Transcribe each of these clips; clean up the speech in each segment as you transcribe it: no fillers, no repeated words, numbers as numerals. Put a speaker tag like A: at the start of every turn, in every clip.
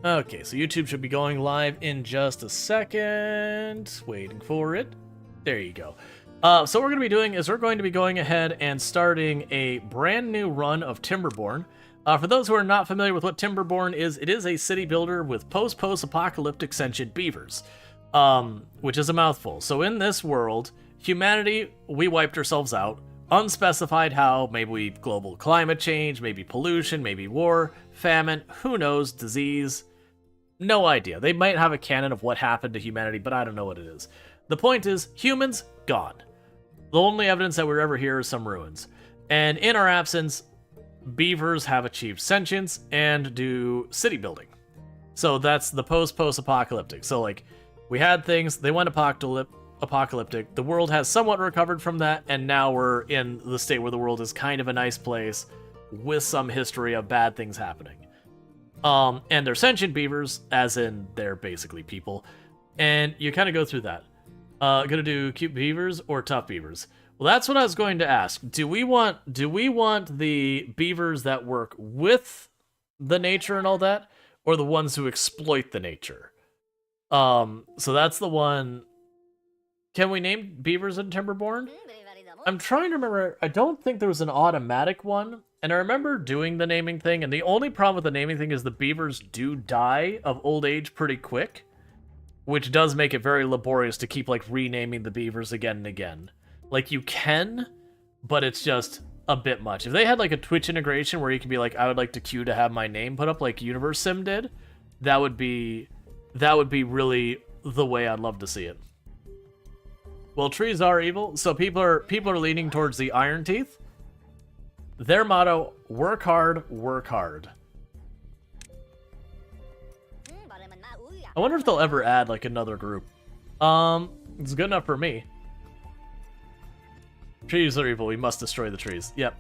A: Okay, so YouTube should be going live in just a second. Waiting for it. There you go. So what we're going to be doing is we're going to be going ahead and starting a brand new run of Timberborn. For those who are not familiar with what Timberborn is, it is a city builder with post-apocalyptic sentient beavers, which is a mouthful. So in this world, humanity, we wiped ourselves out. Unspecified how, maybe global climate change, maybe pollution, maybe war, famine, who knows, disease. No idea. They might have a canon of what happened to humanity, but I don't know what it is. The point is, humans, gone. The only evidence that we're ever here is some ruins. And in our absence, beavers have achieved sentience and do city building. So that's the post-apocalyptic. So, like, we had things, they went apocalyptic. The world has somewhat recovered from that, and now we're in the state where the world is kind of a nice place with some history of bad things happening. And they're sentient beavers, as in they're basically people. And you kind of go through that. Gonna do cute beavers or tough beavers? Well, that's what I was going to ask. Do we want the beavers that work with the nature and all that, or the ones who exploit the nature? So that's the one. Can we name beavers in Timberborn? I'm trying to remember. I don't think there was an automatic one, and I remember doing the naming thing, and the only problem with the naming thing is the beavers do die of old age pretty quick, which does make it very laborious to keep, like, renaming the beavers again and again. Like, you can, but it's just a bit much. If they had, like, a Twitch integration where you could be like, I would like to queue to have my name put up like Universe Sim did, that would be really the way I'd love to see it. Well, trees are evil, so people are leaning towards the Iron Teeth. Their motto, work hard, work hard. I wonder if they'll ever add, like, another group. It's good enough for me. Trees are evil, we must destroy the trees. Yep.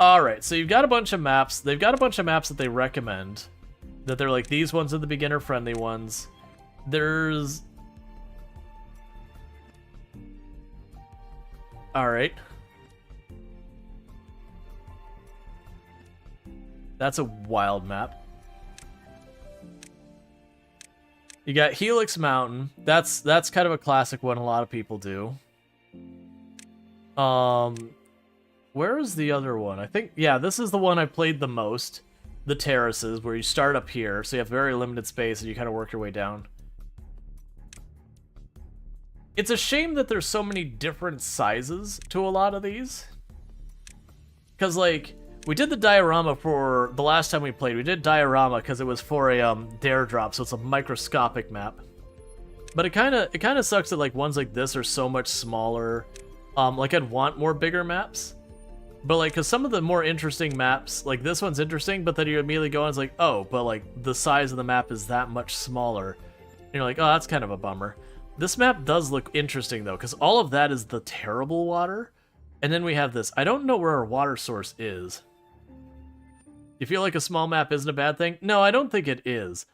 A: Alright, so you've got a bunch of maps. They've got a bunch of maps that they recommend. That they're like, these ones are the beginner-friendly ones. There's... Alright. That's a wild map. You got Helix Mountain. That's kind of a classic one a lot of people do. Where is the other one? I think, yeah, this is the one I played the most. The terraces, where you start up here, so you have very limited space and you kind of work your way down. It's a shame that there's so many different sizes to a lot of these. Because, like, we did the diorama for the last time we played. We did diorama because it was for a dare drop, so it's a microscopic map. But it kind of sucks that, like, ones like this are so much smaller. Like, I'd want more bigger maps. But, like, because some of the more interesting maps, like, this one's interesting, but then you immediately go and it's like, oh, but, like, the size of the map is that much smaller. And you're like, oh, that's kind of a bummer. This map does look interesting, though, because all of that is the terrible water. And then we have this. I don't know where our water source is. You feel like a small map isn't a bad thing? No, I don't think it is.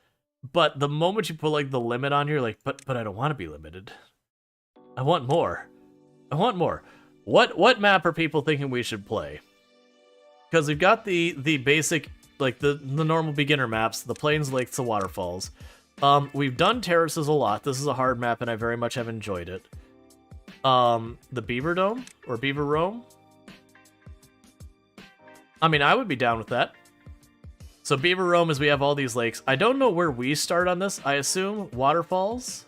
A: But the moment you put, like, the limit on here, like, but I don't want to be limited. I want more. I want more. What map are people thinking we should play? Because we've got the basic, like, the normal beginner maps, the plains, lakes, the waterfalls. We've done terraces a lot. This is a hard map, and I very much have enjoyed it. The Beaver Dome? Or Beaver Rome? I mean, I would be down with that. So Beaver Rome is we have all these lakes. I don't know where we start on this. I assume waterfalls?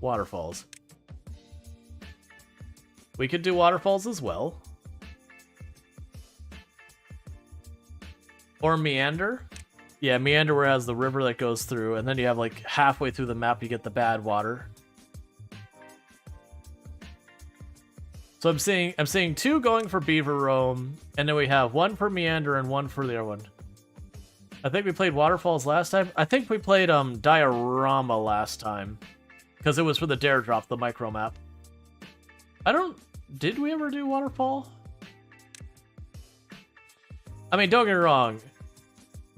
A: Waterfalls. We could do waterfalls as well. Or meander. Yeah, meander where it has the river that goes through, and then you have, like, halfway through the map you get the bad water. So I'm seeing two going for Beaver Rome, and then we have one for meander and one for the other one. I think we played waterfalls last time. I think we played diorama last time, because it was for the dare drop, the micro map. Did we ever do waterfall? I mean, don't get me wrong.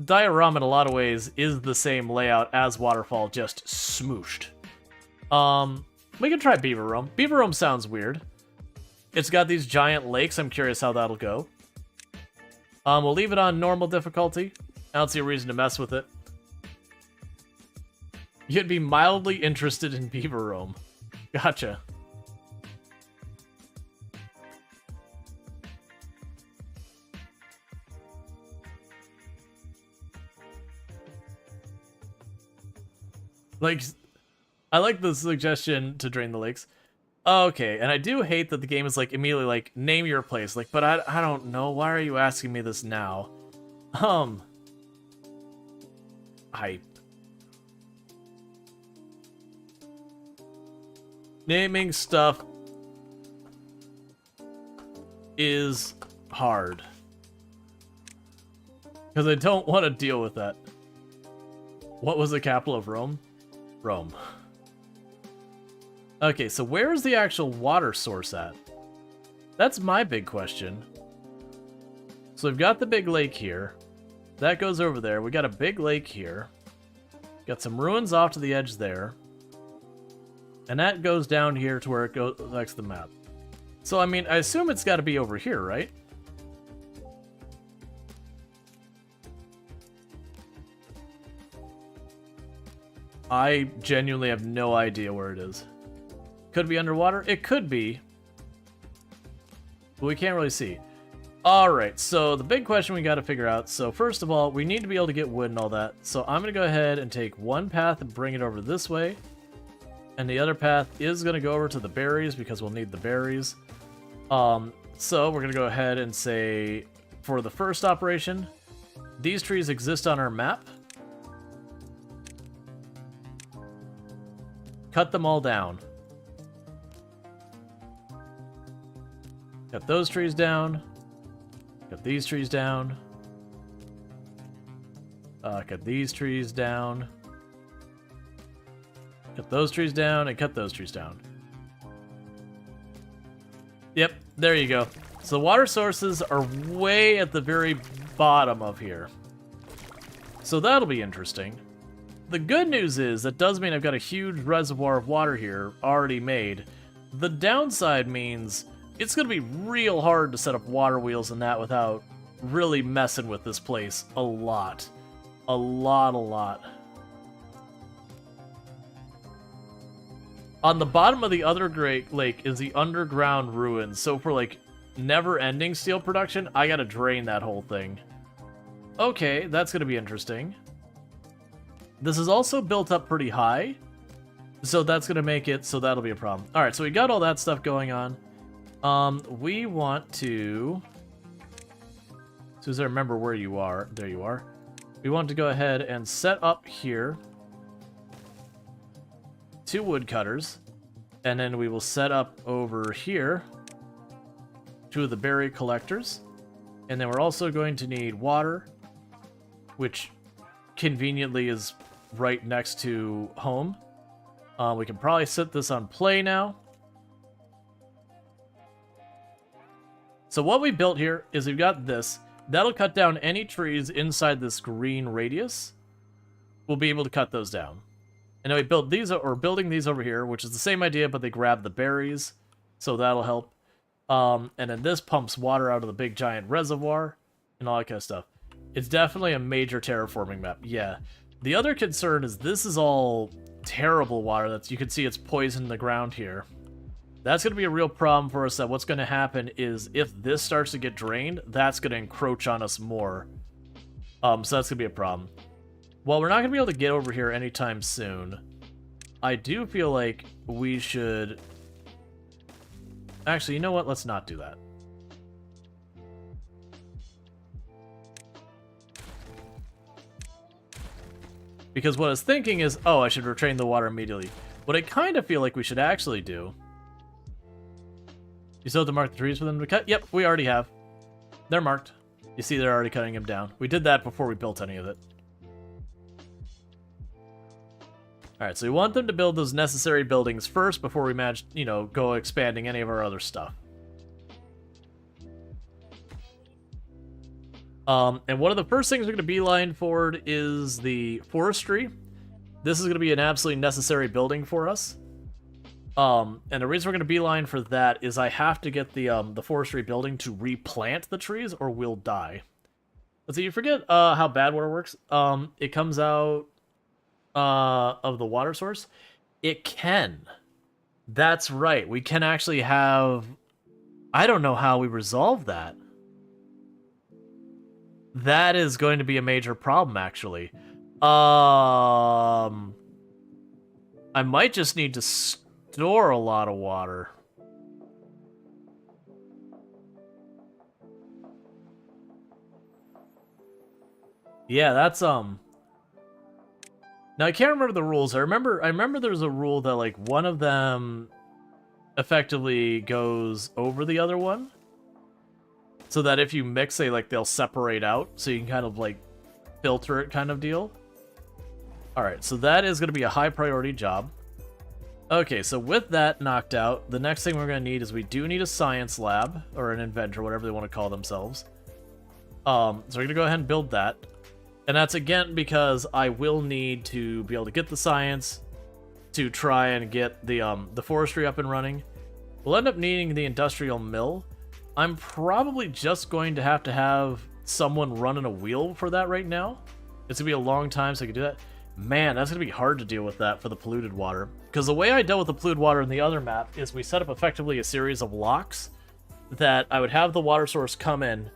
A: Diorama in a lot of ways is the same layout as waterfall, just smooshed. We can try Beaver Rome. Beaver Rome sounds weird. It's got these giant lakes. I'm curious how that'll go. We'll leave it on normal difficulty. I don't see a reason to mess with it. You'd be mildly interested in beaver roam. Gotcha. Like, I like the suggestion to drain the lakes. Okay, and I do hate that the game is like immediately like, name your place. Like, but I don't know. Why are you asking me this now? Hype. Naming stuff is hard. Because I don't want to deal with that. What was the capital of Rome? Rome. Okay, so where's the actual water source at? That's my big question. So we've got the big lake here. That goes over there. We got a big lake here. Got some ruins off to the edge there. And that goes down here to where it goes next to the map. So, I mean, I assume it's got to be over here, right? I genuinely have no idea where it is. Could be underwater? It could be. But we can't really see. Alright, so the big question we got to figure out. So first of all, we need to be able to get wood and all that. So I'm going to go ahead and take one path and bring it over this way. And the other path is going to go over to the berries because we'll need the berries. So we're going to go ahead and say, for the first operation, these trees exist on our map. Cut them all down. Cut those trees down. Cut these trees down. Cut these trees down. Cut those trees down and cut those trees down. Yep, there you go. So the water sources are way at the very bottom of here. So that'll be interesting. The good news is that does mean I've got a huge reservoir of water here already made. The downside means it's going to be real hard to set up water wheels and that without really messing with this place a lot. A lot. On the bottom of the other great lake is the underground ruins. So for like never-ending steel production, I gotta drain that whole thing. Okay, that's gonna be interesting. This is also built up pretty high, so that's gonna make it so that'll be a problem. All right, so we got all that stuff going on. We want to. So as I remember where you are, there you are. We want to go ahead and set up here 2 woodcutters, and then we will set up over here 2 of the berry collectors, and then we're also going to need water, which conveniently is right next to home. We can probably set this on play now. So what we built here is we've got this. That'll cut down any trees inside this green radius. We'll be able to cut those down. And then we built these, or building these over here, which is the same idea, but they grab the berries, so that'll help. And then this pumps water out of the big giant reservoir, and all that kind of stuff. It's definitely a major terraforming map, yeah. The other concern is this is all terrible water. That's, you can see it's poisoned the ground here. That's going to be a real problem for us. That what's going to happen is if this starts to get drained, that's going to encroach on us more. So that's going to be a problem. Well, we're not going to be able to get over here anytime soon. I do feel like we should... Actually, you know what? Let's not do that. Because what I was thinking is, oh, I should retrain the water immediately. What I kind of feel like we should actually do... You still have to mark the trees for them to cut? Yep, we already have. They're marked. You see they're already cutting them down. We did that before we built any of it. Alright, so we want them to build those necessary buildings first before we manage, you know, go expanding any of our other stuff. And one of the first things we're going to beeline forward is the forestry. This is going to be an absolutely necessary building for us. And the reason we're going to beeline for that is I have to get the forestry building to replant the trees or we'll die. Let's see, you forget how bad water works. It comes out of the water source, it can. That's right. We can actually have... I don't know how we resolve that. That is going to be a major problem, actually. I might just need to store a lot of water. Yeah, that's Now I can't remember the rules. I remember there's a rule that like one of them effectively goes over the other one. So that if you mix, they'll separate out, so you can kind of like filter it kind of deal. Alright, so that is going to be a high priority job. Okay, so with that knocked out, the next thing we're going to need is we do need a science lab, or an inventor, whatever they want to call themselves. So we're going to go ahead and build that. And that's again because I will need to be able to get the science to try and get the forestry up and running. We'll end up needing the industrial mill. I'm probably just going to have someone running a wheel for that right now. It's going to be a long time so I can do that. Man, that's going to be hard to deal with that for the polluted water. Because the way I dealt with the polluted water in the other map is we set up effectively a series of locks that I would have the water source come in,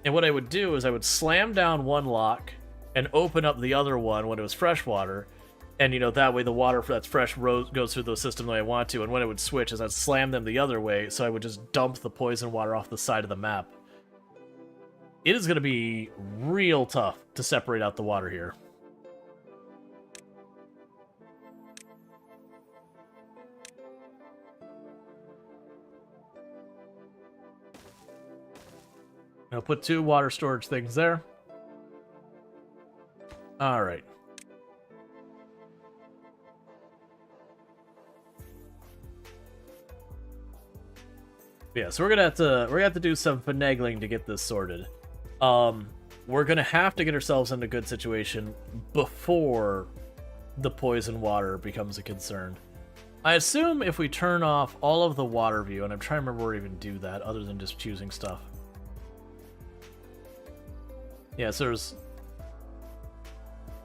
A: and what I would do is I would slam down one lock and open up the other one when it was fresh water, and that way the water that's fresh goes through the system the way I want to, and when it would switch is I'd slam them the other way, so I would just dump the poison water off the side of the map. It is going to be real tough to separate out the water here. I'll put 2 water storage things there. All right. Yeah, so we're gonna have to do some finagling to get this sorted. We're gonna have to get ourselves in a good situation before the poison water becomes a concern. I assume if we turn off all of the water view, and I'm trying to remember where to even do that other than just choosing stuff. Yeah, so there's...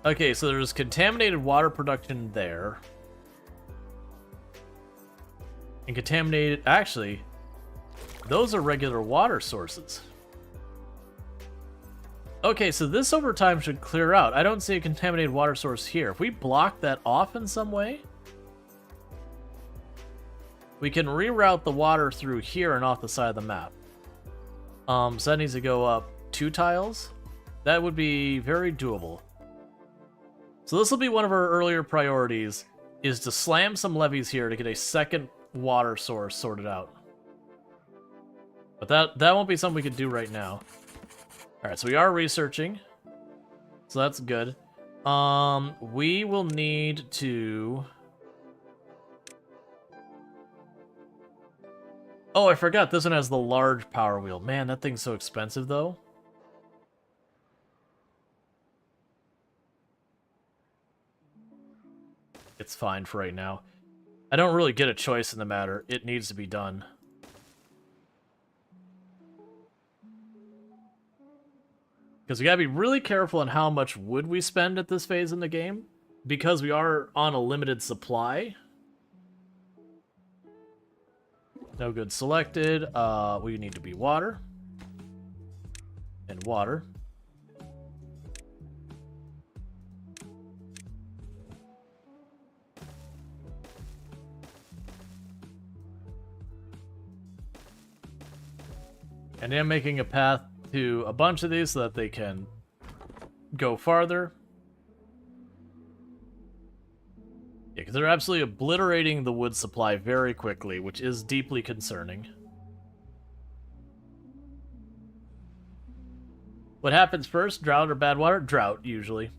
A: Okay, so there's contaminated water production there. And contaminated... Actually, those are regular water sources. Okay, so this over time should clear out. I don't see a contaminated water source here. If we block that off in some way, we can reroute the water through here and off the side of the map. So that needs to go up 2 tiles. That would be very doable. So this will be one of our earlier priorities, is to slam some levees here to get a second water source sorted out. But that won't be something we could do right now. Alright, so we are researching. So that's good. We will need to... Oh, I forgot, this one has the large power wheel. Man, that thing's so expensive, though. It's fine for right now. I don't really get a choice in the matter. It needs to be done. Because we gotta be really careful on how much wood we spend at this phase in the game, because we are on a limited supply. No good selected. We need to be water. And water. And I'm making a path to a bunch of these so that they can go farther. Yeah, because they're absolutely obliterating the wood supply very quickly, which is deeply concerning. What happens first? Drought or bad water? Drought, usually.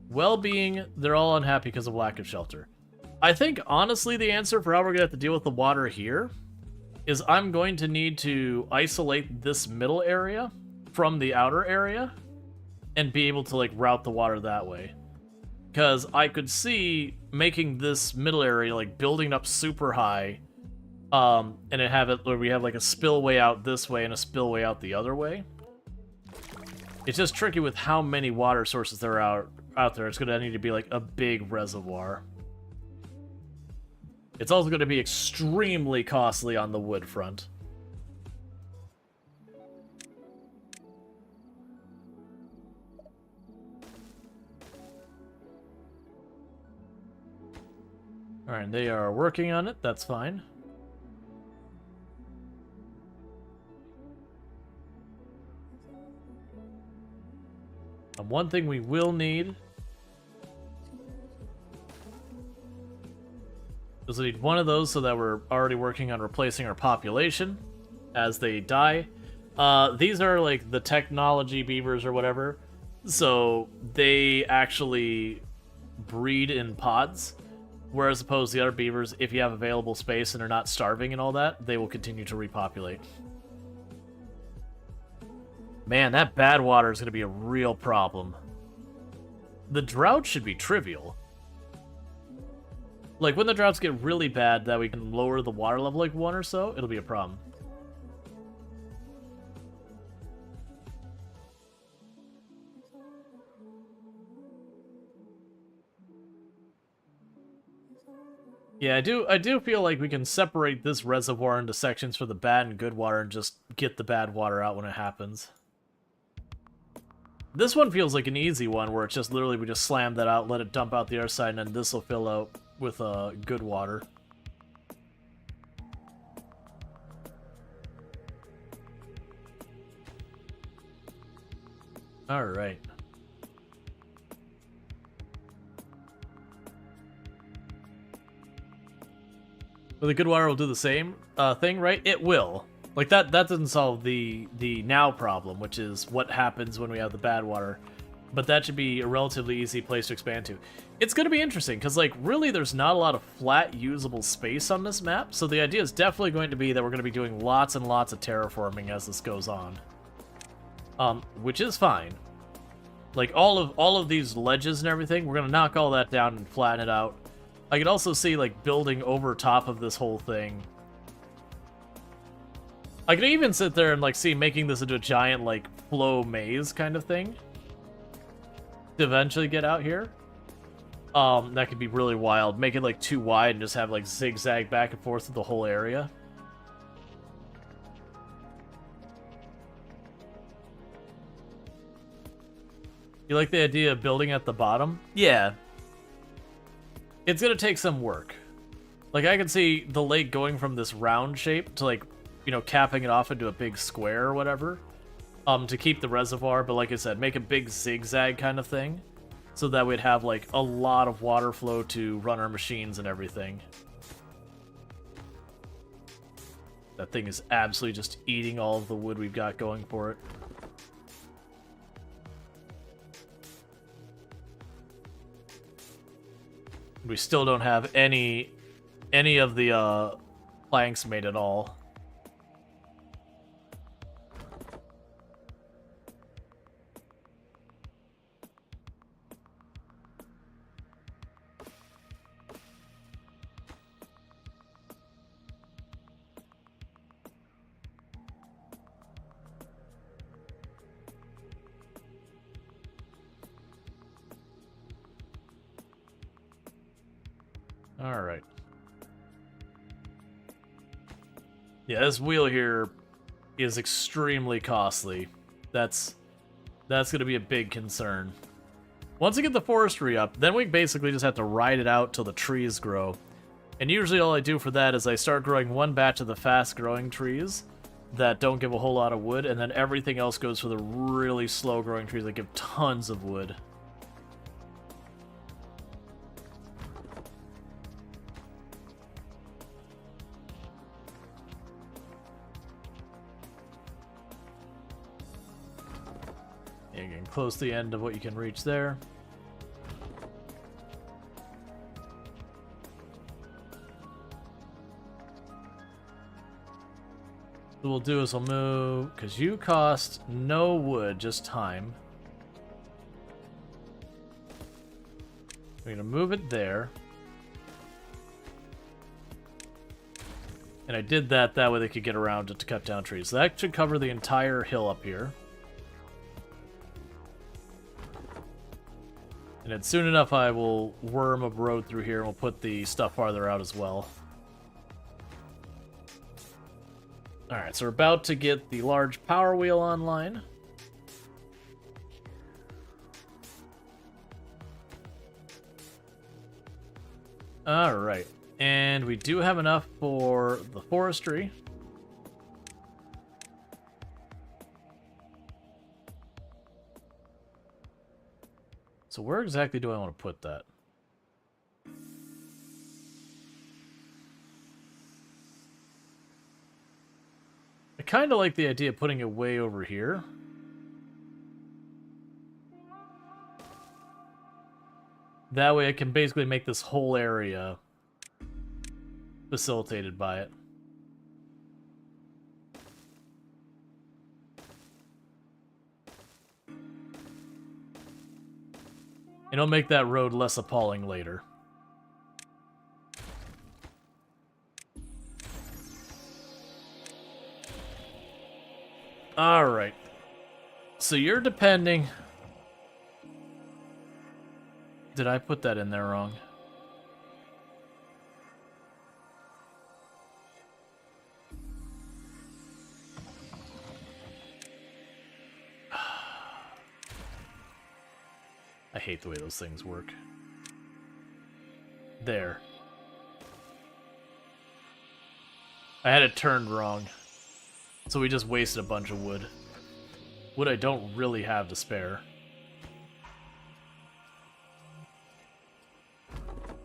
A: Well-being, they're all unhappy because of lack of shelter. I think, honestly, the answer for how we're going to have to deal with the water here is I'm going to need to isolate this middle area from the outer area and be able to, like, route the water that way. Because I could see making this middle area, like, building up super high And it have it where we have like a spillway out this way and a spillway out the other way. It's just tricky with how many water sources there are out there. It's going to need to be like a big reservoir. It's also going to be extremely costly on the wood front. Alright, they are working on it. That's fine. One thing we will need is we need one of those so that we're already working on replacing our population as they die. These are like the technology beavers or whatever, so they actually breed in pods, whereas opposed to the other beavers, if you have available space and are not starving and all that, they will continue to repopulate. Man, that bad water is going to be a real problem. The drought should be trivial. Like, when the droughts get really bad that we can lower the water level like 1 or so, it'll be a problem. Yeah, I do feel like we can separate this reservoir into sections for the bad and good water and just get the bad water out when it happens. This one feels like an easy one, where it's just literally we just slam that out, let it dump out the other side, and then this will fill out with good water. Alright. But the good water will do the same thing, right? It will. Like, that doesn't solve the now problem, which is what happens when we have the bad water. But that should be a relatively easy place to expand to. It's going to be interesting, because, like, really there's not a lot of flat, usable space on this map. So the idea is definitely going to be that we're going to be doing lots and lots of terraforming as this goes on. Which is fine. Like, all of these ledges and everything, we're going to knock all that down and flatten it out. I could also see, like, building over top of this whole thing. I could even sit there and, like, see making this into a giant, like, flow maze kind of thing. To eventually get out here. That could be really wild. Make it, like, too wide and just have, like, zigzag back and forth through the whole area. You like the idea of building at the bottom? Yeah. It's gonna take some work. Like, I can see the lake going from this round shape to, like, you know, capping it off into a big square or whatever, to keep the reservoir, but like I said, make a big zigzag kind of thing, so that we'd have, like, a lot of water flow to run our machines and everything. That thing is absolutely just eating all of the wood we've got going for it. We still don't have any of the planks made at all. Alright. Yeah, this wheel here is extremely costly. That's gonna be a big concern. Once we get the forestry up, then we basically just have to ride it out till the trees grow. And usually all I do for that is I start growing one batch of the fast-growing trees that don't give a whole lot of wood, and then everything else goes for the really slow-growing trees that give tons of wood. You can close the end of what you can reach there. What we'll do is we'll move, because you cost no wood, just time. We're going to move it there. And I did that way they could get around it to cut down trees. So that should cover the entire hill up here. And then soon enough I will worm a road through here and we'll put the stuff farther out as well. Alright, so we're about to get the large power wheel online. Alright, and we do have enough for the forestry. So where exactly do I want to put that? I kind of like the idea of putting it way over here. That way I can basically make this whole area facilitated by it. And it'll make that road less appalling later. Alright. So you're depending... Did I put that in there wrong? I hate the way those things work. There. I had it turned wrong. So we just wasted a bunch of wood. Wood I don't really have to spare.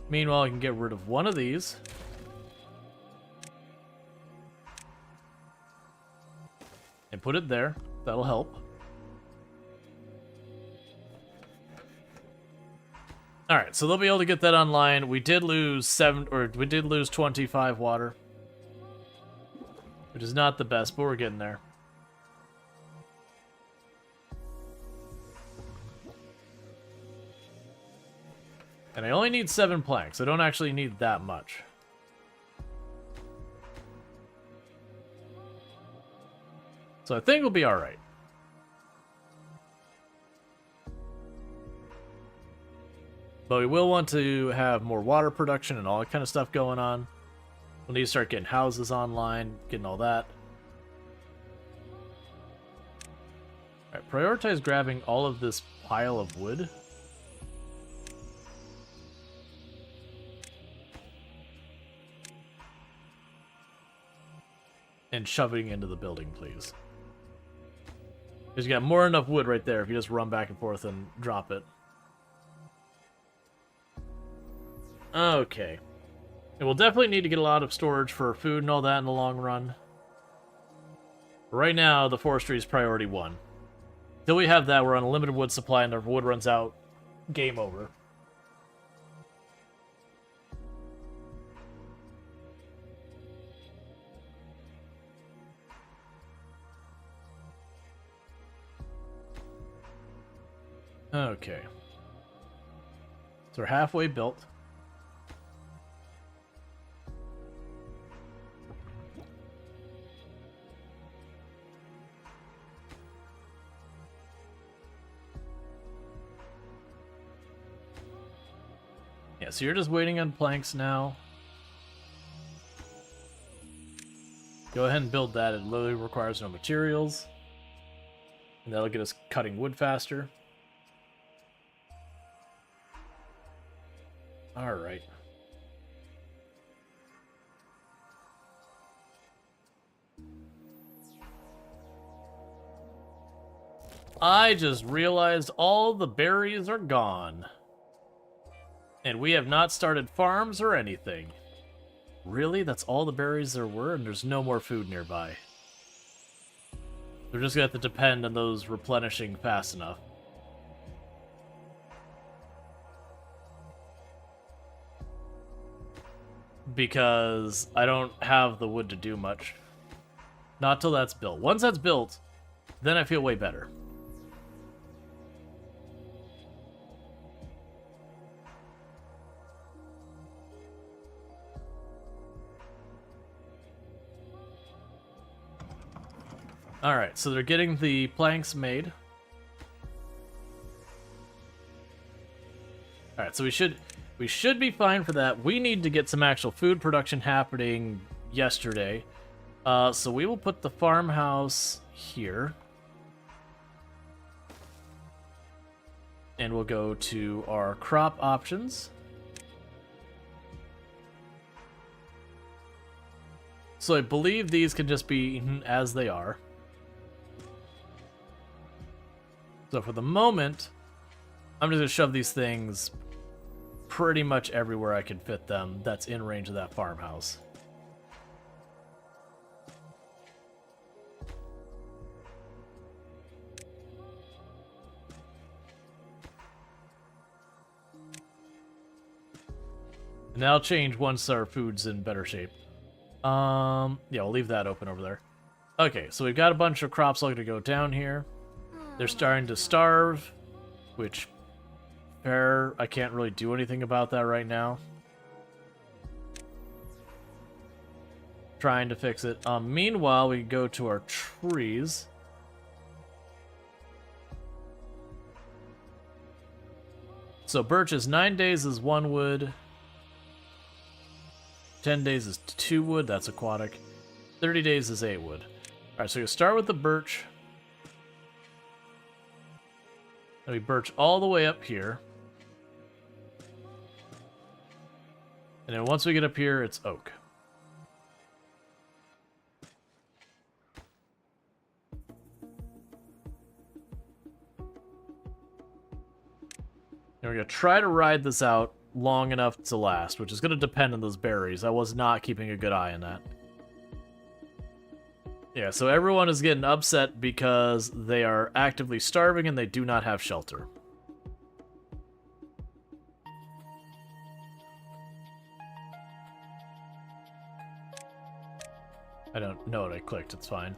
A: Meanwhile, I can get rid of one of these. And put it there. That'll help. Alright, so they'll be able to get that online. We did lose 25 water. Which is not the best, but we're getting there. And I only need 7 planks. I don't actually need that much. So I think we'll be alright. But we will want to have more water production and all that kind of stuff going on. We'll need to start getting houses online, getting all that. Alright, prioritize grabbing all of this pile of wood. And shoving into the building, please. Because you got more than enough wood right there if you just run back and forth and drop it. Okay. And we'll definitely need to get a lot of storage for food and all that in the long run. Right now, the forestry is priority 1. Till we have that, we're on a limited wood supply and the wood runs out. Game over. Okay. So we're halfway built. Yeah, so you're just waiting on planks now. Go ahead and build that. It literally requires no materials. And that'll get us cutting wood faster. Alright. I just realized all the berries are gone. And we have not started farms or anything. Really? That's all the berries there were, and there's no more food nearby. We're just gonna have to depend on those replenishing fast enough. Because I don't have the wood to do much. Not till that's built. Once that's built, then I feel way better. Alright, so they're getting the planks made. Alright, so we should be fine for that. We need to get some actual food production happening yesterday. So we will put the farmhouse here. And we'll go to our crop options. So I believe these can just be eaten as they are. So for the moment, I'm just going to shove these things pretty much everywhere I can fit them that's in range of that farmhouse. And that'll change once our food's in better shape. Yeah, we'll leave that open over there. Okay, so we've got a bunch of crops all going to go down here. They're starting to starve, which, fair, I can't really do anything about that right now. Trying to fix it. Meanwhile, we go to our trees. So birch is 9 days is 1 wood. 10 days is 2 wood, that's aquatic. 30 days is 8 wood. Alright, so you start with the birch. And we birch all the way up here. And then once we get up here, it's oak. And we're going to try to ride this out long enough to last, which is going to depend on those berries. I was not keeping a good eye on that. Yeah, so everyone is getting upset because they are actively starving and they do not have shelter. I don't know what I clicked, it's fine.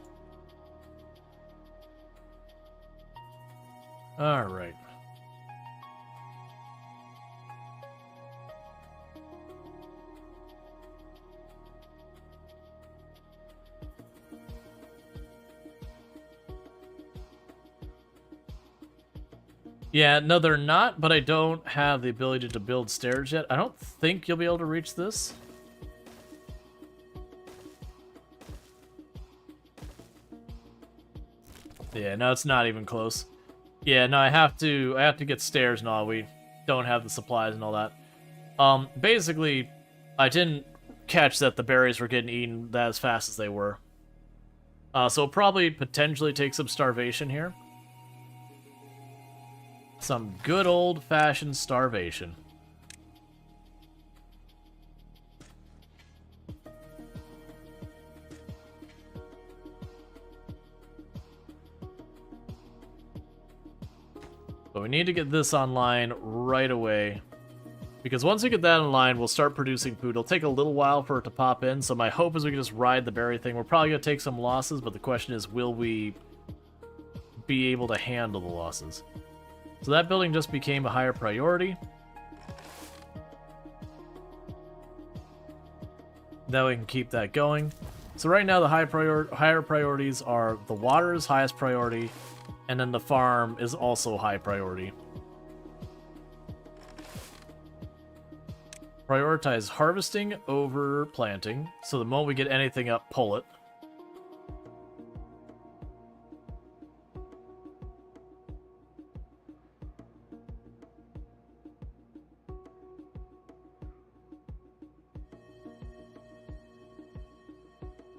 A: Alright. Yeah, no, they're not, but I don't have the ability to build stairs yet. I don't think you'll be able to reach this. Yeah, no, it's not even close. Yeah, no, I have to get stairs and all. We don't have the supplies and all that. Basically, I didn't catch that the berries were getting eaten as fast as they were. So it'll probably potentially take some starvation here. Some good old-fashioned starvation. But we need to get this online right away. Because once we get that online, we'll start producing food. It'll take a little while for it to pop in, so my hope is we can just ride the berry thing. We're probably going to take some losses, but the question is, will we be able to handle the losses? So that building just became a higher priority. Now we can keep that going. So right now the higher priorities are the water is highest priority, and then the farm is also high priority. Prioritize harvesting over planting. So the moment we get anything up, pull it.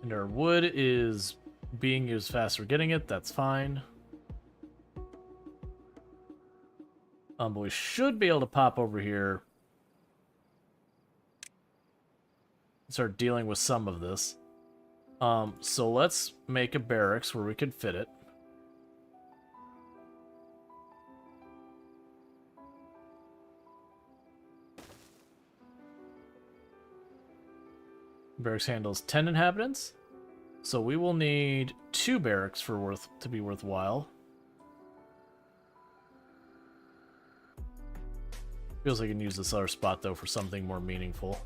A: And our wood is being used fast. We're getting it. That's fine. But we should be able to pop over here and start dealing with some of this. So let's make a barracks where we can fit it. Barracks handles 10 inhabitants, so we will need 2 barracks to be worthwhile. Feels like I can use this other spot though for something more meaningful.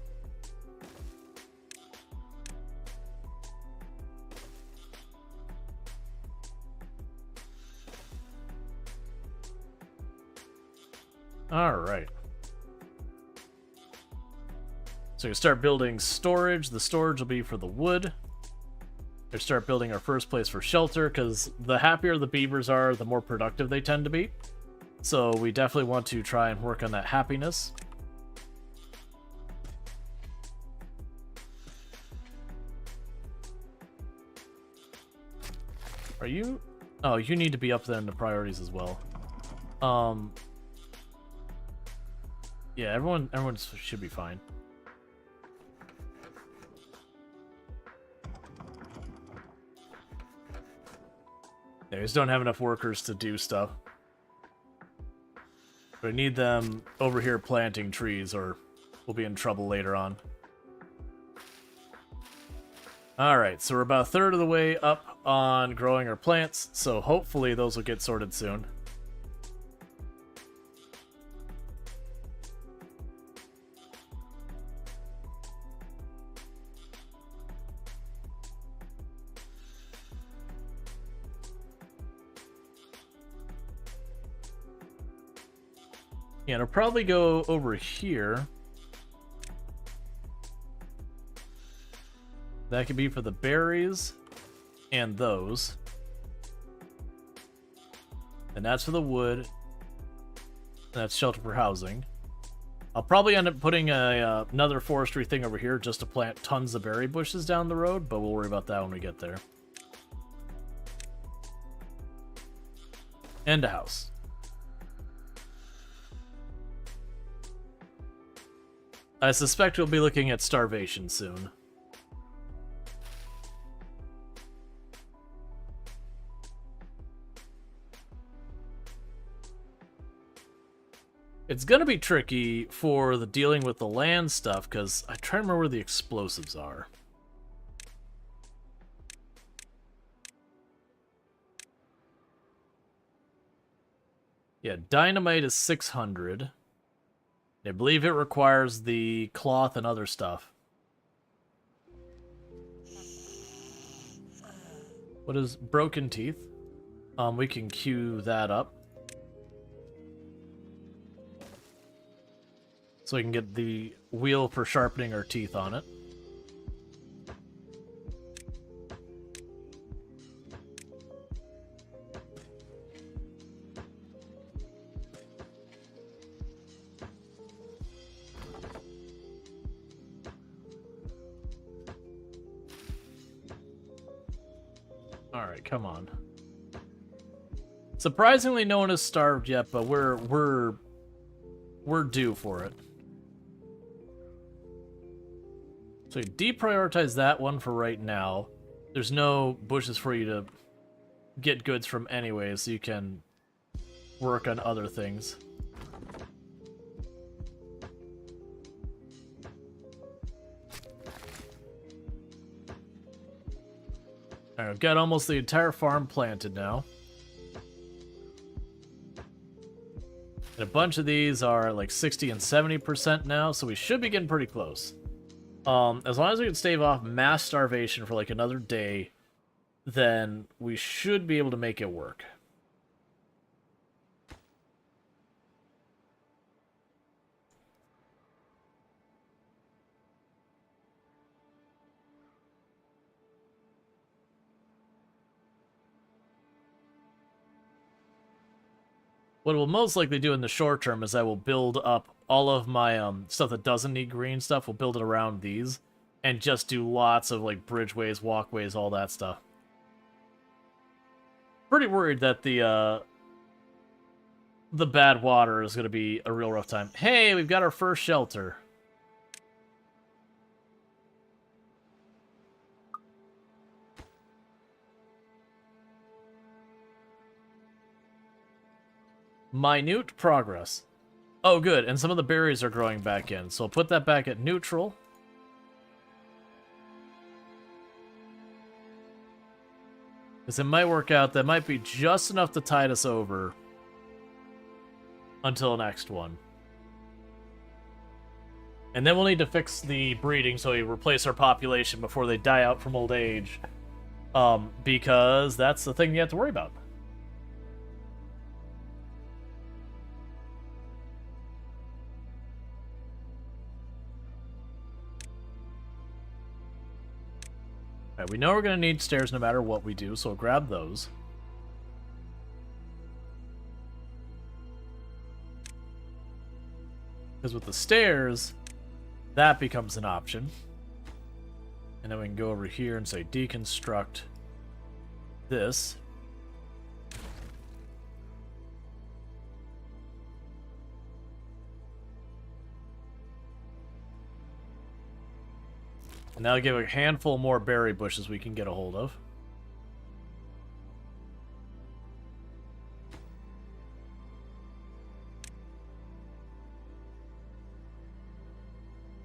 A: Alright. So we start building storage. The storage will be for the wood. We start building our first place for shelter, because the happier the beavers are, the more productive they tend to be. So we definitely want to try and work on that happiness. Are you... Oh, you need to be up there in the priorities as well. Yeah, everyone should be fine. They just don't have enough workers to do stuff. We need them over here planting trees, or we'll be in trouble later on. Alright, so we're about a third of the way up on growing our plants, so hopefully those will get sorted soon. Yeah, it'll probably go over here. That could be for the berries and those. And that's for the wood. And that's shelter for housing. I'll probably end up putting another forestry thing over here just to plant tons of berry bushes down the road, but we'll worry about that when we get there. And a house. I suspect we'll be looking at starvation soon. It's gonna be tricky for the dealing with the land stuff, because I try to remember where the explosives are. Yeah, dynamite is 600. I believe it requires the cloth and other stuff. What is broken teeth? We can queue that up. So we can get the wheel for sharpening our teeth on it. Alright, come on. Surprisingly, no one is starved yet, but we're due for it. So you deprioritize that one for right now. There's no bushes for you to get goods from anyway, so you can work on other things. Alright, I've got almost the entire farm planted now. And a bunch of these are like 60 and 70% now, so we should be getting pretty close. As long as we can stave off mass starvation for like another day, then we should be able to make it work. What we'll most likely do in the short term is I will build up all of my stuff that doesn't need green stuff. We'll build it around these and just do lots of like bridgeways, walkways, all that stuff. Pretty worried that the bad water is going to be a real rough time. Hey, we've got our first shelter. Minute progress. Oh, good. And some of the berries are growing back in. So I'll put that back at neutral. Because it might work out. That might be just enough to tide us over until next one. And then we'll need to fix the breeding so we replace our population before they die out from old age. Because that's the thing you have to worry about. Alright, we know we're going to need stairs no matter what we do, so we'll grab those. Because with the stairs, that becomes an option. And then we can go over here and say deconstruct this. And that'll give a handful more berry bushes we can get a hold of.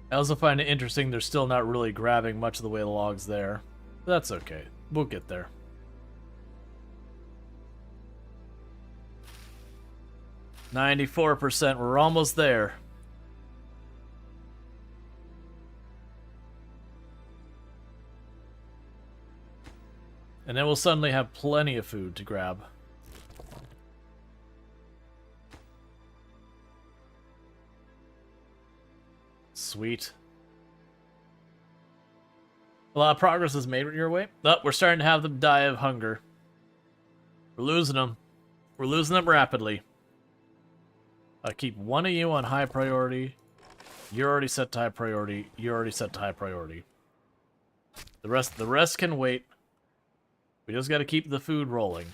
A: I also find it interesting they're still not really grabbing much of the way of the logs there. But that's okay. We'll get there. "94%, we're almost there. And then we'll suddenly have plenty of food to grab. Sweet. A lot of progress is made your way. Oh, we're starting to have them die of hunger. We're losing them. We're losing them rapidly. I'll keep one of you on high priority. You're already set to high priority. You're already set to high priority. The rest can wait. We just got to keep the food rolling.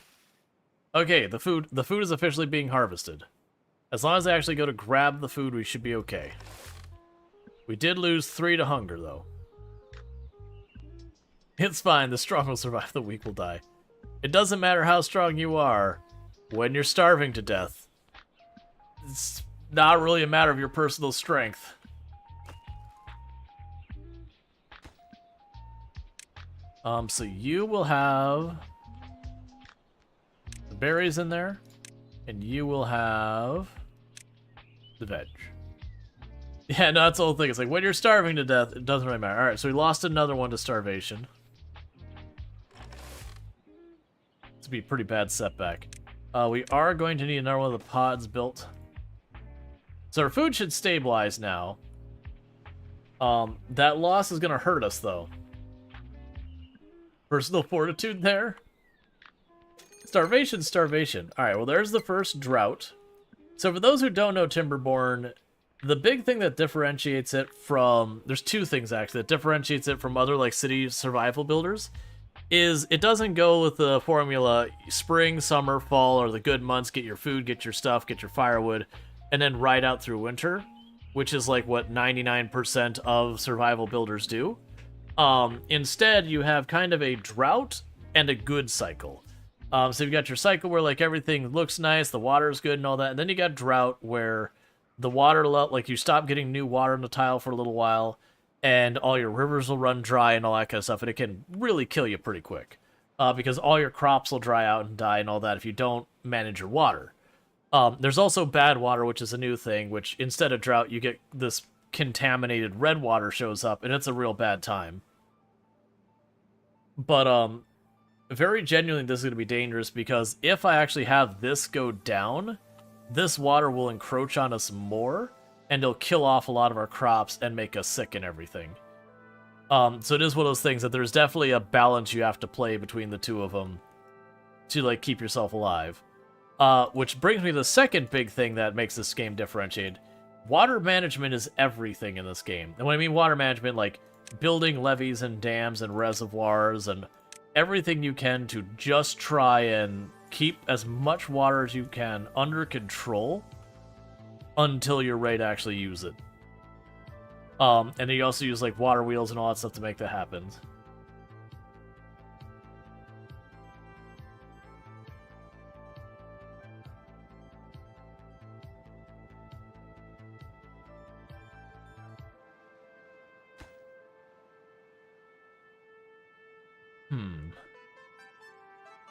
A: Okay, the food is officially being harvested. As long as I actually go to grab the food, we should be okay. We did lose 3 to hunger, though. It's fine. The strong will survive. The weak will die. It doesn't matter how strong you are. When you're starving to death, it's not really a matter of your personal strength. So you will have the berries in there, and you will have the veg. Yeah, no, that's the whole thing. It's like, when you're starving to death, it doesn't really matter. Alright, so we lost another one to starvation. This would be a pretty bad setback. We are going to need another one of the pods built. So our food should stabilize now. That loss is going to hurt us, though. Personal fortitude there. Starvation, starvation. Alright, well, there's the first drought. So for those who don't know Timberborn, the big thing that differentiates it from... There's 2 things, actually, that differentiates it from other, like, city survival builders. Is it doesn't go with the formula spring, summer, fall, or the good months, get your food, get your stuff, get your firewood, and then ride out through winter, which is like what 99% of survival builders do. Instead, you have kind of a drought and a good cycle. So you've got your cycle where like everything looks nice, the water's good and all that, and then you got drought where the water, like you stop getting new water in the tile for a little while, and all your rivers will run dry and all that kind of stuff, and it can really kill you pretty quick. Because all your crops will dry out and die and all that if you don't manage your water. There's also bad water, which is a new thing, which instead of drought, you get this contaminated red water shows up, and it's a real bad time. But, very genuinely, this is going to be dangerous, because if I actually have this go down, this water will encroach on us more, and it'll kill off a lot of our crops and make us sick and everything. So it is one of those things that there's definitely a balance you have to play between the 2 of them to, like, keep yourself alive. Which brings me to the second big thing that makes this game differentiated. Water management is everything in this game. And when I mean water management, like building levees and dams and reservoirs and everything you can to just try and keep as much water as you can under control until you're ready to actually use it. And then you also use like water wheels and all that stuff to make that happen.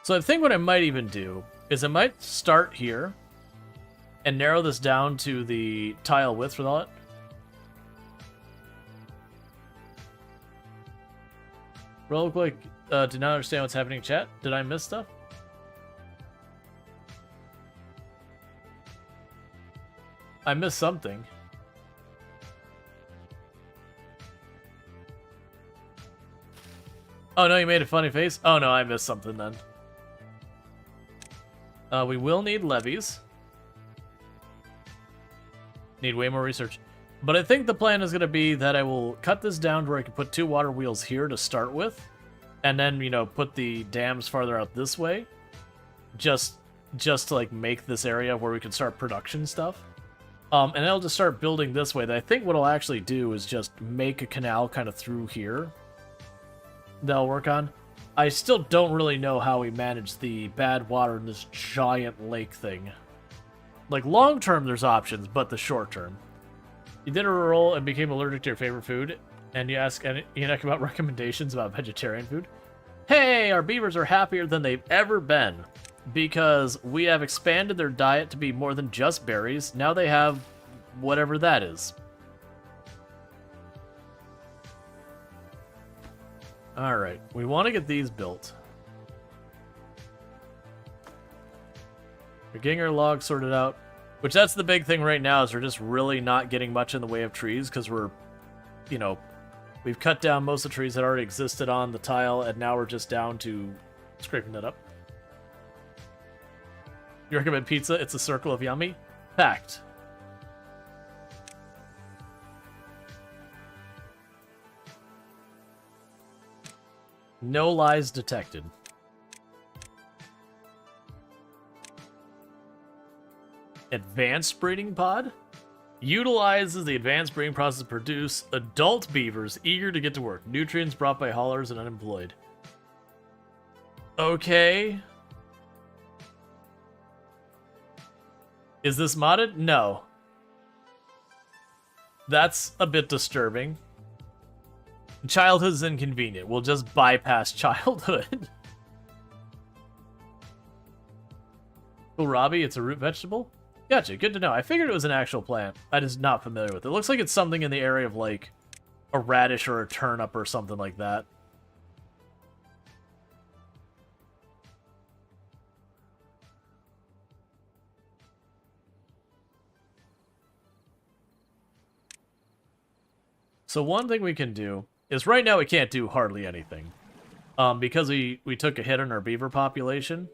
A: So I think what I might even do is I might start here and narrow this down to the tile width for all it. Real quick, did not understand what's happening in chat. Did I miss stuff? I missed something. Oh, no, you made a funny face? Oh, no, I missed something then. We will need levees. Need way more research. But I think the plan is going to be that I will cut this down to where I can put 2 water wheels here to start with. And then, you know, put the dams farther out this way. Just to, like, make this area where we can start production stuff. And then I'll just start building this way. I think what I'll actually do is just make a canal kind of through here. That I'll work on. I still don't really know how we manage the bad water in this giant lake thing. Like, long term, there's options, but the short term. You did a roll and became allergic to your favorite food, and you ask Enoch about recommendations about vegetarian food. Hey, our beavers are happier than they've ever been, because we have expanded their diet to be more than just berries. Now they have whatever that is. Alright, we want to get these built. We're getting our logs sorted out. Which, that's the big thing right now, is we're just really not getting much in the way of trees, because we're, you know, we've cut down most of the trees that already existed on the tile, and now we're just down to scraping that up. You recommend pizza? It's a circle of yummy? Packed. No lies detected. Advanced breeding pod? Utilizes the advanced breeding process to produce adult beavers eager to get to work. Nutrients brought by haulers and unemployed. Okay. Is this modded? No. That's a bit disturbing. Childhood is inconvenient. We'll just bypass childhood. Kohlrabi, it's a root vegetable? Gotcha, good to know. I figured it was an actual plant. I was not familiar with it. It looks like it's something in the area of, like, a radish or a turnip or something like that. So one thing we can do is right now we can't do hardly anything. Because we took a hit on our beaver population.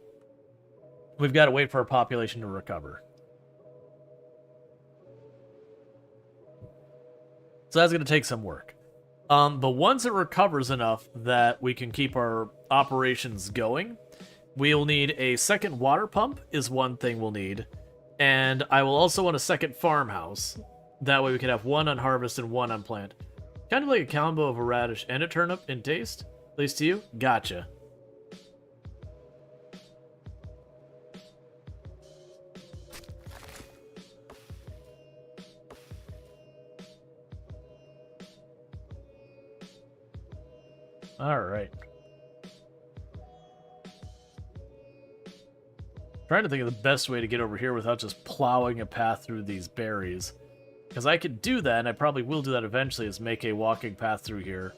A: We've got to wait for our population to recover. So that's going to take some work. But once it recovers enough that we can keep our operations going, we'll need a second water pump is one thing we'll need. And I will also want a second farmhouse. That way we can have one on harvest and one on plant. Kind of like a combo of a radish and a turnip in taste. At least to you? Gotcha. Alright. Trying to think of the best way to get over here without just plowing a path through these berries. Because I could do that, and I probably will do that eventually, is make a walking path through here.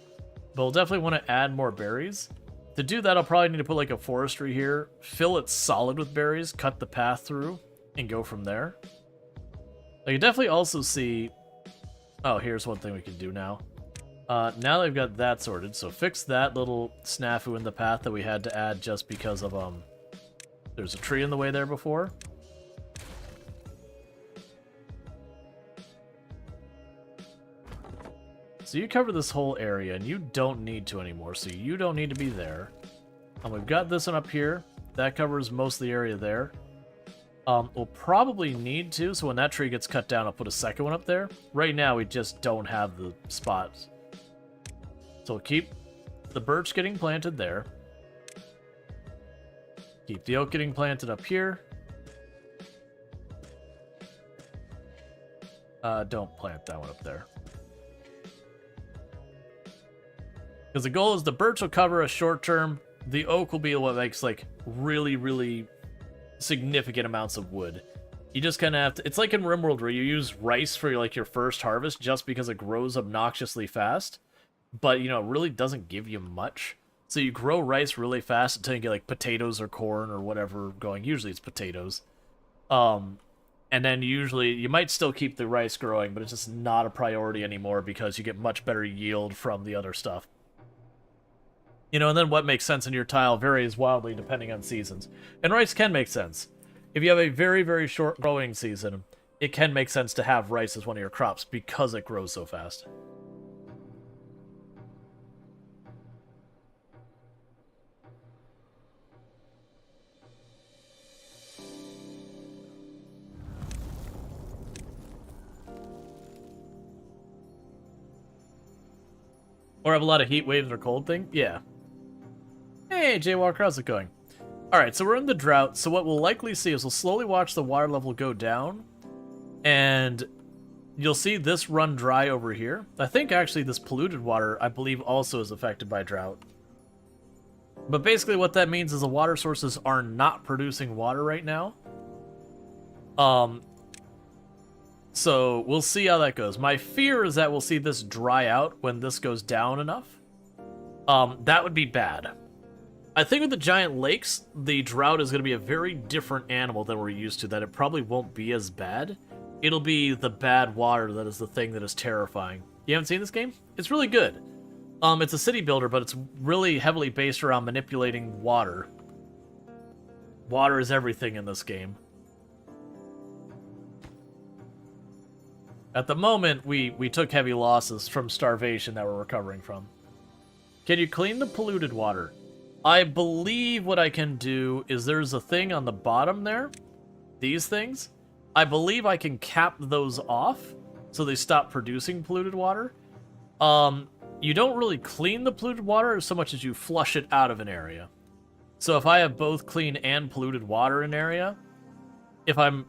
A: But I'll definitely want to add more berries. To do that, I'll probably need to put like a forestry here, fill it solid with berries, cut the path through, and go from there. I can definitely also see... Oh, here's one thing we can do now. Now that I've got that sorted, so fix that little snafu in the path that we had to add just because of, there's a tree in the way there before. So you cover this whole area, and you don't need to anymore, so you don't need to be there. We've got this one up here. That covers most of the area there. We'll probably need to, so when that tree gets cut down, I'll put a second one up there. Right now, we just don't have the spots. So we'll keep the birch getting planted there. Keep the oak getting planted up here. Don't plant that one up there. Because the goal is the birch will cover us short term. The oak will be what makes, like, really, really significant amounts of wood. You just kind of have to... It's like in RimWorld where you use rice for, like, your first harvest just because it grows obnoxiously fast. But, you know, it really doesn't give you much. So you grow rice really fast until you get, like, potatoes or corn or whatever going. Usually it's potatoes. And then usually... You might still keep the rice growing, but it's just not a priority anymore because you get much better yield from the other stuff. You know, and then what makes sense in your tile varies wildly depending on seasons. And rice can make sense. If you have a very, very short growing season, it can make sense to have rice as one of your crops because it grows so fast. Or have a lot of heat waves or cold thing? Yeah. Hey, Jaywalker, how's it going? Alright, so we're in the drought, so what we'll likely see is we'll slowly watch the water level go down, and you'll see this run dry over here. I think actually this polluted water, I believe, also is affected by drought. But basically what that means is the water sources are not producing water right now. So we'll see how that goes. My fear is that we'll see this dry out when this goes down enough. That would be bad. I think with the giant lakes, the drought is going to be a very different animal than we're used to, that it probably won't be as bad. It'll be the bad water that is the thing that is terrifying. You haven't seen this game? It's really good. It's a city builder, but it's really heavily based around manipulating water. Water is everything in this game. At the moment, we took heavy losses from starvation that we're recovering from. Can you clean the polluted water? I believe what I can do is there's a thing on the bottom there. These things. I believe I can cap those off so they stop producing polluted water. You don't really clean the polluted water so much as you flush it out of an area. So if I have both clean and polluted water in an area, if I'm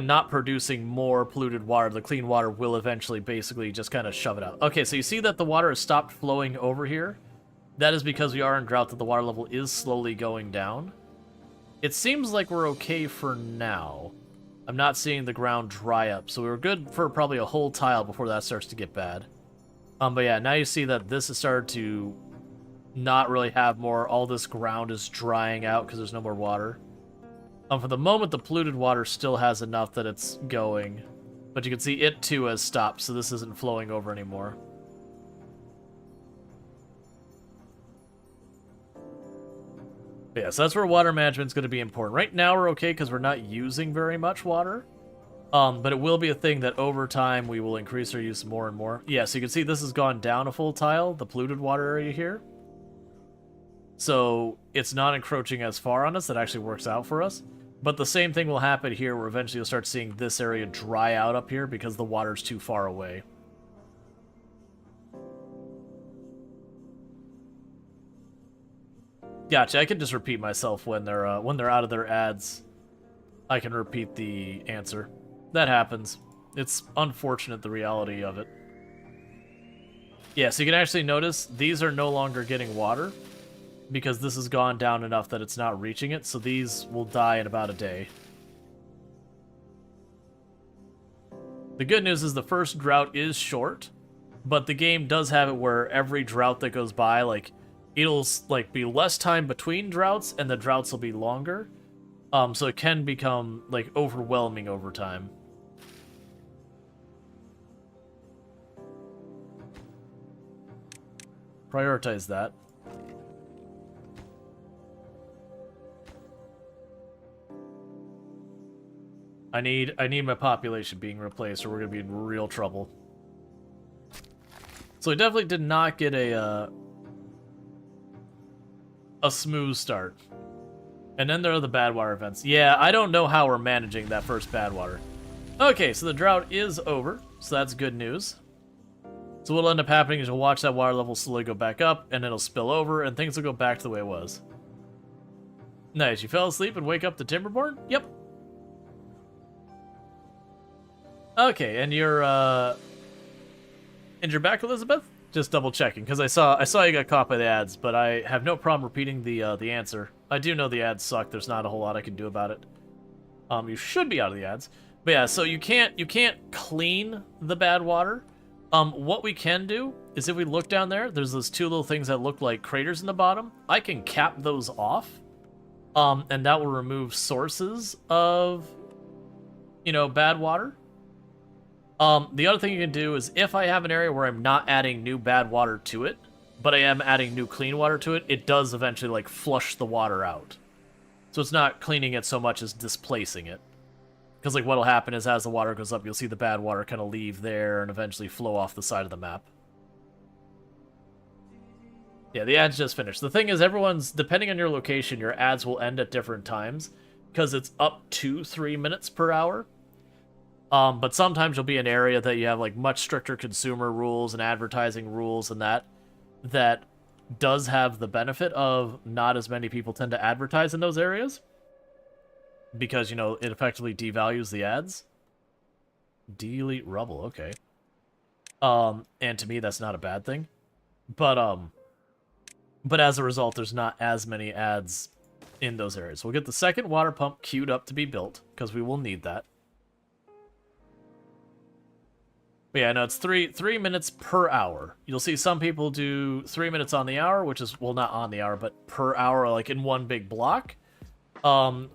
A: not producing more polluted water, the clean water will eventually basically just kind of shove it out. Okay, so you see that the water has stopped flowing over here. That is because we are in drought, that the water level is slowly going down. It seems like we're okay for now. I'm not seeing the ground dry up, so we're good for probably a whole tile before that starts to get bad. But yeah, now you see that this has started to not really have more. All this ground is drying out because there's no more water. For the moment, the polluted water still has enough that it's going. But you can see it too has stopped, so this isn't flowing over anymore. But yeah, so that's where water management's going to be important. Right now we're okay because we're not using very much water. But it will be a thing that over time we will increase our use more and more. Yeah, so you can see this has gone down a full tile, the polluted water area here. So it's not encroaching as far on us. That actually works out for us. But the same thing will happen here, where eventually you'll start seeing this area dry out up here because the water's too far away. Gotcha, I can just repeat myself when they're out of their ads. I can repeat the answer. That happens. It's unfortunate, the reality of it. Yeah, so you can actually notice these are no longer getting water because this has gone down enough that it's not reaching it, so these will die in about a day. The good news is the first drought is short, but the game does have it where every drought that goes by, like, it'll like be less time between droughts and the droughts will be longer. So it can become like overwhelming over time. Prioritize that. I need my population being replaced or we're gonna be in real trouble. So I definitely did not get a smooth start. And then there are the bad water events. Yeah, I don't know how we're managing that first bad water. Okay, so the drought is over, so that's good news. So what'll end up happening is you'll watch that water level slowly go back up, and it'll spill over, and things will go back to the way it was. Nice, you fell asleep and wake up to Timberborn? Yep. Okay, and you're back, Elizabeth? Just double checking, because I saw you got caught by the ads, but I have no problem repeating the answer. I do know the ads suck. There's not a whole lot I can do about it. You should be out of the ads. But yeah, so you can't clean the bad water. What we can do is if we look down there, there's those two little things that look like craters in the bottom. I can cap those off. And that will remove sources of, bad water. The other thing you can do is if I have an area where I'm not adding new bad water to it, but I am adding new clean water to it, it does eventually like flush the water out. So it's not cleaning it so much as displacing it. Because like what'll happen is as the water goes up, you'll see the bad water kind of leave there and eventually flow off the side of the map. Yeah, the ads just finished. The thing is, everyone's, depending on your location, your ads will end at different times, because it's up to 3 minutes per hour. But sometimes you'll be in an area that you have like much stricter consumer rules and advertising rules and that does have the benefit of not as many people tend to advertise in those areas. Because, you know, it effectively devalues the ads. Delete rubble, okay. And to me, that's not a bad thing. But as a result, there's not as many ads in those areas. We'll get the second water pump queued up to be built, because we will need that. But yeah, no, it's three minutes per hour. You'll see some people do 3 minutes on the hour, which is, well, not on the hour, but per hour, like in one big block,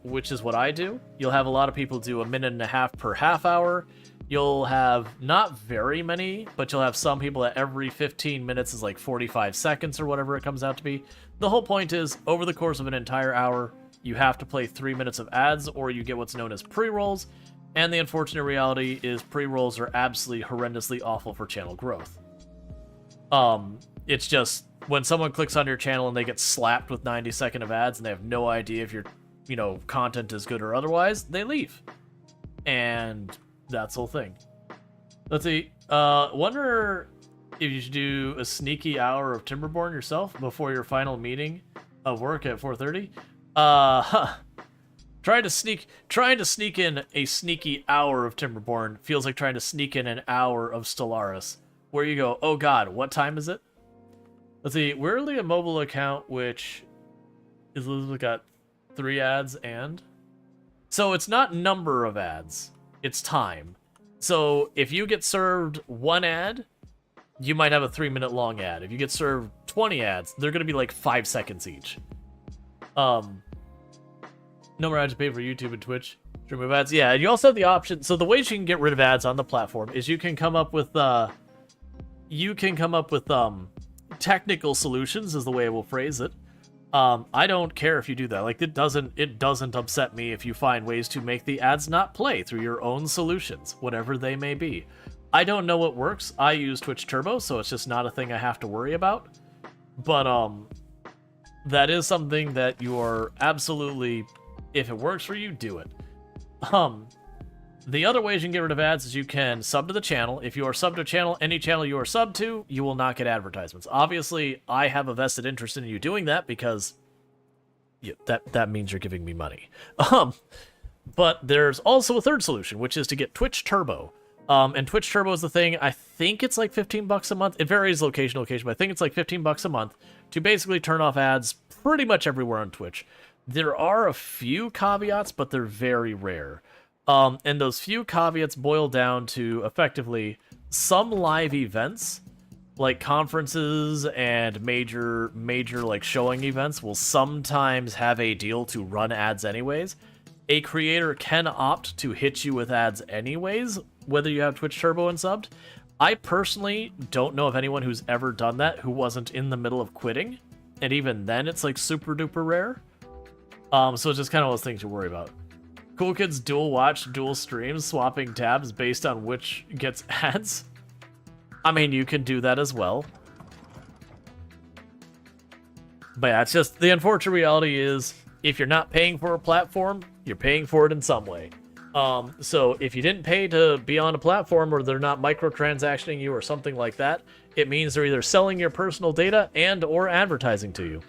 A: which is what I do. You'll have a lot of people do 1.5 minutes per half hour. You'll have not very many, but you'll have some people that every 15 minutes is like 45 seconds or whatever it comes out to be. The whole point is, over the course of an entire hour, you have to play 3 minutes of ads, or you get what's known as pre-rolls, and the unfortunate reality is pre-rolls are absolutely horrendously awful for channel growth. It's just, when someone clicks on your channel and they get slapped with 90-second of ads and they have no idea if your, you know, content is good or otherwise, they leave. And that's the whole thing. Let's see. Wonder if you should do a sneaky hour of Timberborn yourself before your final meeting of work at 4:30. Trying to sneak in a sneaky hour of Timberborn feels like trying to sneak in an hour of Stellaris. Where you go, oh god, what time is it? Let's see. We're really a mobile account, which is Elizabeth got 3 ads and. So it's not number of ads. It's time. So if you get served 1 ad, you might have a 3-minute long ad. If you get served 20 ads, they're going to be like 5 seconds each. No more ads to pay for YouTube and Twitch. Remove ads. Yeah, and you also have the option. So the ways you can get rid of ads on the platform is you can come up with technical solutions, is the way I will phrase it. I don't care if you do that. Like, it doesn't upset me if you find ways to make the ads not play through your own solutions, whatever they may be. I don't know what works. I use Twitch Turbo, so it's just not a thing I have to worry about. But that is something that you are absolutely, if it works for you, do it. The other ways you can get rid of ads is you can sub to the channel. If you are sub to a channel, any channel you are sub to, you will not get advertisements. Obviously, I have a vested interest in you doing that because that means you're giving me money. But there's also a third solution, which is to get Twitch Turbo. And Twitch Turbo is the thing. I think it's like $15 a month. It varies location to location, but I think it's like $15 a month to basically turn off ads pretty much everywhere on Twitch. There are a few caveats, but they're very rare. And those few caveats boil down to, effectively, some live events, like conferences and major like showing events, will sometimes have a deal to run ads anyways. A creator can opt to hit you with ads anyways, whether you have Twitch Turbo and subbed. I personally don't know of anyone who's ever done that who wasn't in the middle of quitting, and even then it's like super duper rare. So it's just kind of those things to worry about. Cool kids dual watch, dual streams, swapping tabs based on which gets ads. I mean, you can do that as well. But yeah, it's just, the unfortunate reality is, if you're not paying for a platform, you're paying for it in some way. So if you didn't pay to be on a platform, or they're not microtransactioning you or something like that, it means they're either selling your personal data and or advertising to you.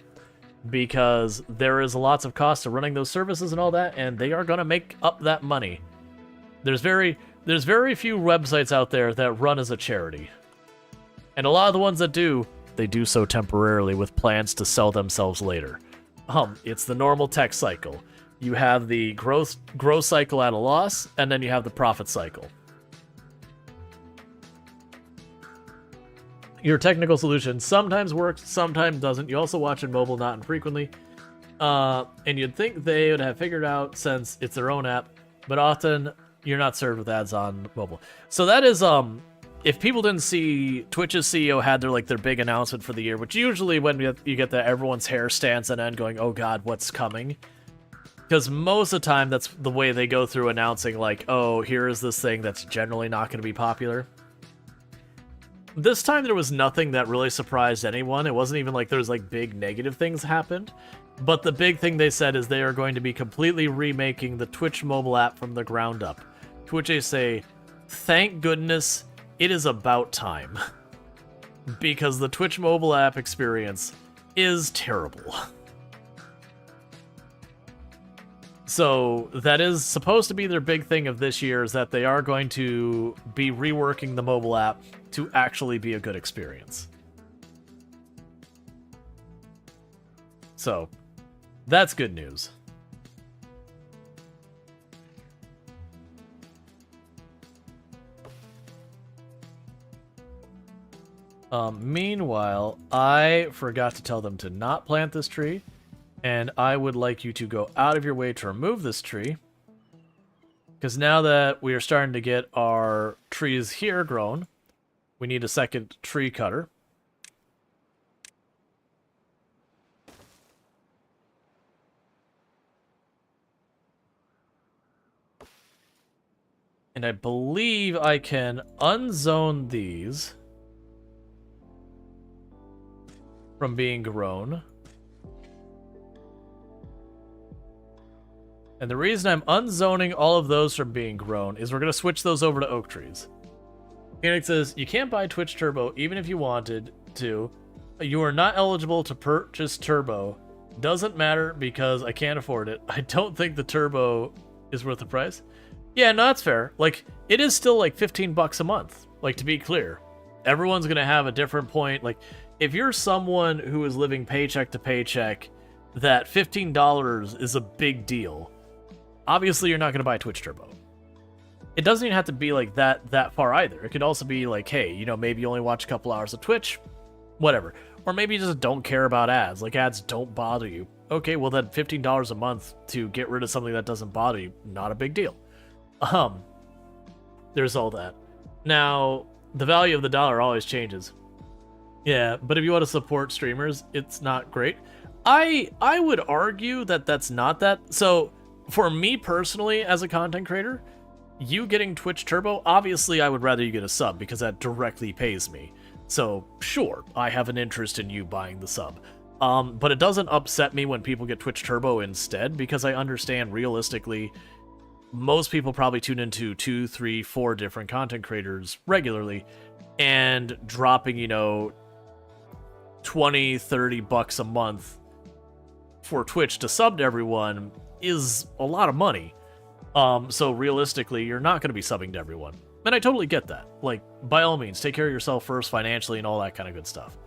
A: Because there is lots of cost to running those services and all that, and they are going to make up that money. There's very few websites out there that run as a charity. And a lot of the ones that do, they do so temporarily with plans to sell themselves later. It's the normal tech cycle. You have the growth cycle at a loss, and then you have the profit cycle. Your technical solution sometimes works, sometimes doesn't. You also watch in mobile not infrequently. And you'd think they would have figured out since it's their own app, but often you're not served with ads on mobile. So that is, if people didn't see, Twitch's CEO had their big announcement for the year, which usually when you get that, everyone's hair stands on end going, oh god, what's coming? Because most of the time, that's the way they go through announcing, like, oh, here is this thing that's generally not going to be popular. This time, there was nothing that really surprised anyone. It wasn't even like there was, like, big negative things happened. But the big thing they said is they are going to be completely remaking the Twitch mobile app from the ground up. To which they say, thank goodness, it is about time. Because the Twitch mobile app experience is terrible. So that is supposed to be their big thing of this year, is that they are going to be reworking the mobile app to actually be a good experience. So that's good news. Meanwhile, I forgot to tell them to not plant this tree, and I would like you to go out of your way to remove this tree, because now that we are starting to get our trees here grown, we need a second tree cutter. And I believe I can unzone these from being grown. And the reason I'm unzoning all of those from being grown is we're going to switch those over to oak trees. Phoenix says, you can't buy Twitch Turbo even if you wanted to. You are not eligible to purchase Turbo. Doesn't matter because I can't afford it. I don't think the Turbo is worth the price. Yeah, no, that's fair. Like, it is still like $15 a month. Like, to be clear, everyone's going to have a different point. Like, if you're someone who is living paycheck to paycheck, that $15 is a big deal. Obviously, you're not going to buy Twitch Turbo. It doesn't even have to be like that far either. It could also be like, hey, you know, maybe you only watch a couple hours of Twitch, whatever. Or maybe you just don't care about ads. Like, ads don't bother you. Okay, well then $15 a month to get rid of something that doesn't bother you, not a big deal. There's all that. Now, the value of the dollar always changes. Yeah, but if you want to support streamers, it's not great. I would argue that that's not that. So, for me personally, as a content creator, you getting Twitch Turbo, obviously I would rather you get a sub because that directly pays me. So, sure, I have an interest in you buying the sub. But it doesn't upset me when people get Twitch Turbo instead, because I understand realistically, most people probably tune into 2, 3, 4 different content creators regularly, and dropping, you know, $20-30 a month for Twitch to sub to everyone is a lot of money. So realistically, you're not going to be subbing to everyone. And I totally get that. Like, by all means, take care of yourself first financially and all that kind of good stuff.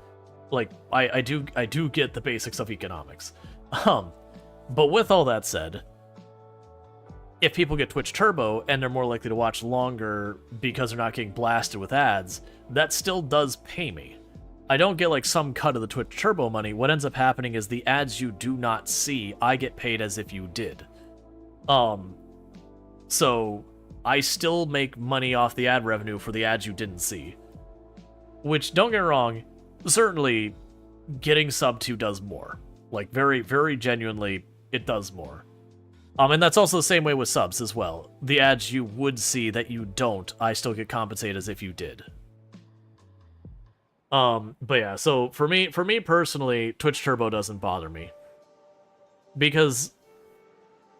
A: Like, I do get the basics of economics. But with all that said, if people get Twitch Turbo and they're more likely to watch longer because they're not getting blasted with ads, that still does pay me. I don't get like some cut of the Twitch Turbo money. What ends up happening is the ads you do not see, I get paid as if you did. So I still make money off the ad revenue for the ads you didn't see. Which, don't get me wrong, certainly getting sub to does more. Like, very, very genuinely, it does more. And that's also the same way with subs as well. The ads you would see that you don't, I still get compensated as if you did. But yeah, so for me personally, Twitch Turbo doesn't bother me. Because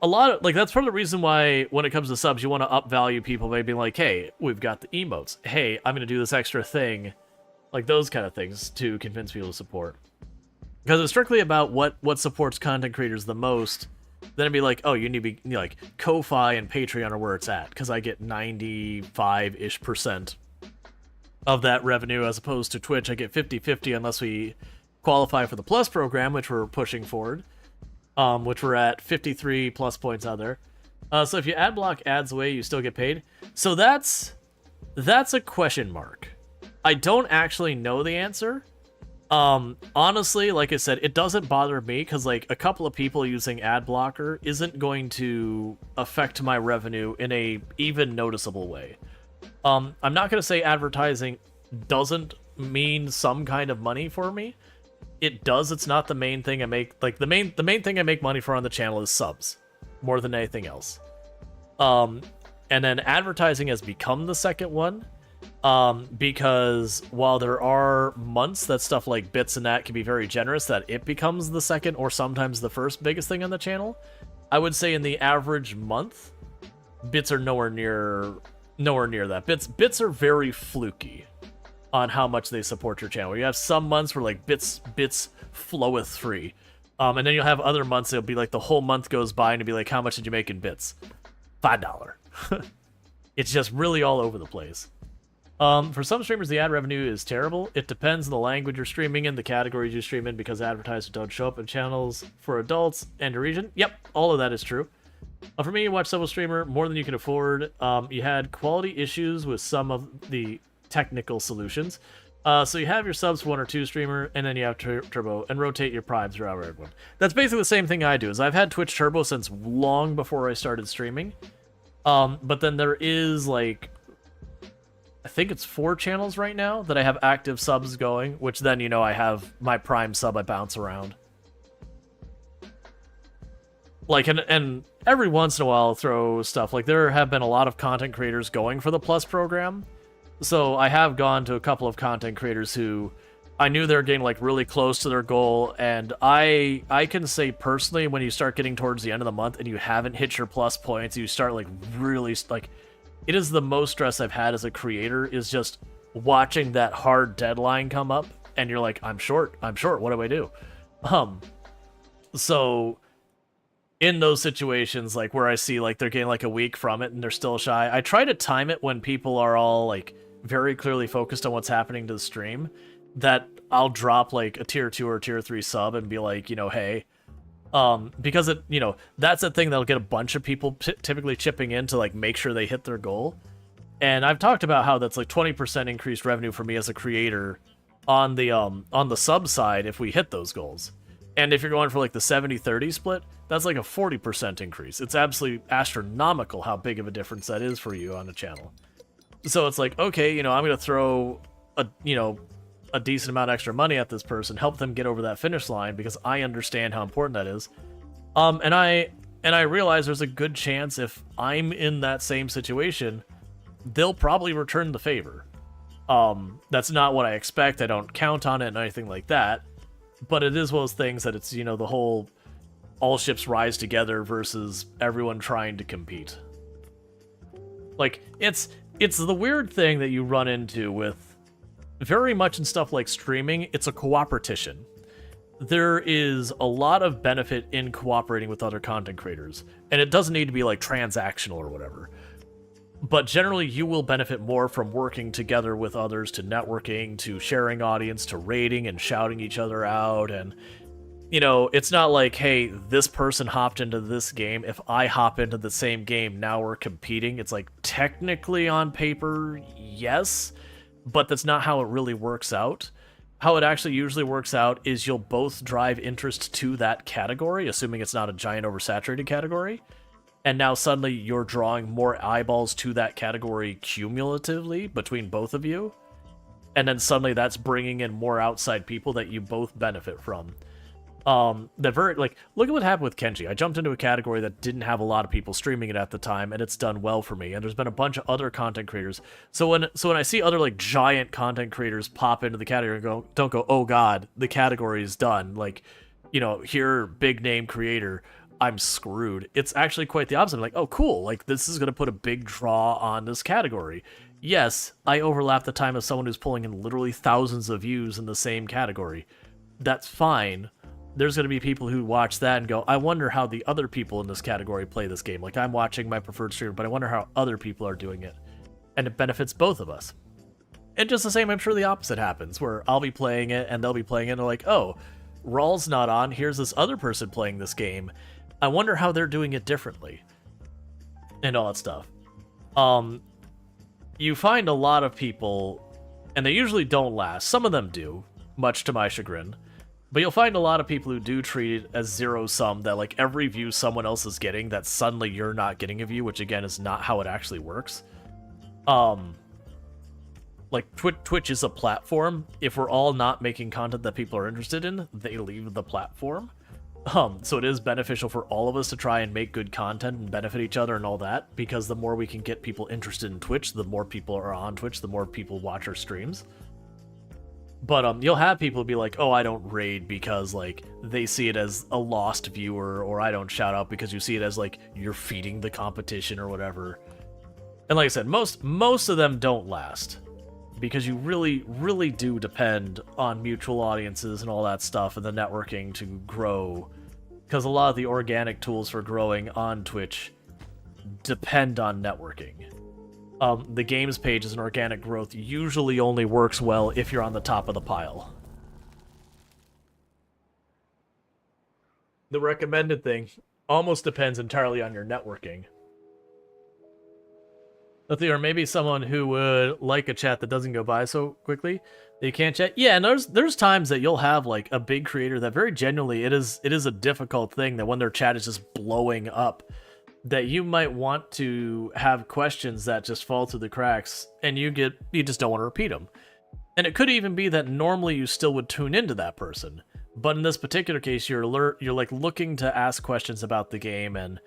A: a lot of, like, that's part of the reason why when it comes to subs, you want to upvalue people by being like, hey, we've got the emotes. Hey, I'm going to do this extra thing. Like, those kind of things to convince people to support. Because it's strictly about what supports content creators the most. Then it'd be like, oh, you need to be, you know, like, Ko-Fi and Patreon are where it's at. Because I get 95-ish% of that revenue, as opposed to Twitch, I get 50-50 unless we qualify for the Plus program, which we're pushing forward. Which we're at 53 plus points out there. So if you ad block ads away, you still get paid. So that's a question mark. I don't actually know the answer. Honestly, like I said, it doesn't bother me because like a couple of people using ad blocker isn't going to affect my revenue in a even noticeable way. I'm not gonna say advertising doesn't mean some kind of money for me. It does. It's not the main thing I make. Like the main thing I make money for on the channel is subs, more than anything else. And then advertising has become the second one, because while there are months that stuff like bits and that can be very generous, that it becomes the second or sometimes the first biggest thing on the channel. I would say in the average month, bits are nowhere near that. Bits are very fluky on how much they support your channel. You have some months where like bits floweth free, and then you'll have other months it'll be like the whole month goes by and it'll be like, how much did you make in bits? $5. It's just really all over the place. For some streamers, the ad revenue is terrible. It depends on the language you're streaming in, the categories you stream in, because advertisers don't show up in channels for adults and a region. Yep, all of that is true. For me, you watch several streamer more than you can afford. You had quality issues with some of the technical solutions. So you have your subs for 1 or 2 streamer, and then you have Turbo, and rotate your Prime throughout everyone. That's basically the same thing I do, is I've had Twitch Turbo since long before I started streaming. But then there is, like, I think it's 4 channels right now that I have active subs going, which then, you know, I have my Prime sub I bounce around. Like, and every once in a while I'll throw stuff. Like, there have been a lot of content creators going for the Plus program. So I have gone to a couple of content creators who I knew they were getting like really close to their goal, and I can say personally, when you start getting towards the end of the month and you haven't hit your plus points, you start like really like, it is the most stress I've had as a creator, is just watching that hard deadline come up and you're like, I'm short, what do I do? So in those situations, like where I see like they're getting like a week from it and they're still shy, I try to time it when people are all like very clearly focused on what's happening to the stream, that I'll drop like a tier 2 or tier 3 sub and be like, you know, hey, because it, you know, that's a thing that'll get a bunch of people typically chipping in to like make sure they hit their goal. And I've talked about how that's like 20% increased revenue for me as a creator on the sub side if we hit those goals. And if you're going for like the 70-30 split, that's like a 40% increase. It's absolutely astronomical how big of a difference that is for you on the channel. So it's like, okay, you know, I'm going to throw a decent amount of extra money at this person, help them get over that finish line, because I understand how important that is. And I realize there's a good chance if I'm in that same situation, they'll probably return the favor. That's not what I expect. I don't count on it or anything like that. But it is one of those things that it's, you know, the whole all ships rise together versus everyone trying to compete. Like, it's the weird thing that you run into with very much in stuff like streaming. It's a cooperation. There is a lot of benefit in cooperating with other content creators, and it doesn't need to be like transactional or whatever. But generally, you will benefit more from working together with others, to networking, to sharing audience, to rating and shouting each other out. And, you know, it's not like, hey, this person hopped into this game, if I hop into the same game, now we're competing. It's like, technically on paper, yes, but that's not how it really works out. How it actually usually works out is you'll both drive interest to that category, assuming it's not a giant oversaturated category. And now suddenly you're drawing more eyeballs to that category cumulatively between both of you. And then suddenly that's bringing in more outside people that you both benefit from. Look at what happened with Kenji. I jumped into a category that didn't have a lot of people streaming it at the time, and it's done well for me. And there's been a bunch of other content creators. So when I see other like giant content creators pop into the category and don't go, oh god, the category is done. Like, you know, here, big name creator, I'm screwed. It's actually quite the opposite. I'm like, oh, cool. Like, this is going to put a big draw on this category. Yes, I overlap the time of someone who's pulling in literally thousands of views in the same category. That's fine. There's going to be people who watch that and go, I wonder how the other people in this category play this game. Like, I'm watching my preferred streamer, but I wonder how other people are doing it. And it benefits both of us. And just the same, I'm sure the opposite happens, where I'll be playing it and they'll be playing it and they're like, oh, Rual's not on. Here's this other person playing this game. I wonder how they're doing it differently. And all that stuff. You find a lot of people, and they usually don't last. Some of them do, much to my chagrin. But you'll find a lot of people who do treat it as zero-sum, that like every view someone else is getting, that suddenly you're not getting a view, which again is not how it actually works. like Twitch is a platform. If we're all not making content that people are interested in, they leave the platform. So it is beneficial for all of us to try and make good content and benefit each other and all that, because the more we can get people interested in Twitch, the more people are on Twitch, the more people watch our streams. But you'll have people be like, oh, I don't raid because, like, they see it as a lost viewer, or I don't shout out because you see it as, like, you're feeding the competition or whatever. And like I said, most of them don't last, because you really, really do depend on mutual audiences and all that stuff and the networking to grow, because a lot of the organic tools for growing on Twitch depend on networking. The games page as an organic growth usually only works well if you're on the top of the pile. The recommended thing almost depends entirely on your networking. Or maybe someone who would like a chat that doesn't go by so quickly that you can't chat. Yeah, and there's times that you'll have like a big creator that very genuinely it is a difficult thing that when their chat is just blowing up, that you might want to have questions that just fall through the cracks, and you just don't want to repeat them. And it could even be that normally you still would tune into that person, but in this particular case, you're like looking to ask questions about the game, and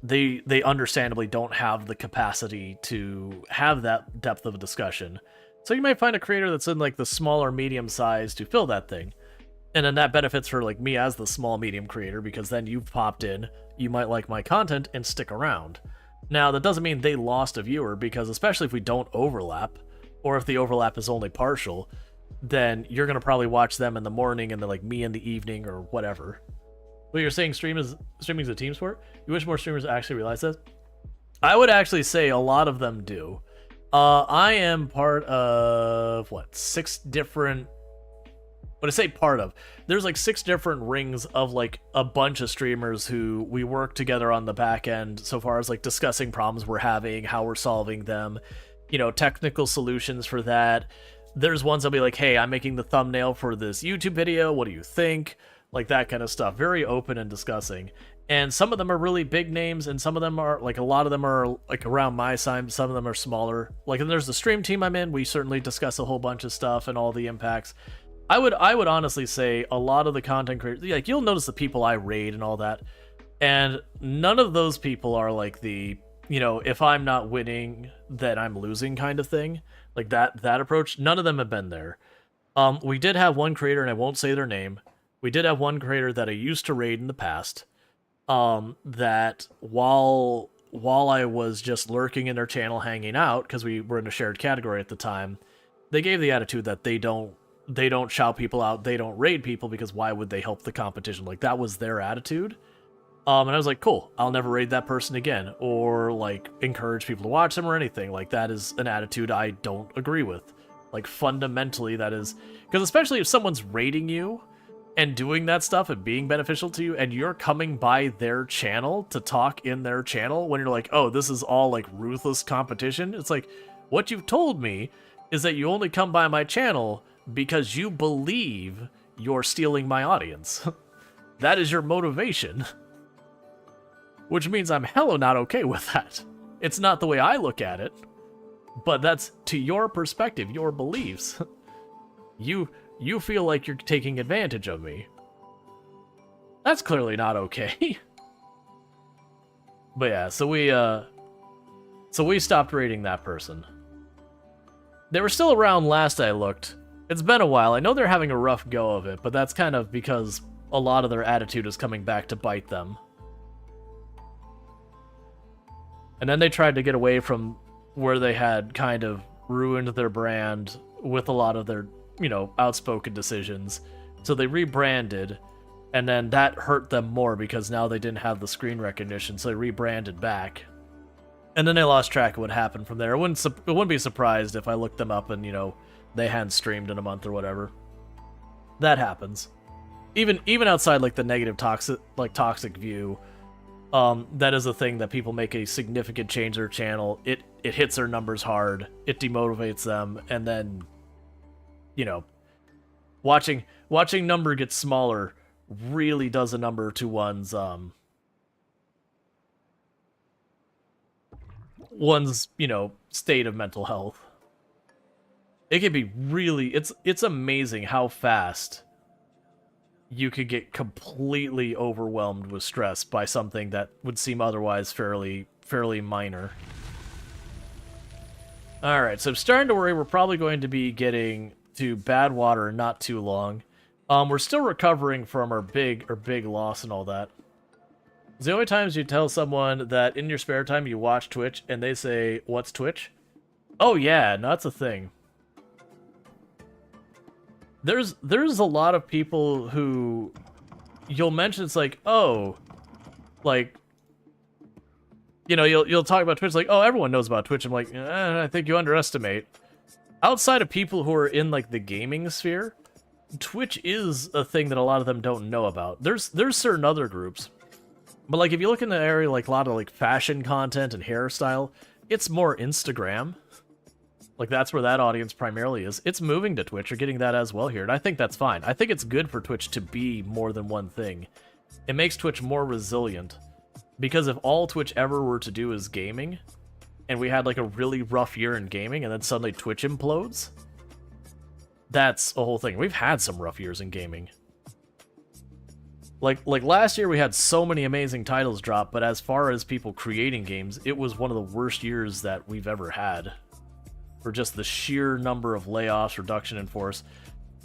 A: they understandably don't have the capacity to have that depth of a discussion. So you might find a creator that's in like the small or medium size to fill that thing. And then that benefits for like me as the small medium creator, because then you've popped in, you might like my content and stick around. Now that doesn't mean they lost a viewer, because especially if we don't overlap, or if the overlap is only partial, then you're going to probably watch them in the morning and then like me in the evening or whatever. But you're saying streaming is a team sport? You wish more streamers actually realize this? I would actually say a lot of them do. I am part of, what, 6 different... But I say part of. There's like 6 different rings of like a bunch of streamers who we work together on the back end so far as like discussing problems we're having, how we're solving them, you know, technical solutions for that. There's ones that'll be like, hey, I'm making the thumbnail for this YouTube video. What do you think? Like that kind of stuff. Very open and discussing. And some of them are really big names, and some of them are, like, a lot of them are, like, around my size. Some of them are smaller. Like, and there's the stream team I'm in. We certainly discuss a whole bunch of stuff and all the impacts. I would honestly say a lot of the content creators, like, you'll notice the people I raid and all that, and none of those people are, like, the, you know, if I'm not winning, then I'm losing kind of thing. Like, that approach. None of them have been there. We did have one creator, and I won't say their name. We did have one creator that I used to raid in the past, that while I was just lurking in their channel hanging out, because we were in a shared category at the time, they gave the attitude that they don't shout people out, they don't raid people, because why would they help the competition? Like, that was their attitude. And I was like, cool, I'll never raid that person again, or like encourage people to watch them or anything. Like, that is an attitude I don't agree with. Like, fundamentally, that is, because especially if someone's raiding you and doing that stuff and being beneficial to you, and you're coming by their channel to talk in their channel when you're like, oh, this is all like ruthless competition. It's like, what you've told me is that you only come by my channel because you believe you're stealing my audience. That is your motivation. Which means I'm hella not okay with that. It's not the way I look at it, but that's to your perspective, your beliefs. You feel like you're taking advantage of me. That's clearly not okay. But yeah, so we stopped raiding that person. They were still around last I looked. It's been a while. I know they're having a rough go of it, but that's kind of because a lot of their attitude is coming back to bite them. And then they tried to get away from where they had kind of ruined their brand with a lot of their, you know, outspoken decisions. So they rebranded, and then that hurt them more because now they didn't have the screen recognition, so they rebranded back. And then they lost track of what happened from there. It wouldn't be surprised if I looked them up and, you know, they hadn't streamed in a month or whatever. That happens. Even outside like the negative toxic view, that is a thing that people make a significant change their channel. It hits their numbers hard. It demotivates them, and then, you know, watching number get smaller really does a number to one's you know, state of mental health. It can be really, it's amazing how fast you could get completely overwhelmed with stress by something that would seem otherwise fairly minor. Alright, so I'm starting to worry we're probably going to be getting to bad water in not too long. We're still recovering from our big loss and all that. It's the only times you tell someone that in your spare time you watch Twitch and they say, "What's Twitch?" Oh yeah, no, that's a thing. There's a lot of people who you'll mention, it's like, oh, like, you know, you'll talk about Twitch like, oh, everyone knows about Twitch. I'm like, I think you underestimate. Outside of people who are in like the gaming sphere, Twitch is a thing that a lot of them don't know about. There's certain other groups, but like if you look in the area, like a lot of like fashion content and hairstyle, it's more Instagram. Like that's where that audience primarily is. It's moving to Twitch. You're getting that as well here, and I think that's fine. I think it's good for Twitch to be more than one thing. It makes Twitch more resilient, because if all Twitch ever were to do is gaming, and we had like a really rough year in gaming, and then suddenly Twitch implodes, that's a whole thing. We've had some rough years in gaming. Like last year we had so many amazing titles drop, but as far as people creating games, it was one of the worst years that we've ever had. For just the sheer number of layoffs, reduction in force.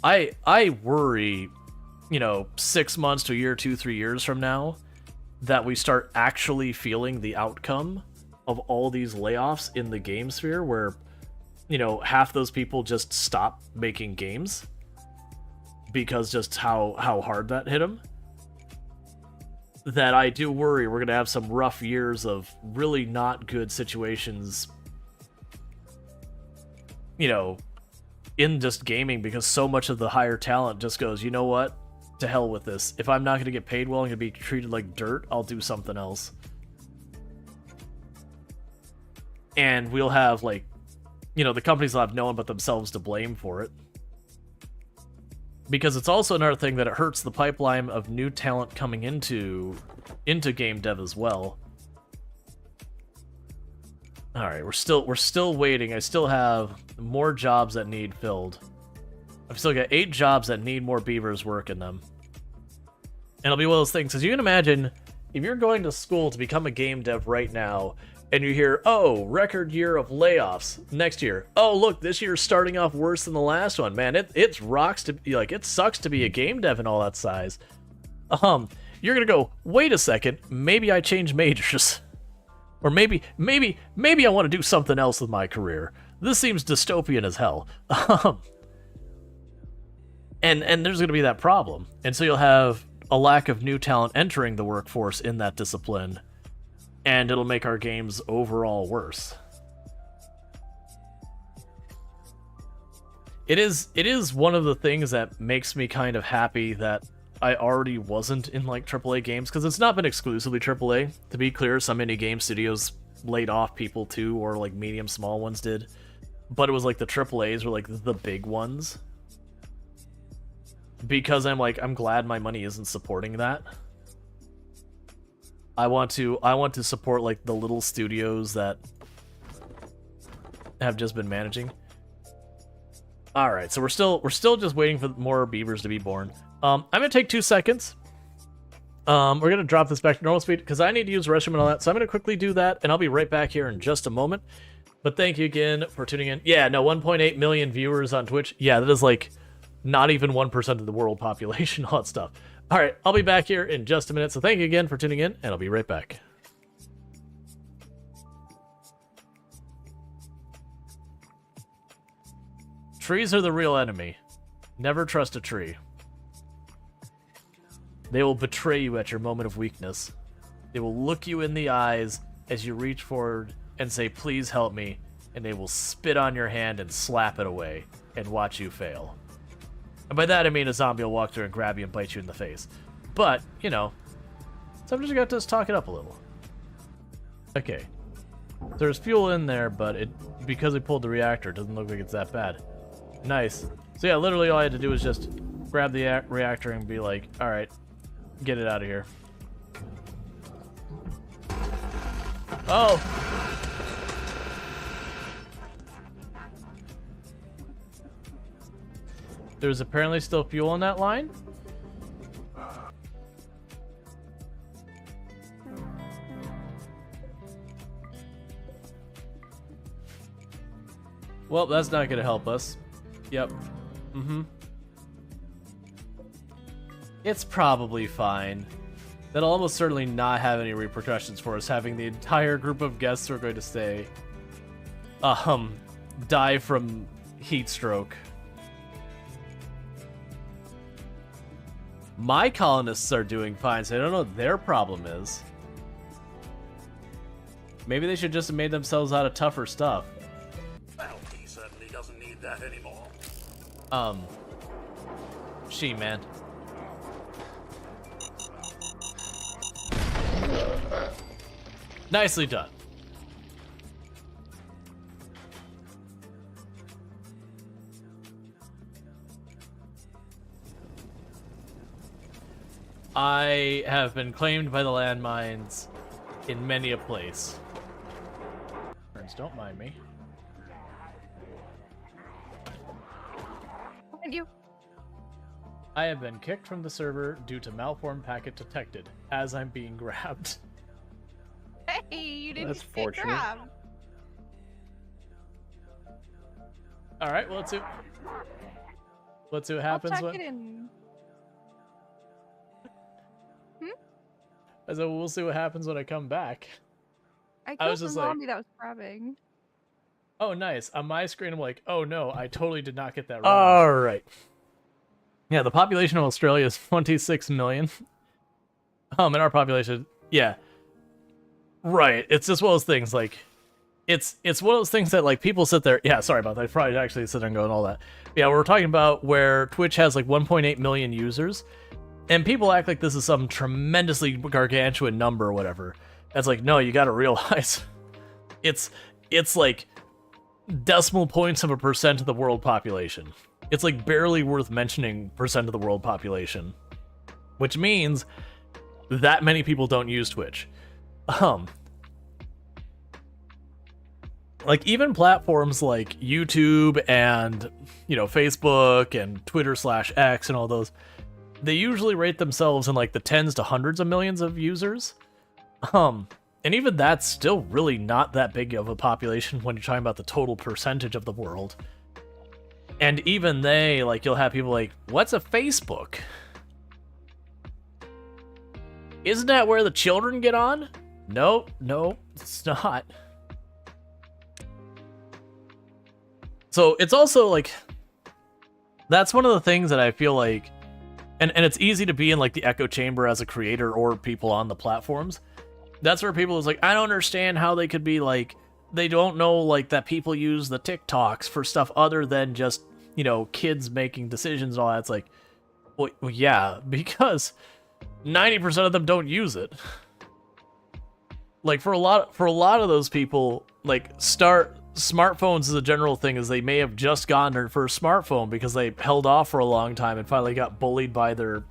A: I worry, you know, 6 months to a year, 2-3 years from now, that we start actually feeling the outcome of all these layoffs in the game sphere, where, you know, half those people just stop making games because just how hard that hit them. That I do worry we're going to have some rough years of really not good situations, you know, in just gaming, because so much of the higher talent just goes, you know what? To hell with this. If I'm not going to get paid well and going to be treated like dirt, I'll do something else. And we'll have, like, you know, the companies will have no one but themselves to blame for it. Because it's also another thing that it hurts the pipeline of new talent coming into game dev as well. Alright, we're still waiting. I still have more jobs that need filled. I've still got 8 jobs that need more beavers working them. And it'll be one of those things, because you can imagine, if you're going to school to become a game dev right now, and you hear, oh, record year of layoffs next year. Oh, look, this year's starting off worse than the last one. Man, it rocks to be, like, it sucks to be a game dev in all that size. You're gonna go, wait a second, maybe I change majors. Or maybe I want to do something else with my career. This seems dystopian as hell. And there's going to be that problem. And so you'll have a lack of new talent entering the workforce in that discipline, and it'll make our games overall worse. It is one of the things that makes me kind of happy that I already wasn't in, like, AAA games, because it's not been exclusively AAA. To be clear, some indie game studios laid off people too, or, like, medium small ones did. But it was, like, the AAAs were, like, the big ones. Because I'm glad my money isn't supporting that. I want to support, like, the little studios that have just been managing. Alright, so we're still just waiting for more beavers to be born. I'm gonna take 2 seconds. We're gonna drop this back to normal speed because I need to use the restroom and all that. So I'm gonna quickly do that, and I'll be right back here in just a moment. But thank you again for tuning in. Yeah, no, 1.8 million viewers on Twitch. Yeah, that is like not even 1% of the world population, all that stuff. Alright, I'll be back here in just a minute. So thank you again for tuning in, and I'll be right back. Trees are the real enemy. Never trust a tree. They will betray you at your moment of weakness. They will look you in the eyes as you reach forward and say, please help me, and they will spit on your hand and slap it away and watch you fail. And by that I mean a zombie will walk through and grab you and bite you in the face. But, you know, so I'm just got to talk it up a little. Okay. There's fuel in there, but because we pulled the reactor, it doesn't look like it's that bad. Nice. So yeah, literally all I had to do was just grab the reactor and be like, alright, get it out of here. Oh! There's apparently still fuel on that line. Well, that's not going to help us. Yep. Mm-hmm. It's probably fine. That'll almost certainly not have any repercussions for us, having the entire group of guests who are going to stay, die from heat stroke. My colonists are doing fine, so I don't know what their problem is. Maybe they should just have made themselves out of tougher stuff.
B: Well, he certainly doesn't need that anymore.
A: She-Man. Nicely done. I have been claimed by the landmines in many a place. Friends, don't mind me.
C: And you.
A: I have been kicked from the server due to malformed packet detected as I'm being grabbed.
C: Hey, you didn't
D: That's
C: get
D: fortunate.
C: grabbed.
A: All right, well, let's see what happens.
C: I'll check it in.
A: I said, we'll see what happens when I come back.
C: I
A: I
C: killed
A: was
C: the
A: just like-
C: zombie that was grabbing.
A: Oh, nice. On my screen, I'm like, oh no, I totally did not get that right.
D: All right.
A: Yeah, the population of Australia is 26 million. And our population, yeah. Right. It's just one of those things, like, it's one of those things that, like, people sit there, yeah, sorry about that, I probably actually sit there and go and all that. Yeah, we're talking about where Twitch has, like, 1.8 million users, and people act like this is some tremendously gargantuan number or whatever. That's like, no, you gotta realize, it's like decimal points of a percent of the world population. It's like barely worth mentioning percent of the world population, which means that many people don't use Twitch. Like even platforms like YouTube and, you know, Facebook and Twitter/X and all those, they usually rate themselves in like the tens to hundreds of millions of users. And even that's still really not that big of a population when you're talking about the total percentage of the world. And even they, like, you'll have people like, what's a Facebook? Isn't that where the children get on? Nope, it's not. So it's also like, that's one of the things that I feel like, and it's easy to be in like the echo chamber as a creator or people on the platforms. That's where people is like, I don't understand how they could be like, they don't know like that people use the TikToks for stuff other than just, you know, kids making decisions and all that. It's like, well yeah, because 90% of them don't use it. Like for a lot of those people, like smartphones as a general thing is they may have just gotten their first smartphone because they held off for a long time and finally got bullied by their,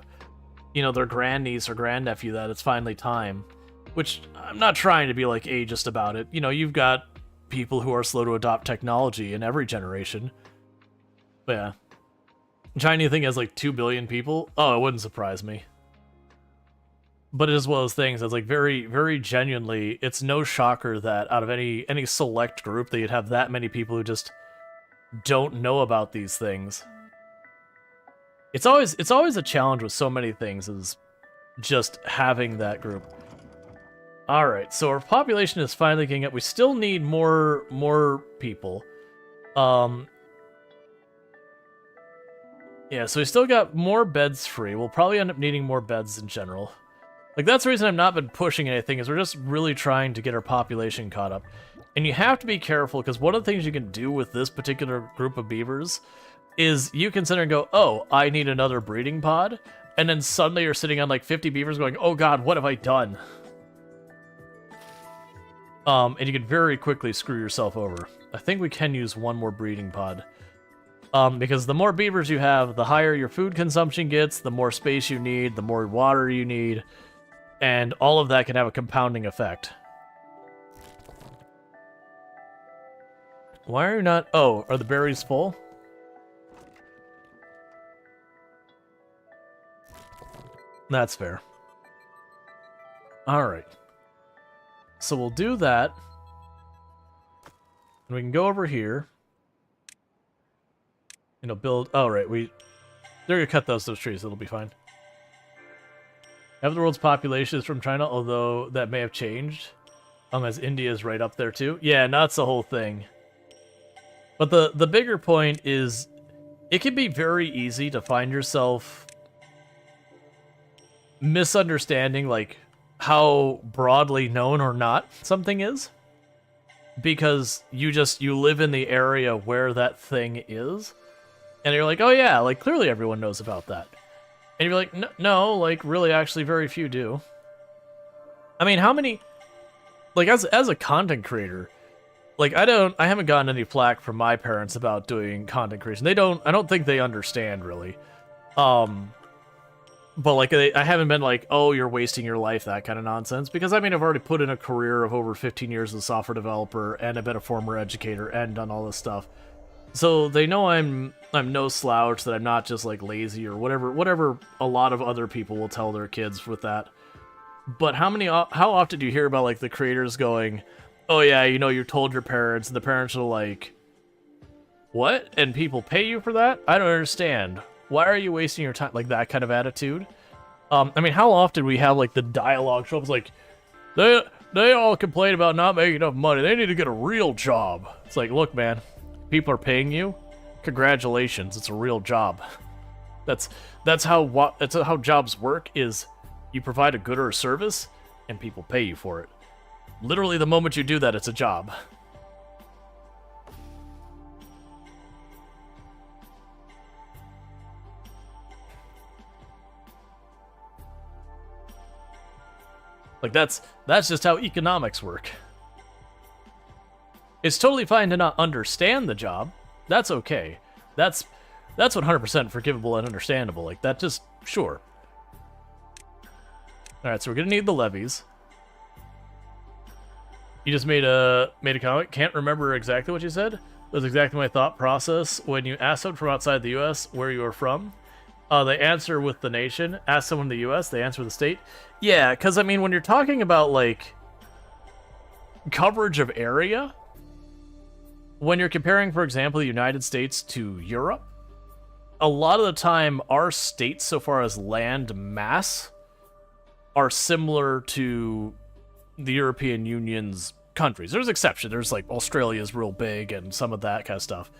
A: you know, their grandniece or grandnephew that it's finally time. Which I'm not trying to be like ageist about it. You know, you've got people who are slow to adopt technology in every generation. But yeah. China thing has like 2 billion people. Oh, it wouldn't surprise me. But it is one of those things that's like very, very genuinely, it's no shocker that out of any select group that you'd have that many people who just don't know about these things. It's always a challenge with so many things, is just having that group. Alright, so our population is finally getting up. We still need more people. Yeah, so we still got more beds free. We'll probably end up needing more beds in general. Like, that's the reason I've not been pushing anything, is we're just really trying to get our population caught up. And you have to be careful, because one of the things you can do with this particular group of beavers is you can sit there and go, oh, I need another breeding pod, and then suddenly you're sitting on like 50 beavers going, oh god, what have I done? And you can very quickly screw yourself over. I think we can use one more breeding pod. Because the more beavers you have, the higher your food consumption gets, the more space you need, the more water you need, and all of that can have a compounding effect. Why are you not... Oh, are the berries full? That's fair. All right. So we'll do that. And we can go over here. You know, build... Oh, right. They're going to cut those trees. It'll be fine. Half the world's population is from China, although that may have changed. As India is right up there, too. Yeah, no, that's the whole thing. But the bigger point is, it can be very easy to find yourself misunderstanding, like, how broadly known or not something is. Because you live in the area where that thing is. And you're like, oh yeah, like, clearly everyone knows about that. And you're like, no, like, really, actually, very few do. I mean, how many... Like, as a content creator, like, I haven't gotten any flack from my parents about doing content creation. I don't think they understand, really. But, like, I haven't been like, oh, you're wasting your life, that kind of nonsense. Because, I mean, I've already put in a career of over 15 years as a software developer, and I've been a former educator, and done all this stuff. So they know I'm no slouch, that I'm not just, like, lazy or whatever a lot of other people will tell their kids with that. But how often do you hear about, like, the creators going, oh yeah, you know, you told your parents, and the parents are like, what? And people pay you for that? I don't understand. Why are you wasting your time? Like, that kind of attitude. I mean, how often we have, like, the dialogue show up, like, they all complain about not making enough money. They need to get a real job. It's like, look, man, people are paying you. Congratulations, it's a real job. That's how jobs work. Is you provide a good or a service, and people pay you for it. Literally, the moment you do that, it's a job. Like, that's just how economics work. It's totally fine to not understand the job. That's okay. That's 100% forgivable and understandable. Like, that just, sure. Alright, so we're gonna need the levies. You just made a comment. Can't remember exactly what you said. That was exactly my thought process. When you ask someone from outside the U.S. where you are from, they answer with the nation. Ask someone in the U.S., they answer with the state. Yeah, because, I mean, when you're talking about, like, coverage of area, when you're comparing, for example, the United States to Europe, a lot of the time, our states, so far as land mass, are similar to the European Union's countries. There's exceptions. There's, like, Australia's real big and some of that kind of stuff.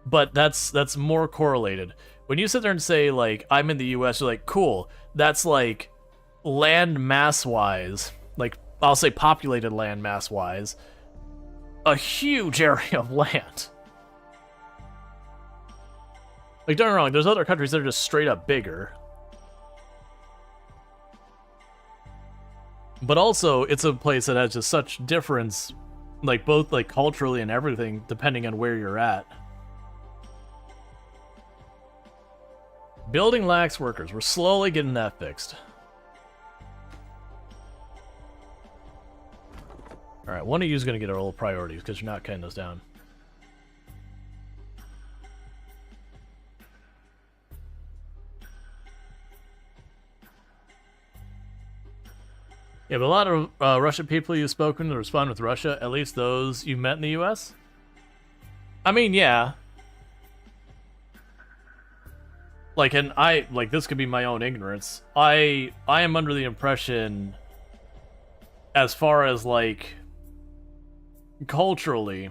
A: But that's more correlated. When you sit there and say, like, I'm in the US, you're like, cool. That's, like, land mass-wise, like, I'll say populated land mass-wise, a huge area of land. Like, don't get me wrong, there's other countries that are just straight up bigger. But also, it's a place that has just such difference, like, both, like, culturally and everything, depending on where you're at. Building lacks workers. We're slowly getting that fixed. Alright, one of you is going to get our little priorities, because you're not cutting those down. Yeah, but a lot of Russian people you've spoken to respond with Russia, at least those you met in the US? I mean, yeah. Like, and this could be my own ignorance. I am under the impression, as far as, like, culturally,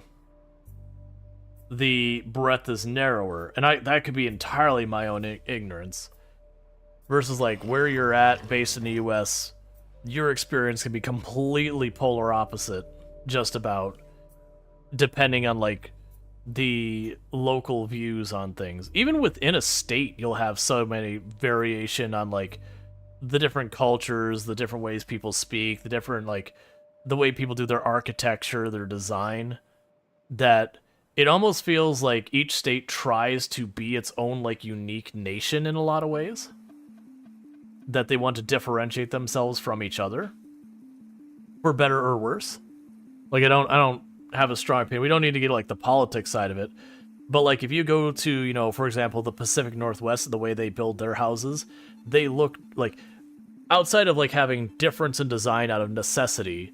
A: the breadth is narrower. And that could be entirely my own ignorance. Versus, like, where you're at, based in the US, your experience can be completely polar opposite, just about, depending on, like, the local views on things. Even within a state, you'll have so many variation on, like, the different cultures, the different ways people speak, the different, like, the way people do their architecture, their design, that it almost feels like each state tries to be its own, like, unique nation in a lot of ways. That they want to differentiate themselves from each other, for better or worse. Like, I don't have a strong opinion. We don't need to get, like, the politics side of it. But, like, if you go to, you know, for example, the Pacific Northwest, the way they build their houses, they look like outside of like having difference in design out of necessity,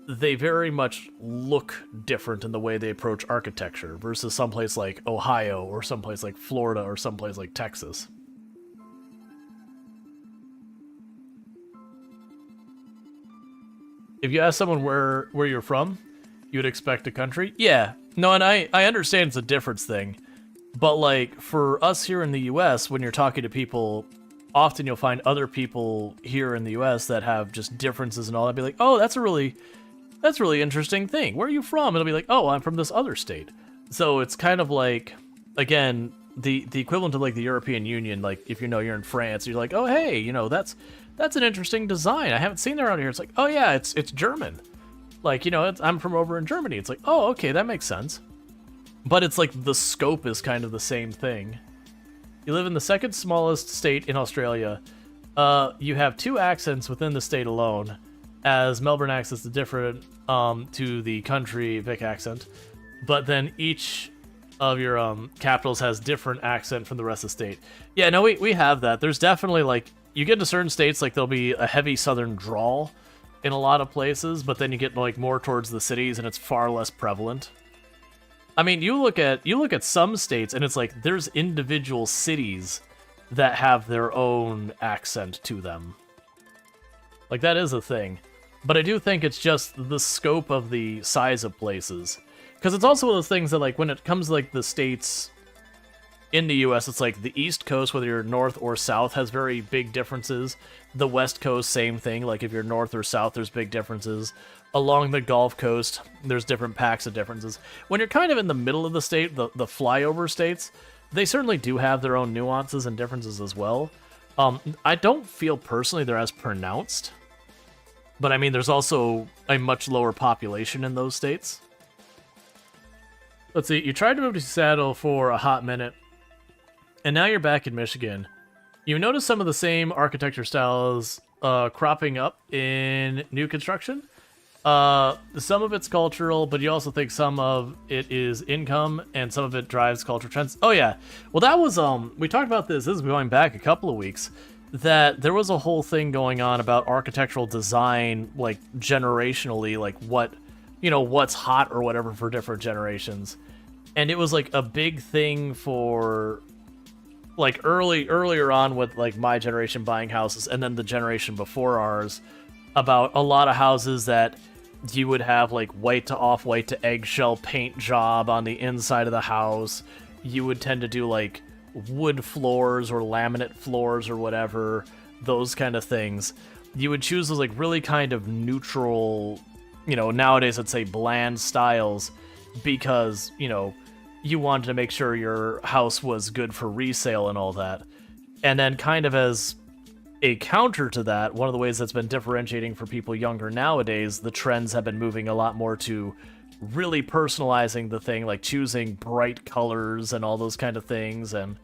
A: they very much look different in the way they approach architecture versus someplace like Ohio or someplace like Florida or someplace like Texas. If you ask someone where you're from, you'd expect a country. Yeah, no, and I understand it's a difference thing, but like for us here in the U.S., when you're talking to people, often you'll find other people here in the U.S. that have just differences and all that. Be like, oh, that's a really interesting thing. Where are you from? And it'll be like, oh, I'm from this other state. So it's kind of like, again, the equivalent of like the European Union. Like if you know you're in France, you're like, oh, hey, you know, that's an interesting design. I haven't seen that around here. It's like, oh yeah, it's German. Like, you know, I'm from over in Germany. It's like, oh, okay, that makes sense. But it's like the scope is kind of the same thing. You live in the second smallest state in Australia. You have 2 accents within the state alone, as Melbourne accent's different to the country Vic accent. But then each of your capitals has different accent from the rest of the state. Yeah, no, we have that. There's definitely like, you get into certain states, like there'll be a heavy southern drawl in a lot of places, but then you get like more towards the cities and it's far less prevalent. I mean, you look at some states and it's like there's individual cities that have their own accent to them. Like that is a thing. But I do think it's just the scope of the size of places. Because it's also one of those things that like when it comes to like the states in the US, it's like the East Coast, whether you're north or south, has very big differences. The West Coast, same thing. Like if you're north or south, there's big differences. Along the Gulf Coast, there's different packs of differences. When you're kind of in the middle of the state, the flyover states, they certainly do have their own nuances and differences as well. I don't feel personally they're as pronounced. But I mean, there's also a much lower population in those states. Let's see, you tried to move to Seattle for a hot minute, and now you're back in Michigan. You notice some of the same architecture styles cropping up in new construction. Some of it's cultural, but you also think some of it is income, and some of it drives cultural trends. Oh yeah, well that was, we talked about this is going back a couple of weeks, that there was a whole thing going on about architectural design, like generationally, like what, you know, what's hot or whatever for different generations. And it was like a big thing for like earlier on with like my generation buying houses, and then the generation before ours, about a lot of houses that you would have like white to off-white to eggshell paint job on the inside of the house. You would tend to do like wood floors or laminate floors or whatever, those kind of things. You would choose those like really kind of neutral, you know, nowadays I'd say bland styles, because, you know, you wanted to make sure your house was good for resale and all that. And then kind of as a counter to that, one of the ways that's been differentiating for people younger nowadays, the trends have been moving a lot more to really personalizing the thing, like choosing bright colors and all those kind of things, and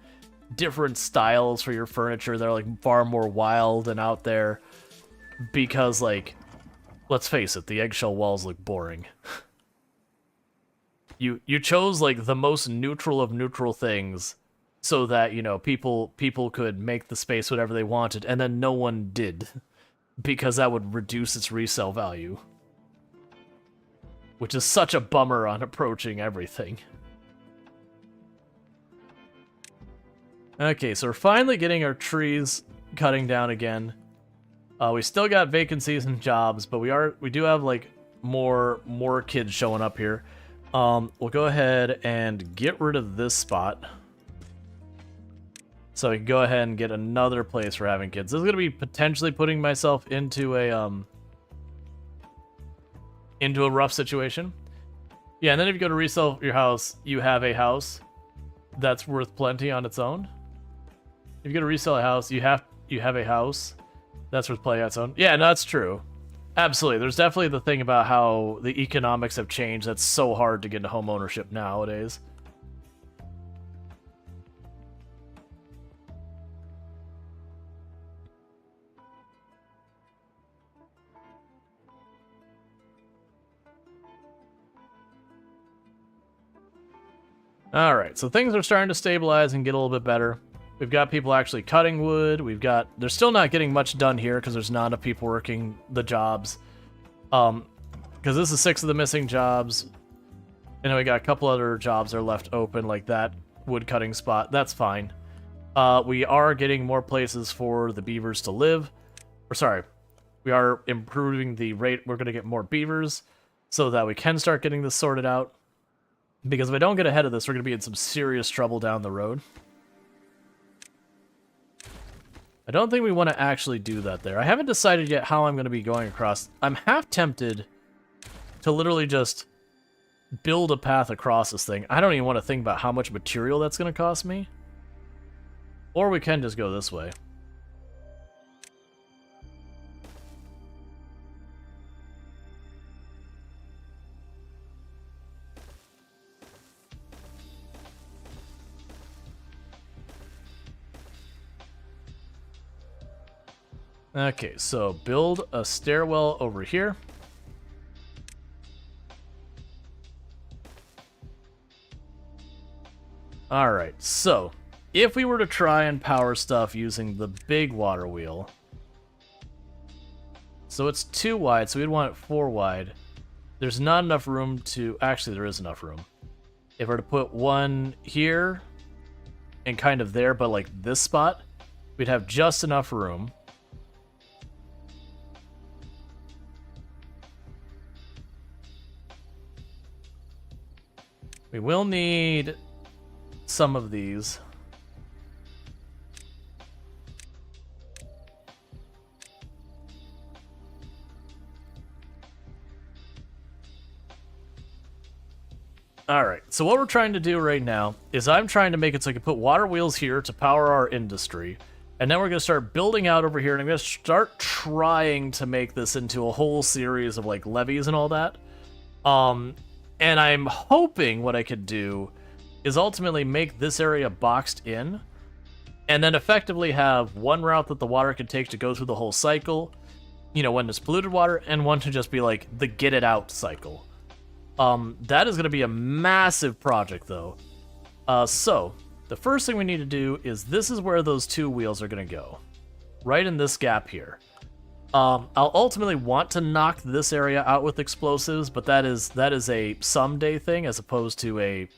A: different styles for your furniture that are like far more wild and out there. Because, like, let's face it, the eggshell walls look boring. You chose like the most neutral of neutral things, so that, you know, people could make the space whatever they wanted, and then no one did, because that would reduce its resale value. Which is such a bummer on approaching everything. Okay, so we're finally getting our trees cutting down again. We still got vacancies and jobs, but we do have like more kids showing up here. We'll go ahead and get rid of this spot, so we can go ahead and get another place for having kids. This is gonna be potentially putting myself into a rough situation. Yeah, and then if you go to resell your house, you have a house that's worth plenty on its own. If you go to resell a house, you have a house that's worth plenty on its own. Yeah, no, that's true. Absolutely. There's definitely the thing about how the economics have changed. That's so hard to get into home ownership nowadays. Alright, so things are starting to stabilize and get a little bit better. We've got people actually cutting wood. They're still not getting much done here because there's not enough people working the jobs. Because this is 6 of the missing jobs. And then we got a couple other jobs that are left open, like that wood cutting spot. That's fine. We are getting more places for the beavers to live. Or sorry, we are improving the rate. We're going to get more beavers so that we can start getting this sorted out. Because if I don't get ahead of this, we're going to be in some serious trouble down the road. I don't think we want to actually do that there. I haven't decided yet how I'm going to be going across. I'm half tempted to literally just build a path across this thing. I don't even want to think about how much material that's going to cost me. Or we can just go this way. Okay, so build a stairwell over here. Alright, so if we were to try and power stuff using the big water wheel, so it's 2 wide, so we'd want it 4 wide. There's not enough room to... Actually, there is enough room. If we're to put one here and kind of there, but like this spot, we'd have just enough room. We will need some of these. Alright, so what we're trying to do right now is I'm trying to make it so I can put water wheels here to power our industry. And then we're going to start building out over here, and I'm going to start trying to make this into a whole series of like levees and all that. And I'm hoping what I could do is ultimately make this area boxed in, and then effectively have one route that the water can take to go through the whole cycle, you know, when it's polluted water, and one to just be like the get it out cycle. That is going to be a massive project, though. So, the first thing we need to do is this is where those 2 wheels are going to go. Right in this gap here. I'll ultimately want to knock this area out with explosives, but that is a someday thing as opposed to a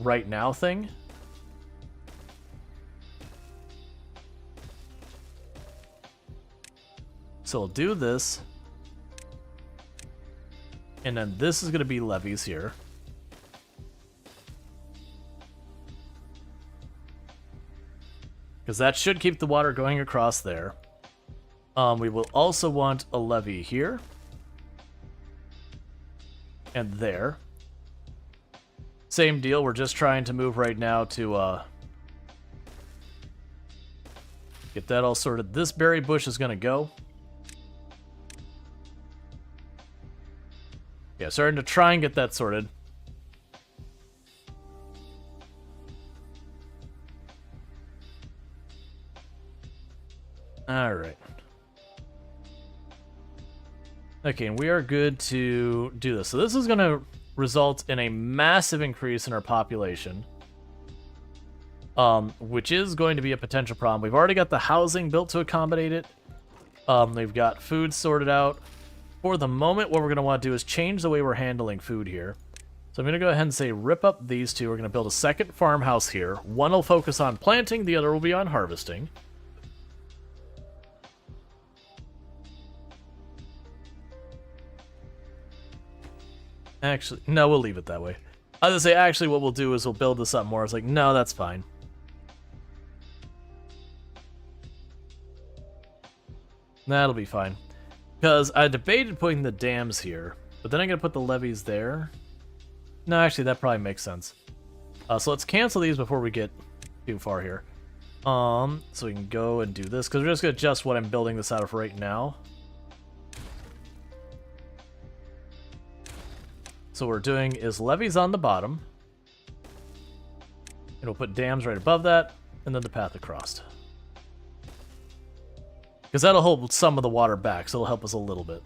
A: right now thing. So we'll do this. And then this is going to be levees here. Because that should keep the water going across there. We will also want a levee here. And there. Same deal, we're just trying to move right now to get that all sorted. This berry bush is going to go. Yeah, starting to try and get that sorted. Alright. Okay, and we are good to do this. So this is going to result in a massive increase in our population. Which is going to be a potential problem. We've already got the housing built to accommodate it. We've got food sorted out. For the moment, what we're going to want to do is change the way we're handling food here. So I'm going to go ahead and say rip up these 2. We're going to build a second farmhouse here. One will focus on planting, the other will be on harvesting. Actually, no, we'll leave it that way. I was going to say, actually, what we'll do is we'll build this up more. It's like, no, that's fine. That'll be fine. Because I debated putting the dams here, but then I'm going to put the levees there. No, actually, that probably makes sense. So let's cancel these before we get too far here. So we can go and do this, because we're just going to adjust what I'm building this out of right now. So what we're doing is levees on the bottom. And we'll put dams right above that, and then the path across. Because that'll hold some of the water back, so it'll help us a little bit.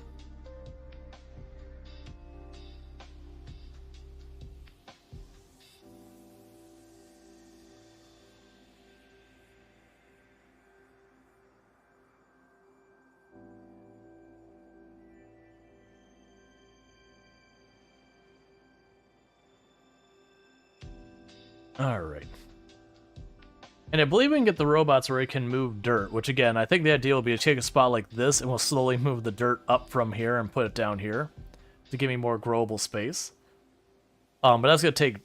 A: Alright. And I believe we can get the robots where it can move dirt, which again, I think the idea will be to take a spot like this and we'll slowly move the dirt up from here and put it down here to give me more growable space. But that's going to take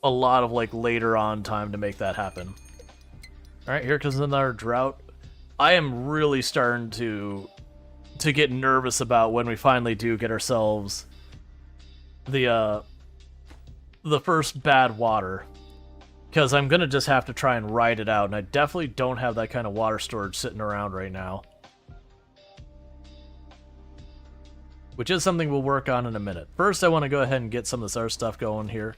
A: a lot of like later on time to make that happen. Alright, here comes another drought. I am really starting to get nervous about when we finally do get ourselves the first bad water. Because I'm going to just have to try and ride it out, and I definitely don't have that kind of water storage sitting around right now. Which is something we'll work on in a minute. First, I want to go ahead and get some of this other stuff going here.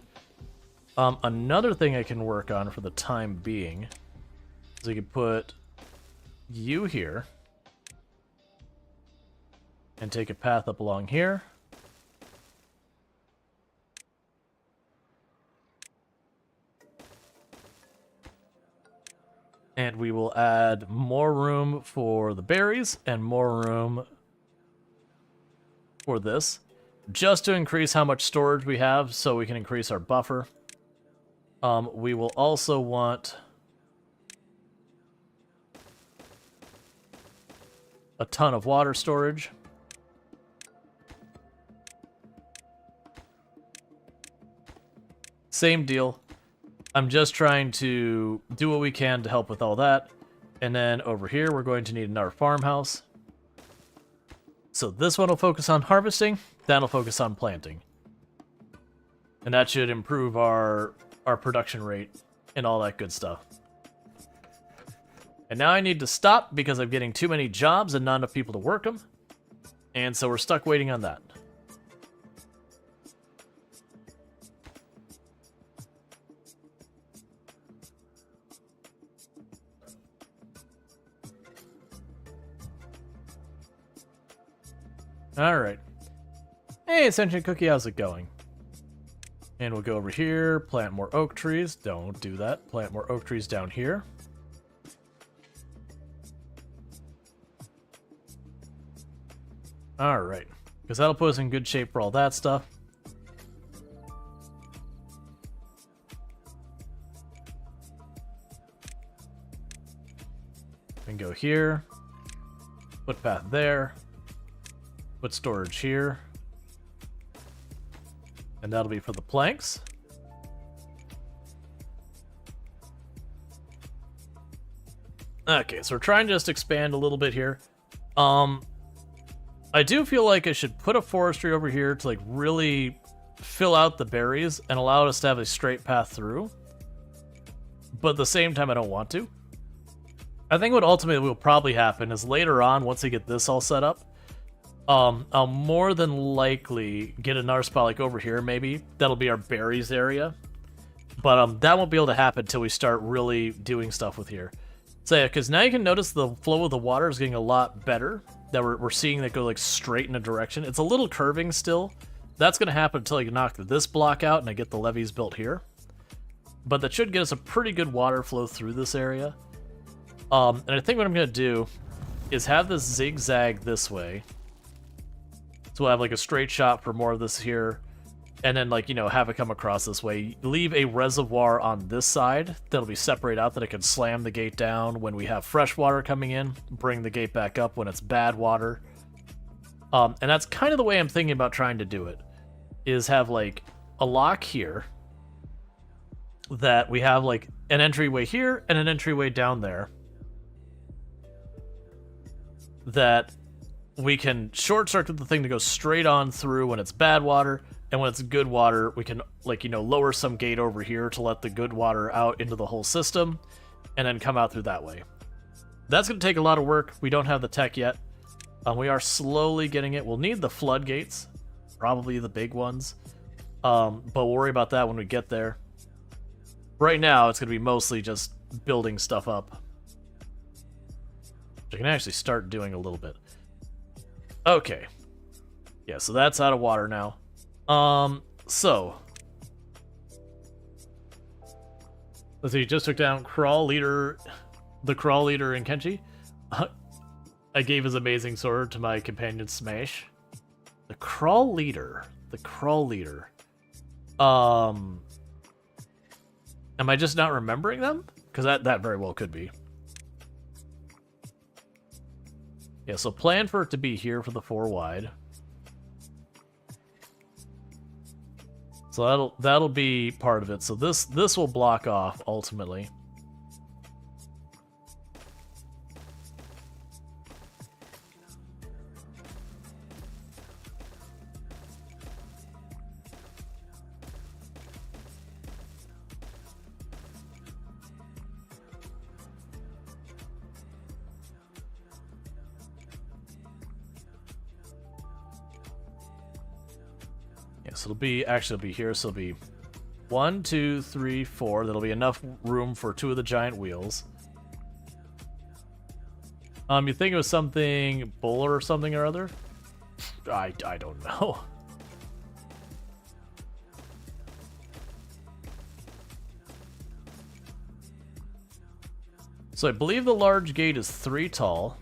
A: Another thing I can work on for the time being is we could put you here. And take a path up along here. And we will add more room for the berries and more room for this, just to increase how much storage we have so we can increase our buffer. We will also want a ton of water storage. Same deal. I'm just trying to do what we can to help with all that. And then over here, we're going to need another farmhouse. So this one will focus on harvesting, that'll focus on planting. And that should improve our production rate and all that good stuff. And now I need to stop because I'm getting too many jobs and not enough people to work them. And so we're stuck waiting on that. Alright. Hey, Ascension Cookie, how's it going? And we'll go over here, plant more oak trees. Don't do that. Plant more oak trees down here. Alright. Because that'll put us in good shape for all that stuff. And go here. Put path there. Put storage here. And that'll be for the planks. Okay, so we're trying to just expand a little bit here. I do feel like I should put a forestry over here to like really fill out the berries and allow us to have a straight path through. But at the same time, I don't want to. I think what ultimately will probably happen is later on, once we get this all set up, I'll more than likely get another spot like over here, maybe. That'll be our berries area. But that won't be able to happen until we start really doing stuff with here. So yeah, because now you can notice the flow of the water is getting a lot better. That we're seeing that go like straight in a direction. It's a little curving still. That's going to happen until I knock this block out and I get the levees built here. But that should get us a pretty good water flow through this area. And I think what I'm going to do is have this zigzag this way. So we'll have like a straight shot for more of this here. And then like, you know, have it come across this way. Leave a reservoir on this side that'll be separated out that it can slam the gate down when we have fresh water coming in. Bring the gate back up when it's bad water. And that's kind of the way I'm thinking about trying to do it. Is have like a lock here. That we have like an entryway here and an entryway down there. That we can short circuit the thing to go straight on through when it's bad water, and when it's good water, we can, like, you know, lower some gate over here to let the good water out into the whole system, and then come out through that way. That's going to take a lot of work. We don't have the tech yet. We are slowly getting it. We'll need the floodgates, probably the big ones, but we'll worry about that when we get there. Right now, it's going to be mostly just building stuff up. Which I can actually start doing a little bit. Okay. Yeah, so that's out of water now. So. Let's see, you just took down Crawl Leader, the Crawl Leader in Kenshi. I gave his amazing sword to my companion Smash. The Crawl Leader. The Crawl Leader. Am I just not remembering them? Because that very well could be. Yeah, so plan for it to be here for the 4 wide. So that'll be part of it. So this will block off ultimately. So it'll be, actually it'll be here, so it'll be 1, 2, 3, 4. That'll be enough room for 2 of the giant wheels. You think it was something Bowler or something or other? I don't know. So I believe the large gate is 3 tall.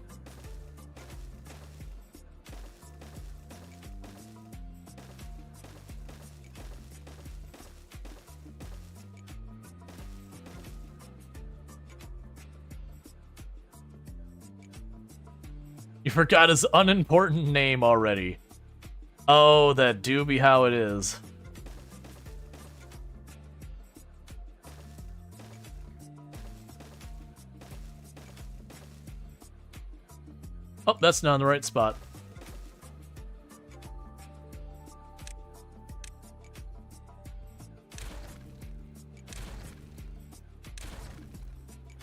A: You forgot his unimportant name already. Oh, that do be how it is. Oh, that's not in the right spot.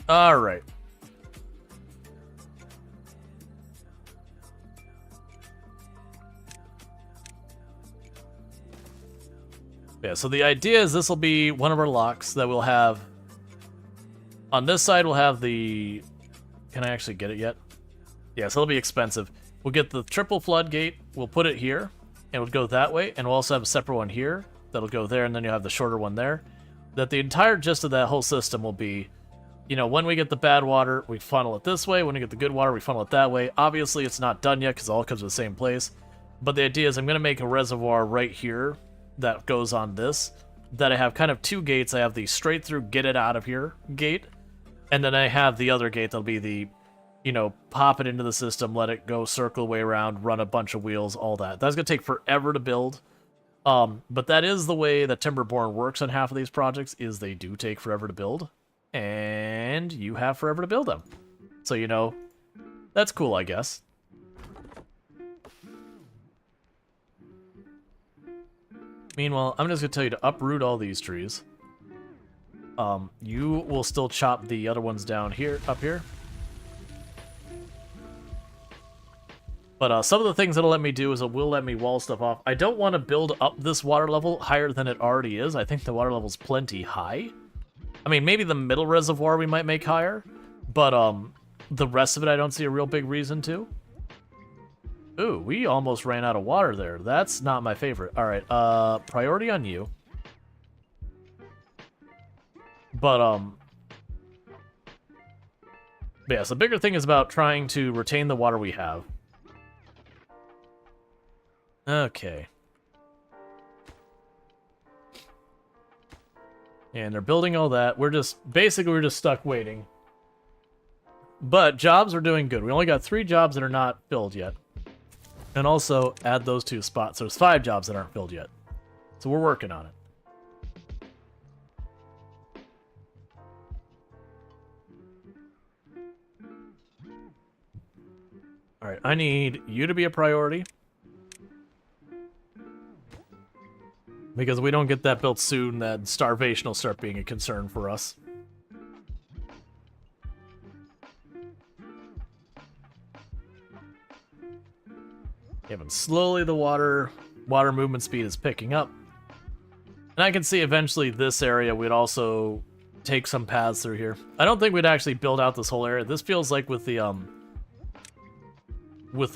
A: All right. Yeah, so the idea is this will be one of our locks that we'll have. On this side, we'll have the... Can I actually get it yet? Yeah, so it'll be expensive. We'll get the triple floodgate, we'll put it here, and we'll go that way, and we'll also have a separate one here that'll go there, and then you'll have the shorter one there. That the entire gist of that whole system will be, you know, when we get the bad water, we funnel it this way. When we get the good water, we funnel it that way. Obviously, it's not done yet because it all comes to the same place. But the idea is I'm going to make a reservoir right here that goes on this, that I have kind of 2 gates. I have the straight through get it out of here gate, and then I have the other gate that'll be the, you know, pop it into the system, let it go circle the way around, run a bunch of wheels, all that. That's going to take forever to build. But that is the way that Timberborn works on half of these projects, is they do take forever to build, and you have forever to build them. So, you know, that's cool, I guess. Meanwhile, I'm just going to tell you to uproot all these trees. You will still chop the other ones down here, up here. But some of the things it'll let me do is it will let me wall stuff off. I don't want to build up this water level higher than it already is. I think the water level's plenty high. I mean, maybe the middle reservoir we might make higher, but the rest of it I don't see a real big reason to. Ooh, we almost ran out of water there. That's not my favorite. All right, priority on you. But, yeah, so the bigger thing is about trying to retain the water we have. Okay. And they're building all that. We're just stuck waiting. But jobs are doing good. We only got 3 jobs that are not filled yet. And also add those 2 spots. There's 5 jobs that aren't filled yet. So we're working on it. Alright, I need you to be a priority. Because if we don't get that built soon, then starvation will start being a concern for us. Yeah, but slowly the water movement speed is picking up. And I can see eventually this area we'd also take some paths through here. I don't think we'd actually build out this whole area. This feels like with the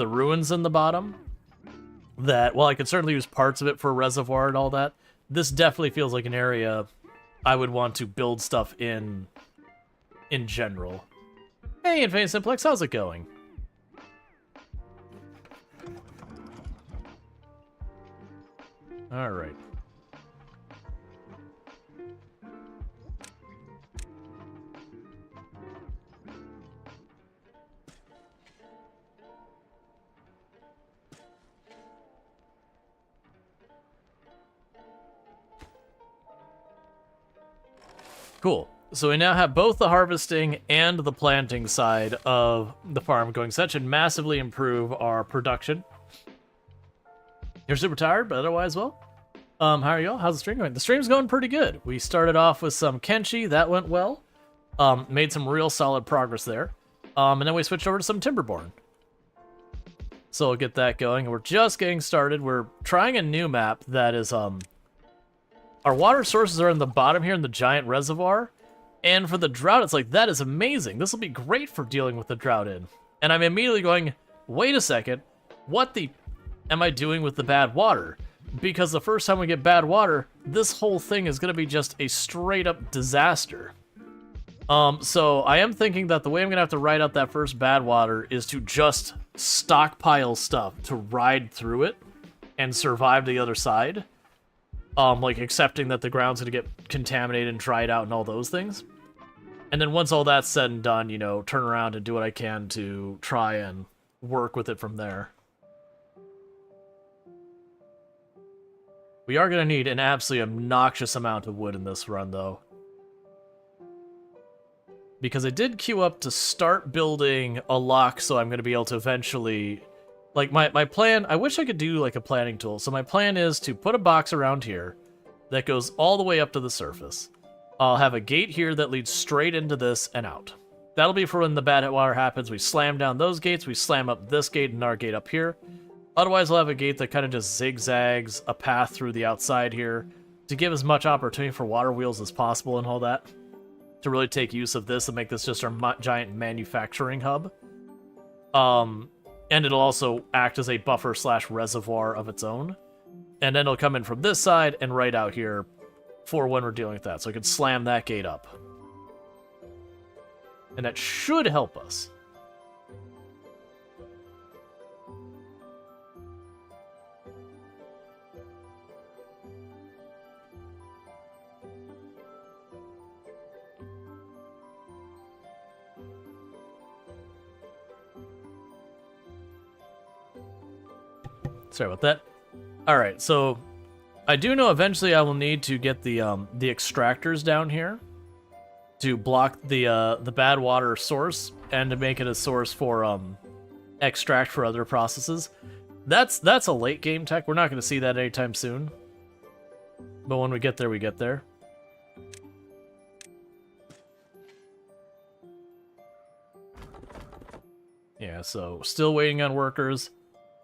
A: ruins in the bottom, that while I could certainly use parts of it for a reservoir and all that, this definitely feels like an area I would want to build stuff in general. Hey, Infinite Simplex, how's it going? All right. Cool. So we now have both the harvesting and the planting side of the farm going, so that should massively improve our production. You're super tired, but otherwise, well. How are y'all? How's the stream going? The stream's going pretty good. We started off with some Kenshi. That went well. Made some real solid progress there. And then we switched over to some Timberborn. So we'll get that going. We're just getting started. We're trying a new map that is, our water sources are in the bottom here in the giant reservoir. And for the drought, it's like, that is amazing. This will be great for dealing with the drought in. And I'm immediately going, wait a second. What the am I doing with the bad water? Because the first time we get bad water, this whole thing is going to be just a straight up disaster. So I am thinking that the way I'm going to have to ride out that first bad water is to just stockpile stuff to ride through it and survive the other side. Like accepting that the ground's going to get contaminated and dried out and all those things. And then once all that's said and done, you know, turn around and do what I can to try and work with it from there. We are going to need an absolutely obnoxious amount of wood in this run, though. Because I did queue up to start building a lock, so I'm going to be able to eventually... Like, my plan... I wish I could do, like, a planning tool. So my plan is to put a box around here that goes all the way up to the surface. I'll have a gate here that leads straight into this and out. That'll be for when the bad water happens. We slam down those gates, we slam up this gate and our gate up here. Otherwise, I'll have a gate that kind of just zigzags a path through the outside here to give as much opportunity for water wheels as possible and all that. To really take use of this and make this just our giant manufacturing hub. And it'll also act as a buffer / reservoir of its own. And then it'll come in from this side and right out here for when we're dealing with that. So I can slam that gate up. And that should help us. Sorry about that. Alright, so I do know eventually I will need to get the extractors down here to block the bad water source and to make it a source for extract for other processes. That's a late game tech. We're not going to see that anytime soon. But when we get there, we get there. Yeah, so still waiting on workers.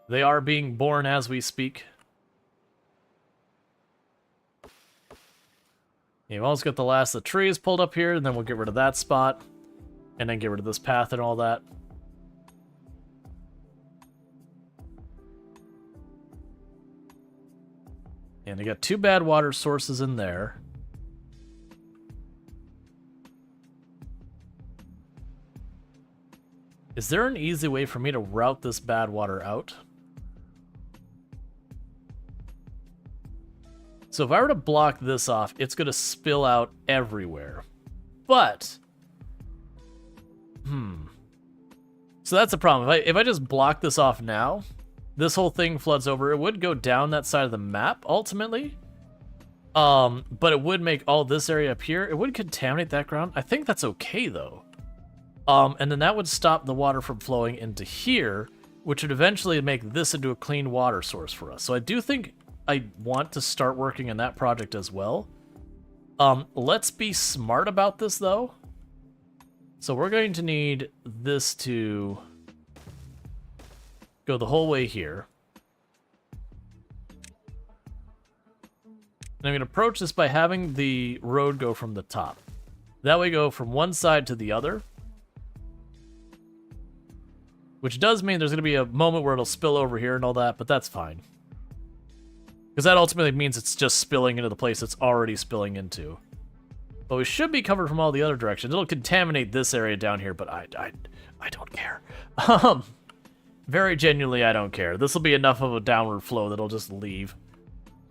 A: They are being born as we speak. You've almost got the last of the trees pulled up here, and then we'll get rid of that spot. And then get rid of this path and all that. And I got 2 bad water sources in there. Is there an easy way for me to route this bad water out? So if I were to block this off, it's going to spill out everywhere. But... So that's a problem. If I just block this off now, this whole thing floods over. It would go down that side of the map, ultimately. But it would make all this area up here. It would contaminate that ground. I think that's okay, though. And then that would stop the water from flowing into here, which would eventually make this into a clean water source for us. So I do think I want to start working on that project as well. Let's be smart about this, though. So we're going to need this to go the whole way here. And I'm going to approach this by having the road go from the top. That way go from one side to the other. Which does mean there's going to be a moment where it'll spill over here and all that, but that's fine. Because that ultimately means it's just spilling into the place it's already spilling into. But we should be covered from all the other directions. It'll contaminate this area down here, but I don't care. Very genuinely, I don't care. This will be enough of a downward flow that it'll just leave.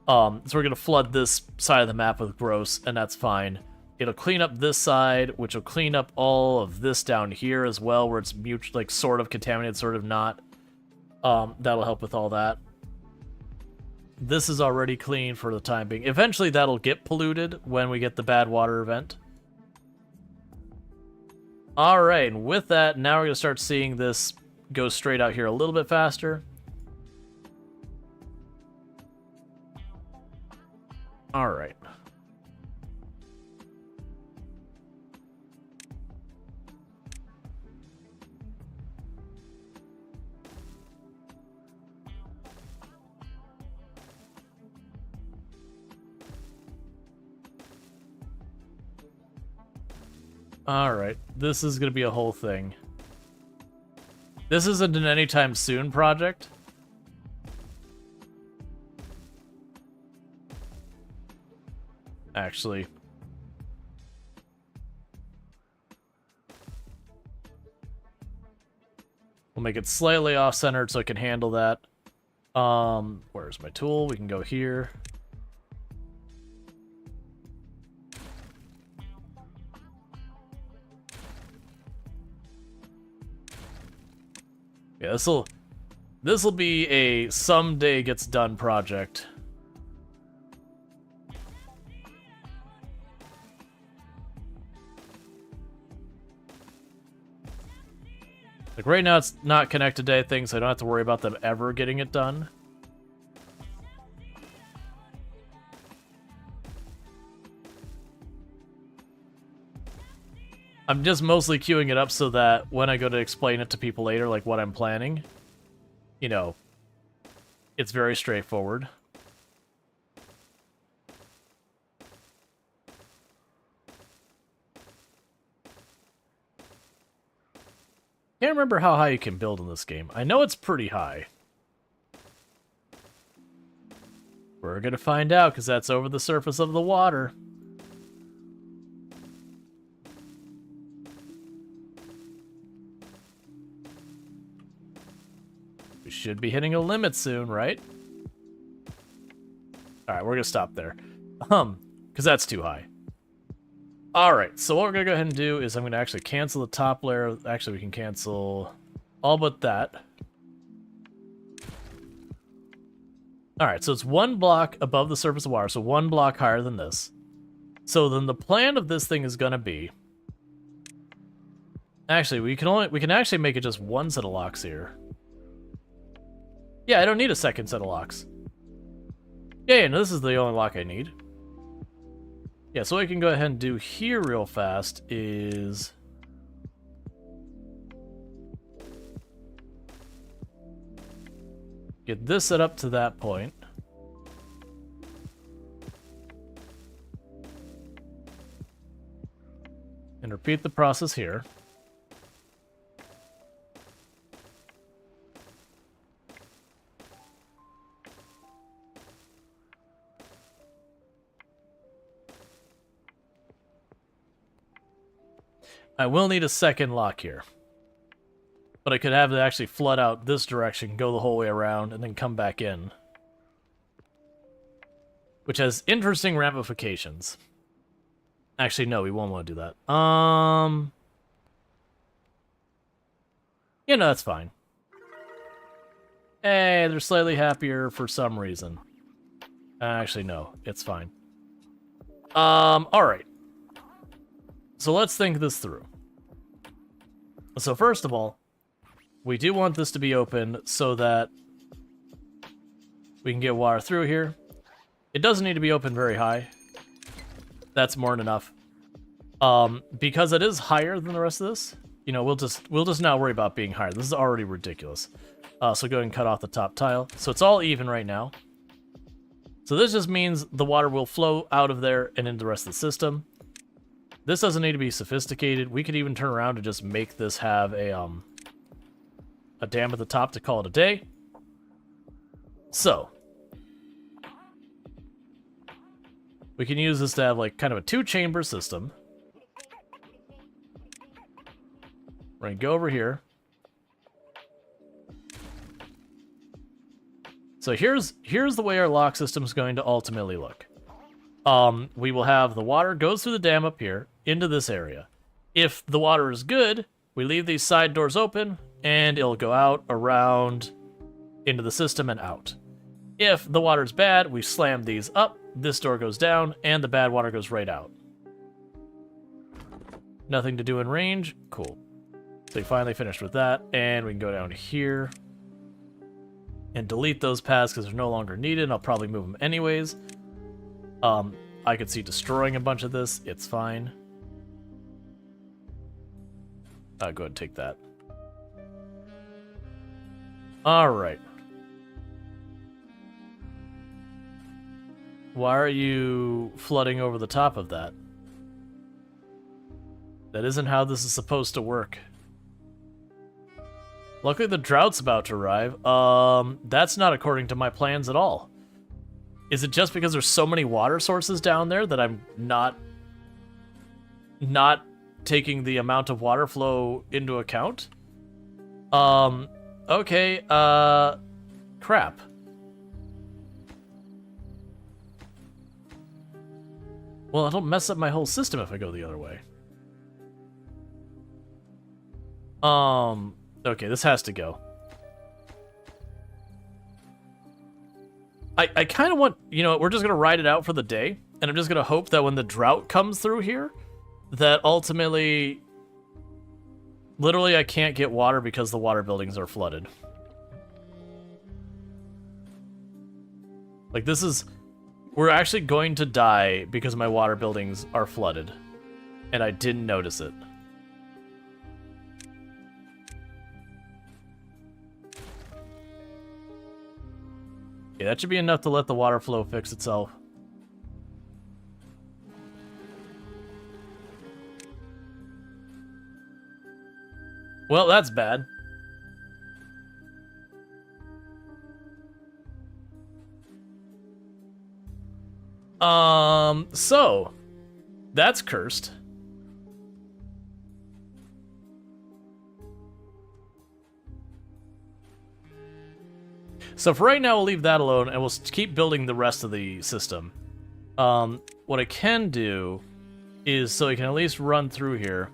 A: So we're going to flood this side of the map with gross, and that's fine. It'll clean up this side, which will clean up all of this down here as well, where it's like sort of contaminated, sort of not. That'll help with all that. This is already clean for the time being. Eventually, that'll get polluted when we get the bad water event. All right, and with that, now we're going to start seeing this go straight out here a little bit faster. All right. Alright, this is going to be a whole thing. This isn't an anytime soon project. Actually. We'll make it slightly off-centered so it can handle that. Where's my tool? We can go here. Yeah, this'll be a someday gets done project. Like right now it's not connected to anything, so I don't have to worry about them ever getting it done. I'm just mostly queuing it up so that when I go to explain it to people later, like what I'm planning, you know, it's very straightforward. Can't remember how high you can build in this game. I know it's pretty high. We're gonna find out, because that's over the surface of the water. We should be hitting a limit soon, right? Alright, we're gonna stop there. Because that's too high. Alright, so what we're gonna go ahead and do is I'm gonna actually cancel the top layer. Actually, we can cancel all but that. Alright, so it's one block above the surface of water, so one block higher than this. So then the plan of this thing is gonna be... Actually, we can actually make it just one set of locks here. Yeah, I don't need a second set of locks. Yeah, no, this is the only lock I need. Yeah, so what I can go ahead and do here real fast is... get this set up to that point. And repeat the process here. I will need a second lock here. But I could have it actually flood out this direction, go the whole way around, and then come back in. Which has interesting ramifications. Actually, no, we won't want to do that. You know, that's fine. Hey, they're slightly happier for some reason. Actually, no, it's fine. Alright. So let's think this through. So first of all, we do want this to be open so that we can get water through here. It doesn't need to be open very high. That's more than enough. Because it is higher than the rest of this, you know, we'll just not worry about being higher. This is already ridiculous. So go ahead and cut off the top tile. So it's all even right now. So this just means the water will flow out of there and into the rest of the system. This doesn't need to be sophisticated. We could even turn around and just make this have a dam at the top to call it a day. So we can use this to have like kind of a two-chamber system. We're gonna go over here. So here's the way our lock system is going to ultimately look. We will have the water goes through the dam up here into this area. If the water is good, we leave these side doors open and it'll go out, around, into the system and out. If the water's bad, we slam these up, this door goes down, and the bad water goes right out. Nothing to do in range. Cool. So we finally finished with that, and we can go down here and delete those paths because they're no longer needed. I'll probably move them anyways. I could see destroying a bunch of this. It's fine. Go ahead and take that. All right. Why are you flooding over the top of that? That isn't how this is supposed to work. Luckily, the drought's about to arrive. That's not according to my plans at all. Is it just because there's so many water sources down there that I'm not taking the amount of water flow into account? Okay, crap. Well, it'll mess up my whole system if I go the other way. Okay, this has to go. I kind of want, you know, we're just going to ride it out for the day, and I'm just going to hope that when the drought comes through here, that ultimately, literally I can't get water because the water buildings are flooded. Like, this is, we're actually going to die because my water buildings are flooded, and I didn't notice it. Yeah, that should be enough to let the water flow fix itself. Well, that's bad. So that's cursed. So for right now, we'll leave that alone, and we'll keep building the rest of the system. What I can do is, so we can at least run through here,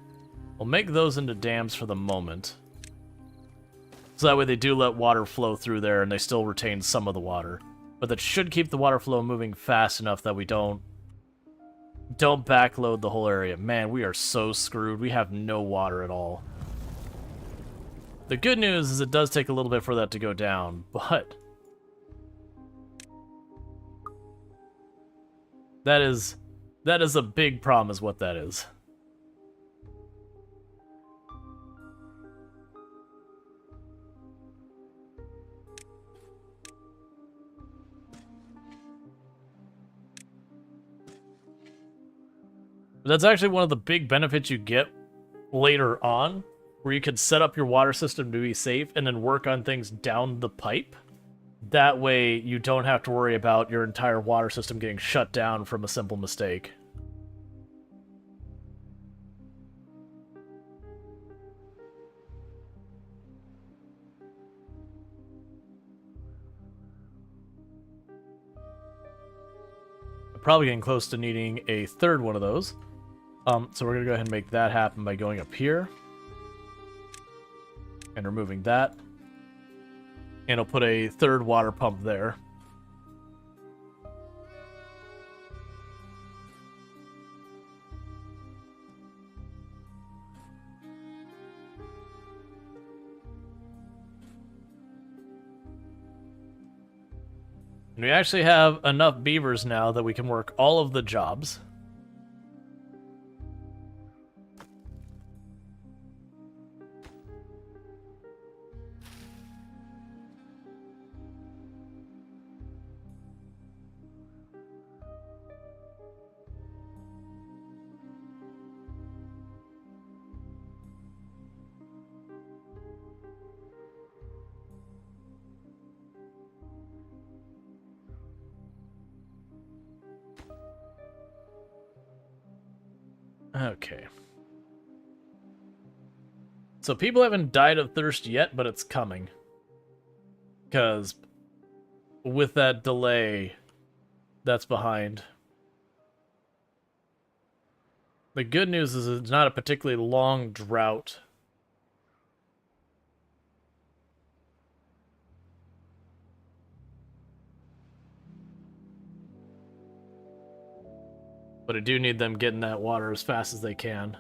A: we'll make those into dams for the moment. So that way they do let water flow through there, and they still retain some of the water. But that should keep the water flow moving fast enough that we don't backload the whole area. Man, we are so screwed. We have no water at all. The good news is it does take a little bit for that to go down, but that is a big problem is what that is. But that's actually one of the big benefits you get later on, where you can set up your water system to be safe and then work on things down the pipe. That way you don't have to worry about your entire water system getting shut down from a simple mistake. I'm probably getting close to needing a third one of those. So we're going to go ahead and make that happen by going up here and removing that. And I'll put a third water pump there. And we actually have enough beavers now that we can work all of the jobs. Okay. So people haven't died of thirst yet, but it's coming. Because with that delay, that's behind. The good news is it's not a particularly long drought. But I do need them getting that water as fast as they can.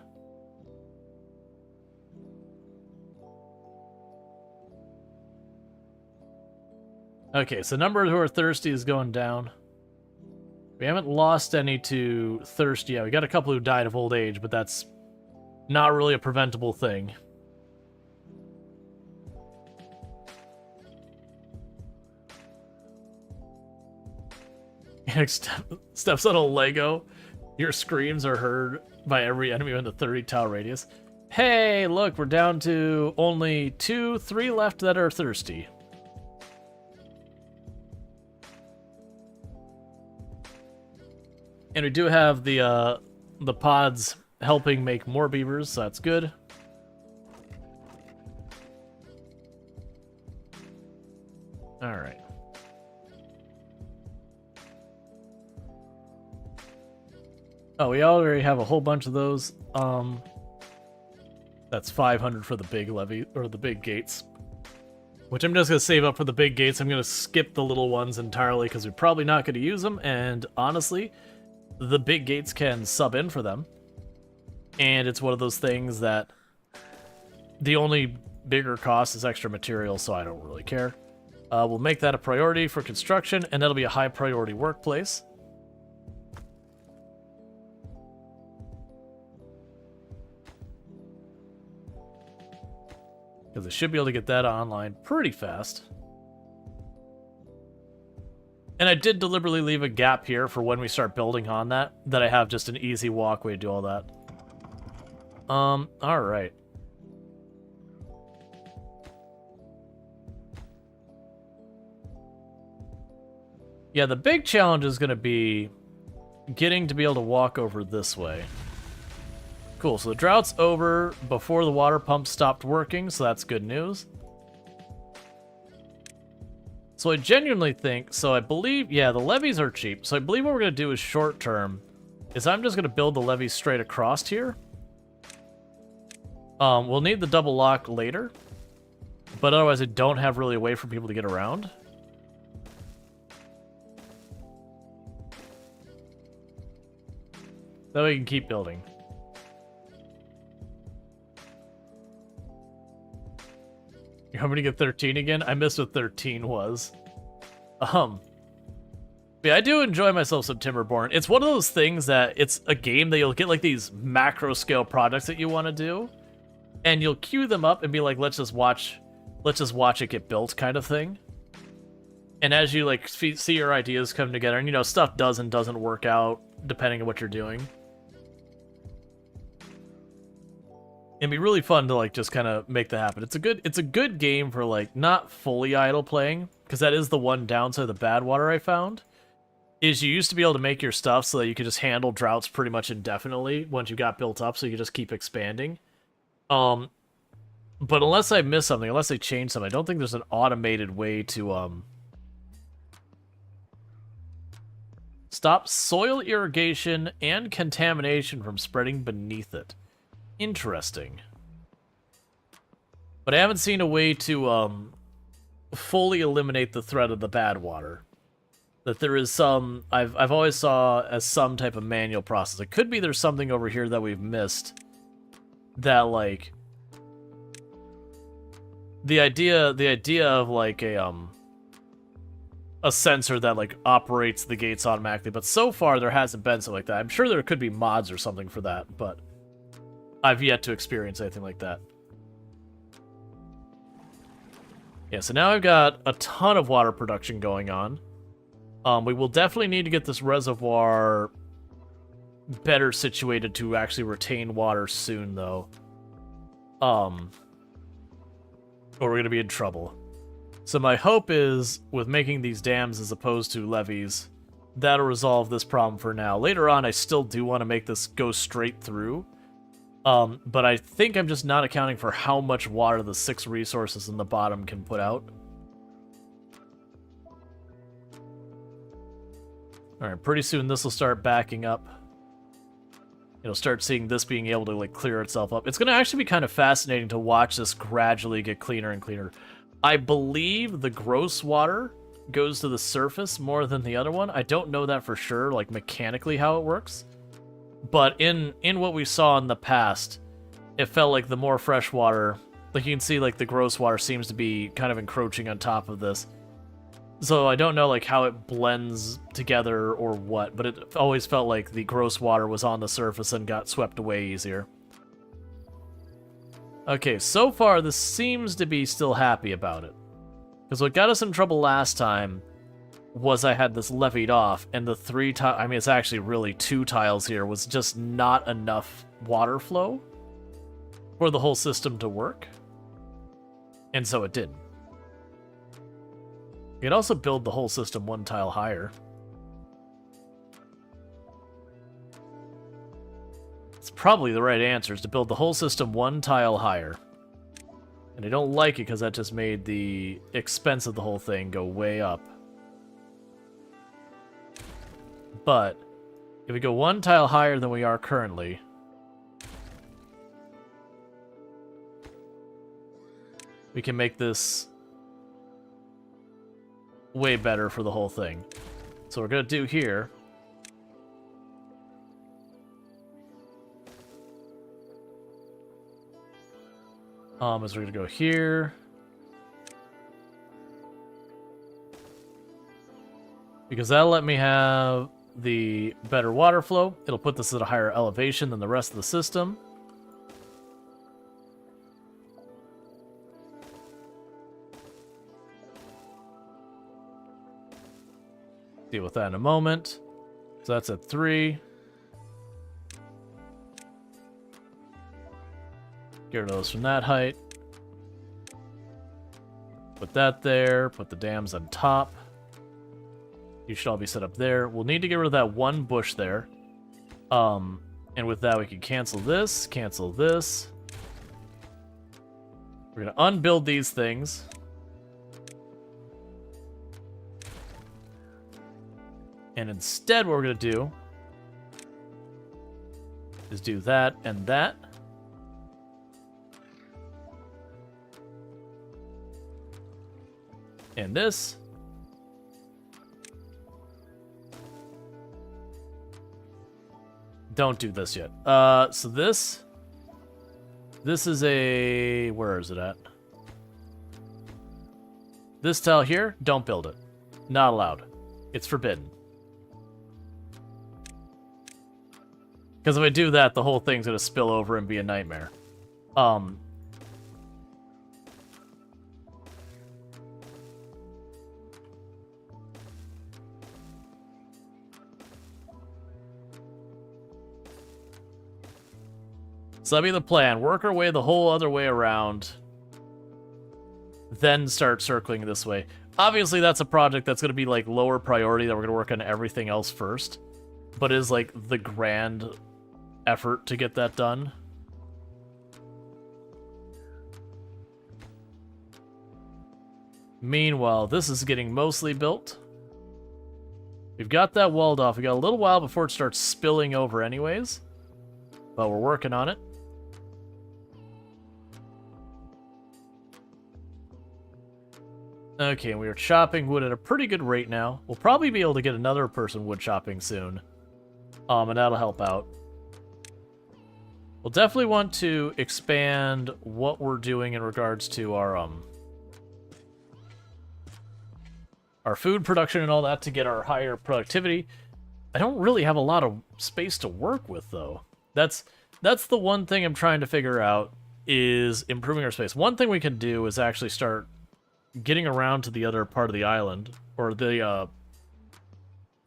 A: Okay, so number who are thirsty is going down. We haven't lost any to thirst yet. We got a couple who died of old age, but that's not really a preventable thing. Steps on a Lego. Your screams are heard by every enemy in the 30 tile radius. Hey, look, we're down to only 3 left that are thirsty. And we do have the pods helping make more beavers, so that's good. All right. Oh, we already have a whole bunch of those. That's 500 for the big levy, or the big gates. Which I'm just going to save up for the big gates. I'm going to skip the little ones entirely because we're probably not going to use them. And honestly, the big gates can sub in for them. And it's one of those things that the only bigger cost is extra material, so I don't really care. We'll make that a priority for construction, and that'll be a high priority workplace. Because I should be able to get that online pretty fast. And I did deliberately leave a gap here for when we start building on that I have just an easy walkway to do all that. Alright. Yeah, the big challenge is going to be getting to be able to walk over this way. Cool, so the drought's over before the water pump stopped working, so that's good news. So I genuinely think, so I believe, yeah, the levees are cheap. So I believe what we're going to do is short term, is I'm just going to build the levees straight across here. We'll need the double lock later, but otherwise I don't have really a way for people to get around. That way we can keep building. You want me to get 13 again? I missed what 13 was. Yeah, I do enjoy myself some Timberborn. It's one of those things that it's a game that you'll get like these macro scale projects that you want to do, and you'll queue them up and be like, let's just watch it get built kind of thing. And as you like see your ideas come together, and you know, stuff does and doesn't work out depending on what you're doing. It'd be really fun to like just kind of make that happen. It's a good game for like not fully idle playing, because that is the one downside of the bad water I found. Is you used to be able to make your stuff so that you could just handle droughts pretty much indefinitely once you got built up, so you could just keep expanding. But unless I miss something, unless they change something, I don't think there's an automated way to stop soil irrigation and contamination from spreading beneath it. Interesting. But I haven't seen a way to fully eliminate the threat of the bad water. That there is some, I've always saw as some type of manual process. It could be there's something over here that we've missed. That like the idea of like a sensor that like operates the gates automatically, but so far there hasn't been something like that. I'm sure there could be mods or something for that, but I've yet to experience anything like that. Yeah, so now I've got a ton of water production going on. We will definitely need to get this reservoir better situated to actually retain water soon, though. Or we're going to be in trouble. So my hope is, with making these dams as opposed to levees, that'll resolve this problem for now. Later on, I still do want to make this go straight through. But I think I'm just not accounting for how much water the 6 resources in the bottom can put out. Alright, pretty soon this will start backing up. You'll start seeing this being able to like clear itself up. It's going to actually be kind of fascinating to watch this gradually get cleaner and cleaner. I believe the gross water goes to the surface more than the other one. I don't know that for sure, like mechanically how it works. But in what we saw in the past, it felt like the more fresh water, like you can see like the gross water seems to be kind of encroaching on top of this. So I don't know like how it blends together or what, but it always felt like the gross water was on the surface and got swept away easier. Okay, so far this seems to be still happy about it. Because what got us in trouble last time was I had this levied off, and the 3 tile, I mean it's actually really 2 tiles here, was just not enough water flow for the whole system to work. And so it didn't. You could also build the whole system 1 tile higher. It's probably the right answer, is to build the whole system 1 tile higher. And I don't like it because that just made the expense of the whole thing go way up. But if we go 1 tile higher than we are currently, we can make this way better for the whole thing. So what we're going to do here is we're going to go here. Because that'll let me have the better water flow. It'll put this at a higher elevation than the rest of the system. Deal with that in a moment. So that's at 3. Get rid of those from that height. Put that there. Put the dams on top. You should all be set up there. We'll need to get rid of that 1 bush there. And with that, we can cancel this. Cancel this. We're going to unbuild these things. And instead, what we're going to do is do that and that. And this. Don't do this yet. So this is a... Where is it at? This tile here, don't build it. Not allowed. It's forbidden. Because if I do that, the whole thing's going to spill over and be a nightmare. So that'd be the plan. Work our way the whole other way around. Then start circling this way. Obviously, that's a project that's going to be like lower priority, that we're going to work on everything else first. But it is like the grand effort to get that done. Meanwhile, this is getting mostly built. We've got that walled off. We got a little while before it starts spilling over anyways. But we're working on it. Okay, and we are chopping wood at a pretty good rate now. We'll probably be able to get another person wood chopping soon. And that'll help out. We'll definitely want to expand what we're doing in regards to our food production and all that to get our higher productivity. I don't really have a lot of space to work with, though. That's the one thing I'm trying to figure out, is improving our space. One thing we can do is actually start getting around to the other part of the island, or the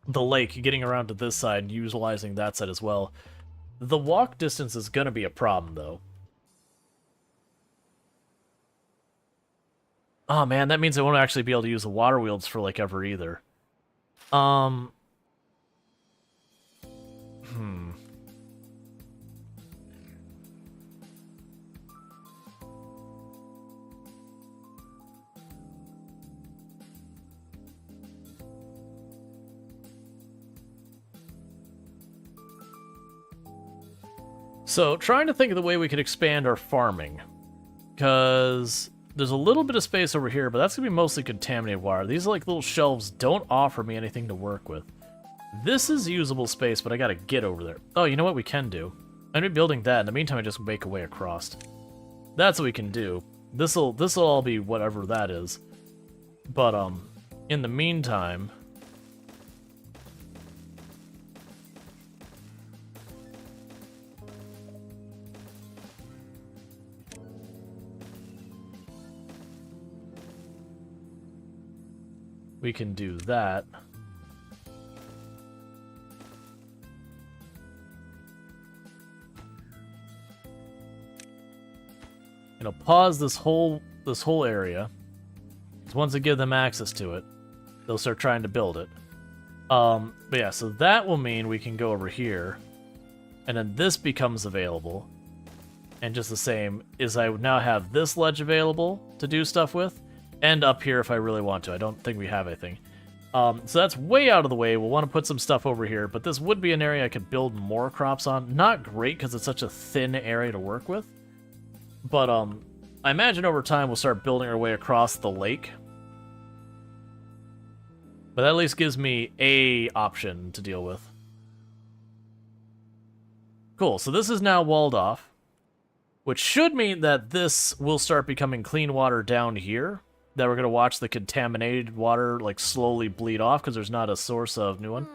A: lake, getting around to this side and utilizing that side as well. The walk distance is going to be a problem, though. Oh man, that means I won't actually be able to use the water wheels for like ever either. So, trying to think of the way we could expand our farming. Because there's a little bit of space over here, but that's going to be mostly contaminated water. These like little shelves don't offer me anything to work with. This is usable space, but I got to get over there. Oh, you know what we can do? I'm going to be building that. In the meantime, I just make a way across. That's what we can do. This'll all be whatever that is. But, in the meantime, we can do that. You know, pause this whole area. 'Cause once I give them access to it, they'll start trying to build it. But yeah, so that will mean we can go over here, and then this becomes available. And just the same is I now have this ledge available to do stuff with, and up here if I really want to. I don't think we have anything. So that's way out of the way. We'll want to put some stuff over here, but this would be an area I could build more crops on. Not great because it's such a thin area to work with. But I imagine over time we'll start building our way across the lake. But that at least gives me a option to deal with. Cool, so this is now walled off, which should mean that this will start becoming clean water down here. That we're going to watch the contaminated water like slowly bleed off because there's not a source of new one.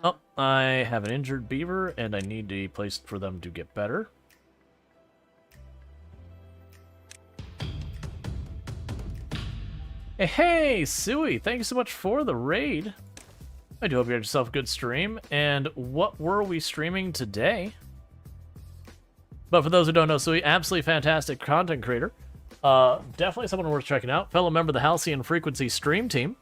A: Oh, I have an injured beaver and I need a place for them to get better. Hey, Suey, thank you so much for the raid. I do hope you had yourself a good stream. And what were we streaming today? But for those who don't know, Suey, absolutely fantastic content creator. Definitely someone worth checking out. Fellow member of the Halcyon Frequency stream team.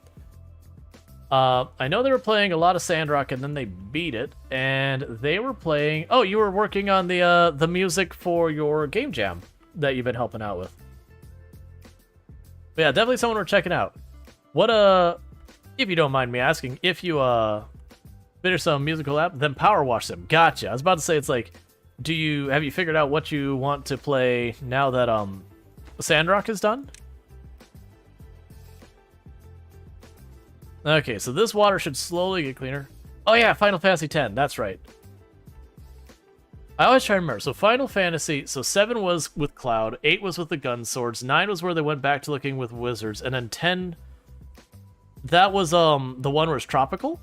A: I know they were playing a lot of Sandrock and then they beat it. And they were playing... Oh, you were working on the music for your game jam that you've been helping out with. But yeah, definitely someone we're checking out. What, if you don't mind me asking, if you, finish some musical app, then power wash them. Gotcha. I was about to say, it's like, have you figured out what you want to play now that, Sandrock is done? Okay, so this water should slowly get cleaner. Oh yeah, Final Fantasy X, that's right. I always try to remember. So Final Fantasy, so 7 was with Cloud, 8 was with the gun swords, 9 was where they went back to looking with wizards, and then 10, that was the one where it's tropical?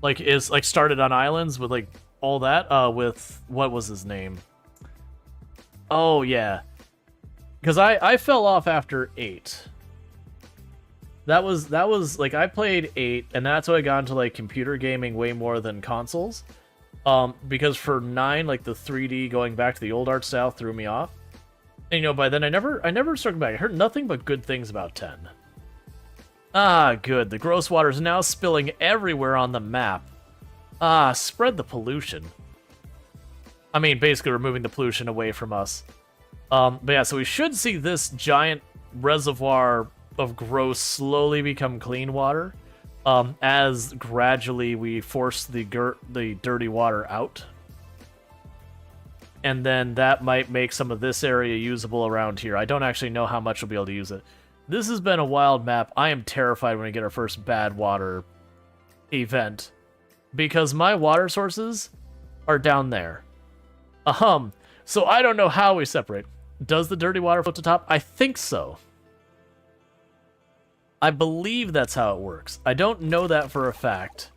A: Like started on islands with like all that, with what was his name? Oh yeah. Because I fell off after 8. That was like I played 8, and that's why I got into like computer gaming way more than consoles. Because for 9, like the 3D going back to the old art style threw me off. And, you know, by then I never circled back. I heard nothing but good things about 10. Ah, good. The gross water is now spilling everywhere on the map. Ah, spread the pollution. I mean, basically removing the pollution away from us. But yeah, so we should see this giant reservoir of gross slowly become clean water. As gradually we force the dirty water out. And then that might make some of this area usable around here. I don't actually know how much we'll be able to use it. This has been a wild map. I am terrified when we get our first bad water event. Because my water sources are down there. So I don't know how we separate. Does the dirty water float to the top? I think so. I believe that's how it works. I don't know that for a fact.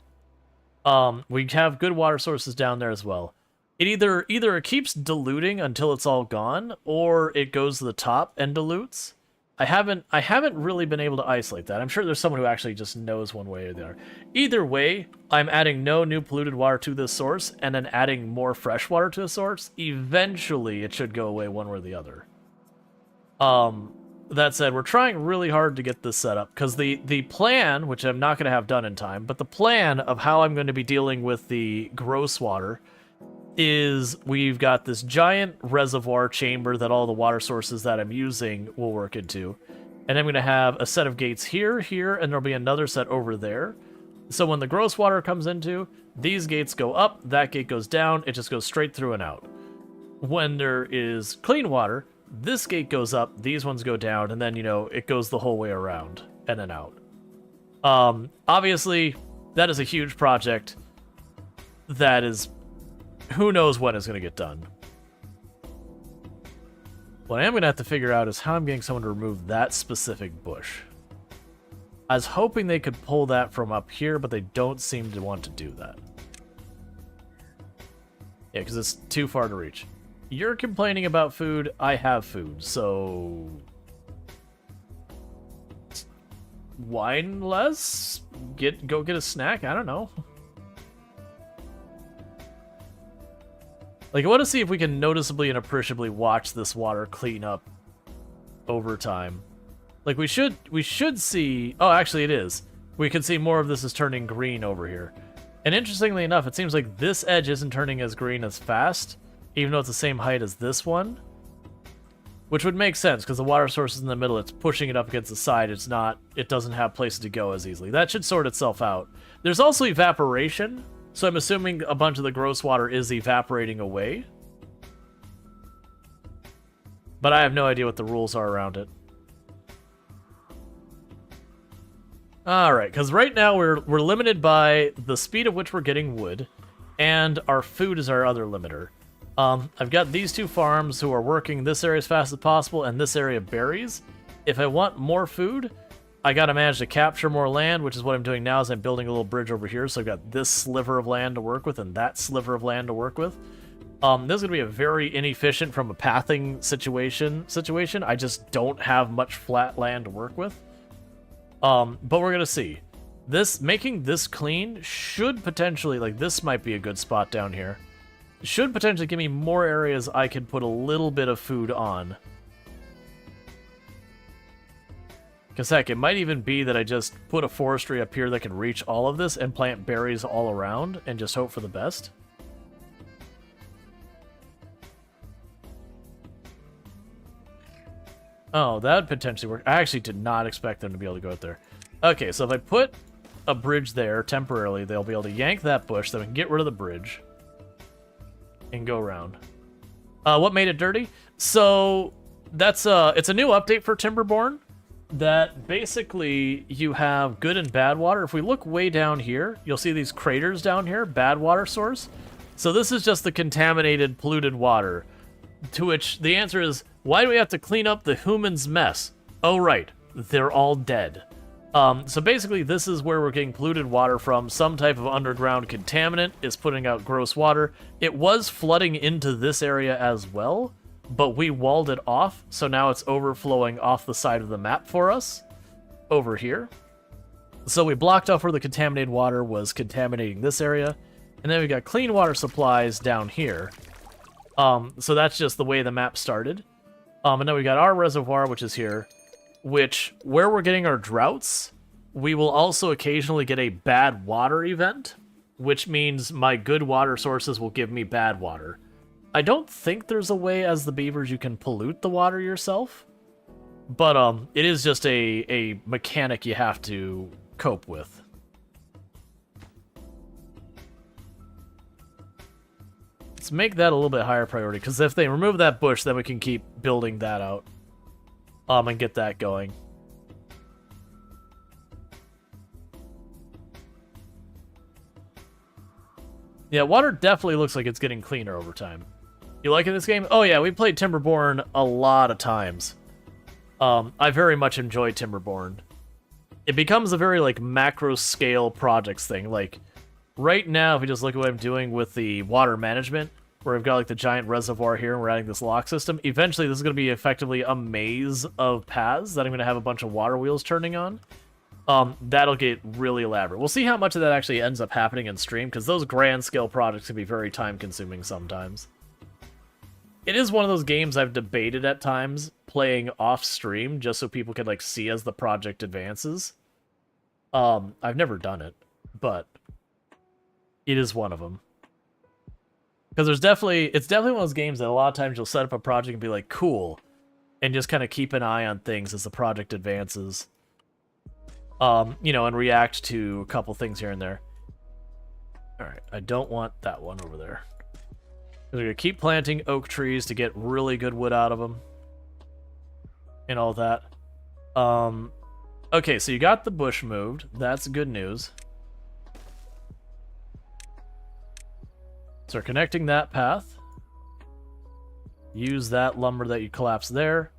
A: We have good water sources down there as well. It either it keeps diluting until it's all gone, or it goes to the top and dilutes. I haven't really been able to isolate that. I'm sure there's someone who actually just knows one way or the other. Either way, I'm adding no new polluted water to this source, and then adding more fresh water to the source. Eventually, it should go away one way or the other. That said, we're trying really hard to get this set up, because the plan, which I'm not going to have done in time, but the plan of how I'm going to be dealing with the gross water is we've got this giant reservoir chamber that all the water sources that I'm using will work into. And I'm going to have a set of gates here, and there'll be another set over there. So when the gross water comes into, these gates go up, that gate goes down, it just goes straight through and out. When there is clean water, this gate goes up, these ones go down, and then, you know, it goes the whole way around and then out. Obviously, that is a huge project that is... who knows when it's going to get done. What I am going to have to figure out is how I'm getting someone to remove that specific bush. I was hoping they could pull that from up here, but they don't seem to want to do that. Yeah, because it's too far to reach. You're complaining about food. I have food, so... Whine less? Go get a snack? I don't know. Like, I want to see if we can noticeably and appreciably watch this water clean up over time. Like, we should see... Oh, actually, it is. We can see more of this is turning green over here. And interestingly enough, it seems like this edge isn't turning as green as fast, even though it's the same height as this one. Which would make sense, because the water source is in the middle, it's pushing it up against the side, it doesn't have places to go as easily. That should sort itself out. There's also evaporation, so I'm assuming a bunch of the gross water is evaporating away. But I have no idea what the rules are around it. Alright, because right now we're limited by the speed at which we're getting wood, and our food is our other limiter. I've got these two farms who are working this area as fast as possible, and this area berries. If I want more food, I gotta manage to capture more land, which is what I'm doing now, is I'm building a little bridge over here, so I've got this sliver of land to work with, and that sliver of land to work with. This is gonna be a very inefficient from a pathing situation. I just don't have much flat land to work with. But we're gonna see. Making this clean should potentially, like, this might be a good spot down here. Should potentially give me more areas I could put a little bit of food on. Because heck, it might even be that I just put a forestry up here that can reach all of this and plant berries all around and just hope for the best. Oh, that would potentially work. I actually did not expect them to be able to go out there. Okay, so if I put a bridge there temporarily, they'll be able to yank that bush, so we can get rid of the bridge and go around. What made it dirty? So that's it's a new update for Timberborn that basically you have good and bad water. If we look way down here, you'll see these craters down here, bad water source. So this is just the contaminated, polluted water. To which the answer is, why do we have to clean up the human's mess? Oh, right, they're all dead. So basically, this is where we're getting polluted water from. Some type of underground contaminant is putting out gross water. It was flooding into this area as well, but we walled it off, so now it's overflowing off the side of the map for us, over here. So we blocked off where the contaminated water was contaminating this area, and then we got clean water supplies down here. So that's just the way the map started. And then we got our reservoir, which is here, which, where we're getting our droughts, we will also occasionally get a bad water event, which means my good water sources will give me bad water. I don't think there's a way as the beavers you can pollute the water yourself, but it is just a mechanic you have to cope with. Let's make that a little bit higher priority, because if they remove that bush, then we can keep building that out. And get that going. Yeah, water definitely looks like it's getting cleaner over time. You liking this game? Oh yeah, we played Timberborn a lot of times. I very much enjoy Timberborn. It becomes a very, like, macro scale projects thing. Like, right now, if we just look at what I'm doing with the water management, where we've got, like, the giant reservoir here, and we're adding this lock system. Eventually, this is going to be effectively a maze of paths that I'm going to have a bunch of water wheels turning on. That'll get really elaborate. We'll see how much of that actually ends up happening in stream, because those grand-scale projects can be very time-consuming sometimes. It is one of those games I've debated at times, playing off-stream, just so people can, like, see as the project advances. I've never done it, but it is one of them. Because it's definitely one of those games that a lot of times you'll set up a project and be like, cool, and just kind of keep an eye on things as the project advances. You know, and react to a couple things here and there. Alright, I don't want that one over there. We're going to keep planting oak trees to get really good wood out of them. And all that. Okay, so you got the bush moved. That's good news. So we're connecting that path. Use that lumber that you collapsed there.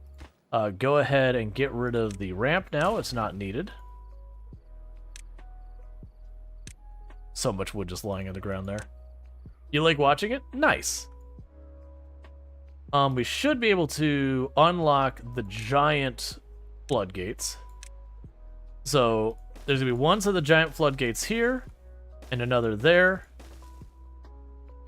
A: Go ahead and get rid of the ramp now. It's not needed. So much wood just lying on the ground there. You like watching it? Nice. We should be able to unlock the giant floodgates. So there's gonna be one set of the giant floodgates here, and another there.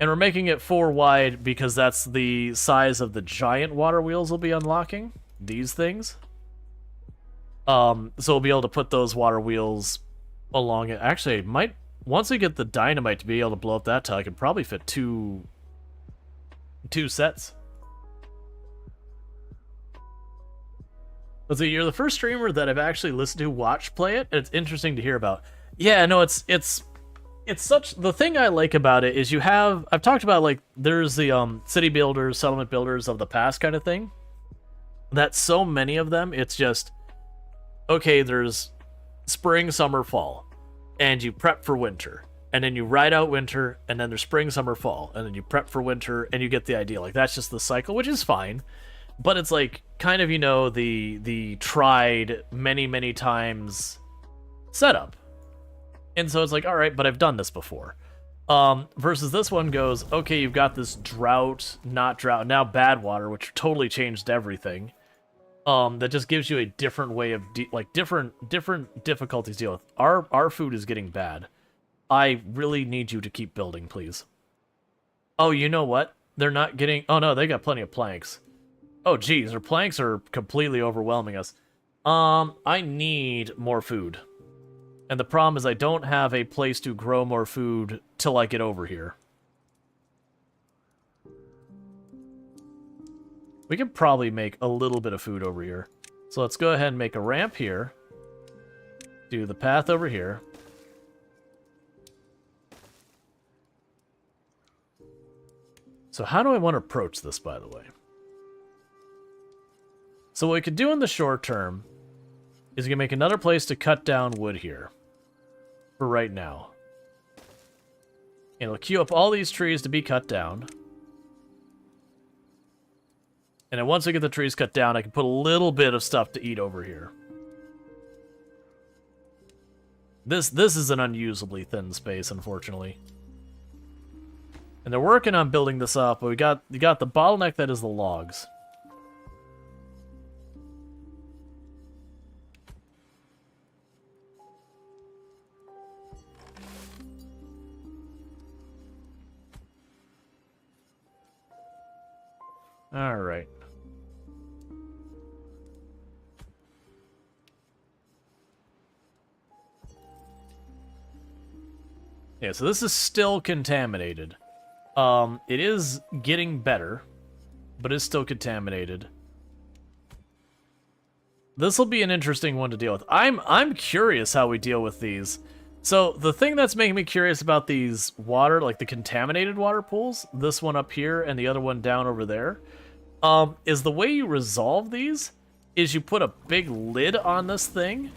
A: And we're making it 4 wide because that's the size of the giant water wheels we'll be unlocking. These things. So we'll be able to put those water wheels along it. Actually, it might, once we get the dynamite to be able to blow up that tile, I could probably fit two sets. Let's see, you're the first streamer that I've actually listened to watch play it, and it's interesting to hear about. Yeah, no, it's such, the thing I like about it is you have, I've talked about, like, there's the city builders, settlement builders of the past kind of thing. That so many of them, it's just, okay, there's spring, summer, fall, and you prep for winter, and then you ride out winter, and then there's spring, summer, fall, and then you prep for winter, and you get the idea. Like, that's just the cycle, which is fine, but it's like kind of, you know, the tried many times setup. And so it's like, all right, but I've done this before. Versus this one goes, okay, you've got this drought, not drought, now bad water, which totally changed everything. That just gives you a different way of different difficulties to deal with. Our food is getting bad. I really need you to keep building, please. Oh, you know what? They're not getting. Oh no, they got plenty of planks. Oh geez, their planks are completely overwhelming us. I need more food, and the problem is I don't have a place to grow more food till I get over here. We can probably make a little bit of food over here. So let's go ahead and make a ramp here. Do the path over here. So how do I want to approach this, by the way? So what we could do in the short term is we can make another place to cut down wood here. For right now. And it'll queue up all these trees to be cut down. And then once I get the trees cut down, I can put a little bit of stuff to eat over here. This is an unusably thin space, unfortunately. And they're working on building this up, but you got the bottleneck that is the logs. All right. Yeah, so this is still contaminated. It is getting better, but it's still contaminated. This will be an interesting one to deal with. I'm curious how we deal with these. So the thing that's making me curious about these water, like the contaminated water pools, this one up here and the other one down over there, is the way you resolve these is you put a big lid on this thing.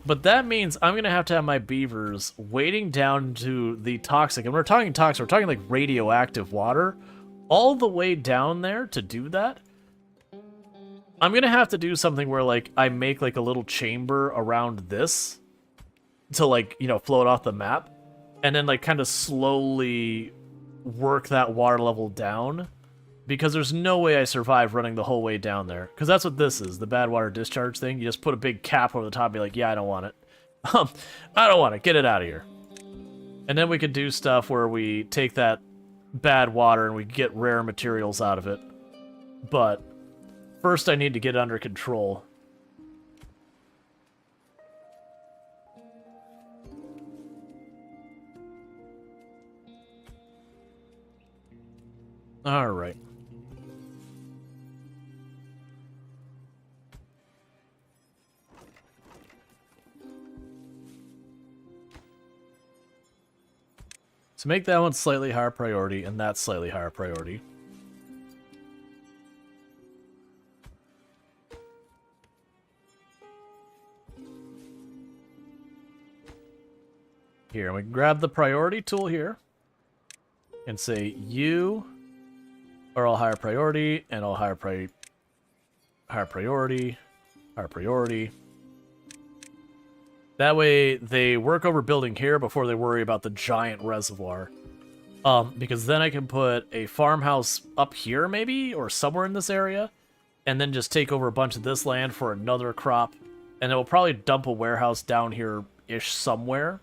A: But that means I'm going to have my beavers wading down to the toxic, and we're talking toxic, we're talking like radioactive water, all the way down there to do that. I'm going to have to do something where, like, I make, like, a little chamber around this to, like, you know, float off the map, and then, like, kind of slowly work that water level down, because there's no way I survive running the whole way down there. Because that's what this is, the bad water discharge thing. You just put a big cap over the top and be like, yeah, I don't want it. I don't want it. Get it out of here. And then we could do stuff where we take that bad water and we get rare materials out of it. But first I need to get it under control. All right. So make that one slightly higher priority, and that slightly higher priority. Here, we grab the priority tool here, and say you are all higher priority, and all higher priority, higher priority. That way they work over building here before they worry about the giant reservoir. Because then I can put a farmhouse up here maybe, or somewhere in this area, and then just take over a bunch of this land for another crop. And it will probably dump a warehouse down here-ish somewhere,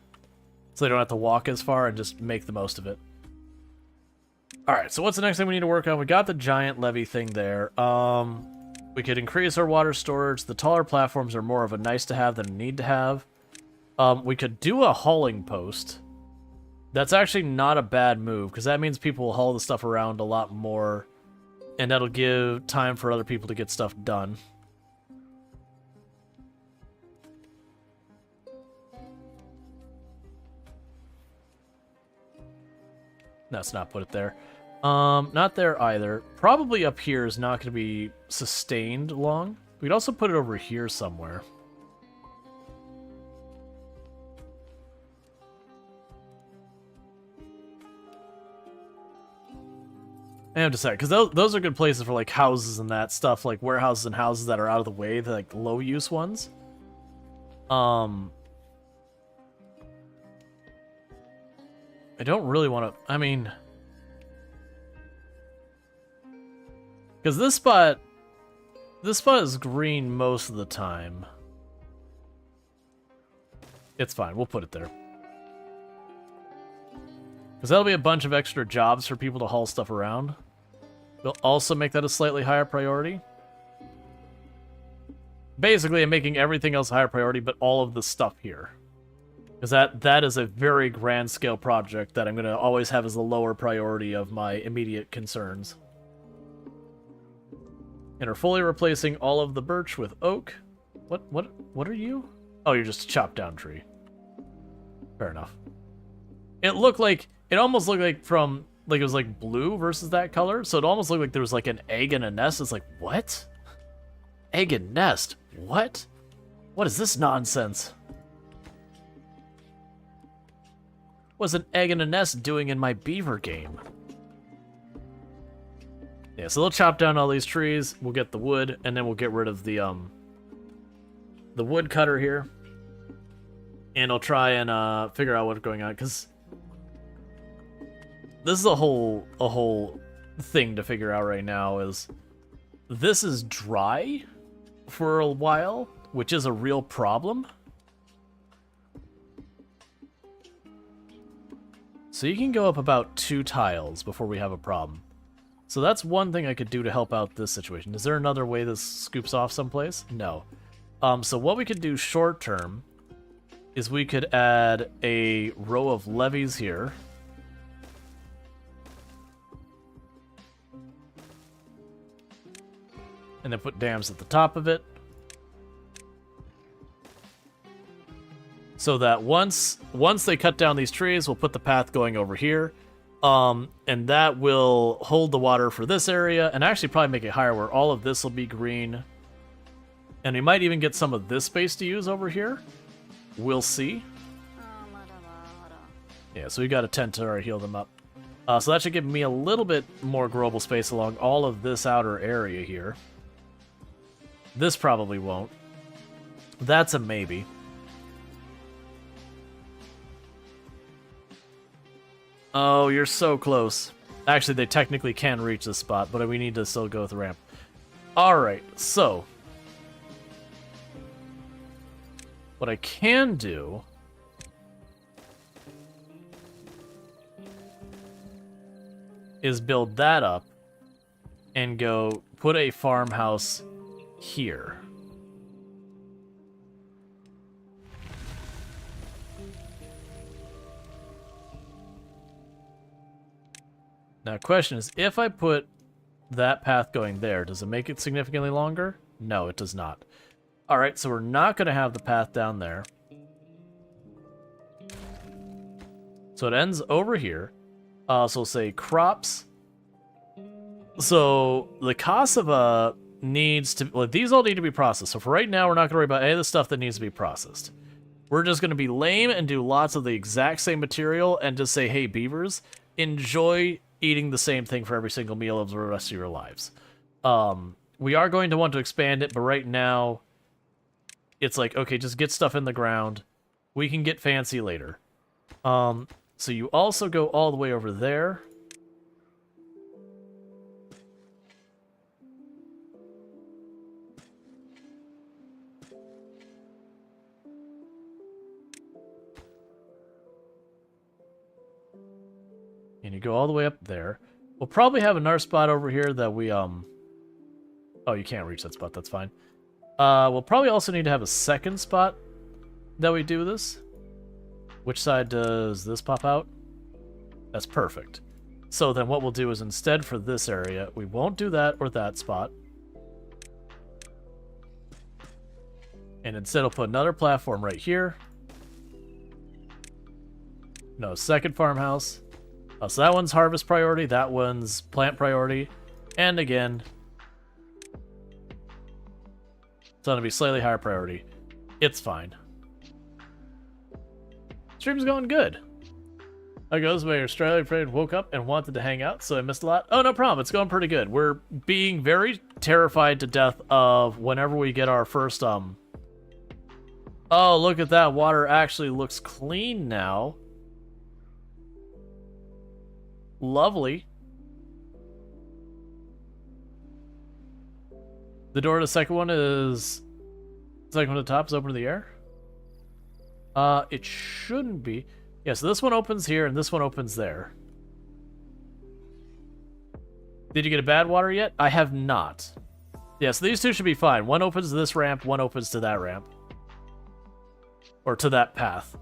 A: so they don't have to walk as far and just make the most of it. Alright, so what's the next thing we need to work on? We got the giant levee thing there. We could increase our water storage. The taller platforms are more of a nice-to-have than a need-to-have. We could do a hauling post. That's actually not a bad move, because that means people will haul the stuff around a lot more, and that'll give time for other people to get stuff done. Let's not put it there. Not there either. Probably up here is not going to be sustained long. We'd also put it over here somewhere. I have to say, because those are good places for like houses and that stuff, like warehouses and houses that are out of the way, the like low use ones. I don't really want to, I mean, because this spot is green most of the time. It's fine, we'll put it there. Because that'll be a bunch of extra jobs for people to haul stuff around. We'll also make that a slightly higher priority. Basically, I'm making everything else a higher priority, but all of the stuff here. Because that is a very grand scale project that I'm going to always have as the lower priority of my immediate concerns. And are fully replacing all of the birch with oak. What are you? Oh, you're just a chopped down tree. Fair enough. It almost looked like it was like blue versus that color, so it almost looked like there was like an egg and a nest. It's like, what? Egg and nest? What? What is this nonsense? What's an egg and a nest doing in my beaver game? Yeah, so they'll chop down all these trees, we'll get the wood, and then we'll get rid of the wood cutter here. And I'll try and figure out what's going on, because this is a whole thing to figure out right now. Is this is dry for a while, which is a real problem. So you can go up about 2 tiles before we have a problem. So that's one thing I could do to help out this situation. Is there another way this scoops off someplace? No. So what we could do short term is we could add a row of levees here. And then put dams at the top of it. So that once they cut down these trees, we'll put the path going over here. And that will hold the water for this area, and actually probably make it higher where all of this will be green. And we might even get some of this space to use over here. We'll see. Yeah, so we got a tent to already heal them up. So that should give me a little bit more growable space along all of this outer area here. This probably won't. That's a maybe. Oh, you're so close. Actually, they technically can reach this spot, but we need to still go with the ramp. Alright, so what I can do is build that up and go put a farmhouse here. Now, question is, if I put that path going there, does it make it significantly longer? No, it does not. All right, so we're not going to have the path down there. So it ends over here. So we'll say crops. So the Cassava needs to... Well, these all need to be processed. So for right now, we're not going to worry about any of the stuff that needs to be processed. We're just going to be lame and do lots of the exact same material and just say, hey, beavers, enjoy eating the same thing for every single meal of the rest of your lives. We are going to want to expand it, but right now, it's like, okay, just get stuff in the ground, We can get fancy later. So you also go all the way over there. And you go all the way up there. We'll probably have another spot over here that we, Oh, you can't reach that spot. That's fine. We'll probably also need to have a second spot that we do this. Which side does this pop out? That's perfect. So then what we'll do is instead for this area, we won't do that or that spot. And instead we'll put another platform right here. No, second farmhouse. So that one's harvest priority, that one's plant priority. And again, it's going to be slightly higher priority. It's fine. Stream's going good. I goes, my Australian friend woke up and wanted to hang out, so I missed a lot. Oh, no problem. It's going pretty good. We're being very terrified to death of whenever we get our first, Oh, look at that. Water actually looks clean now. Lovely. The door to the second one is... Second one at the top is open to the air? It shouldn't be. Yeah, so this one opens here, and this one opens there. Did you get a bad water yet? I have not. Yeah, so these two should be fine. One opens to this ramp, one opens to that ramp. Or to that path.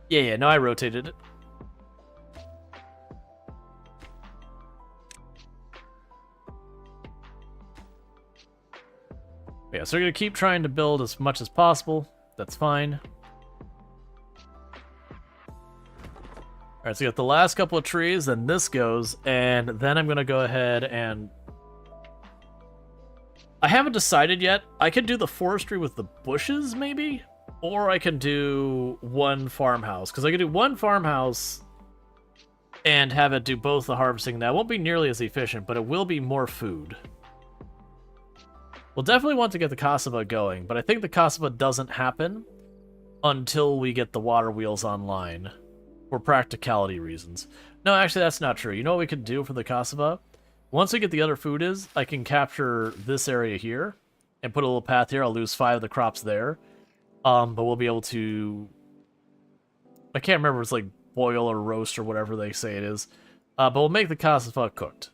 A: Yeah, no, I rotated it. Yeah, so we're going to keep trying to build as much as possible. That's fine. Alright, so you got the last couple of trees, then this goes, and then I'm going to go ahead and... I haven't decided yet. I could do the forestry with the bushes, maybe? Or I can do one farmhouse, because I could do one farmhouse and have it do both the harvesting. That won't be nearly as efficient, but it will be more food. We'll definitely want to get the Kasaba going, but I think the Kasaba doesn't happen until we get the water wheels online, for practicality reasons. No, actually, that's not true. You know what we could do for the Kasaba? Once we get the other food I can capture this area here, and put a little path here. I'll lose 5 of the crops there. But we'll be able to... I can't remember if it's like boil or roast or whatever they say it is. But we'll make the Kasaba cooked.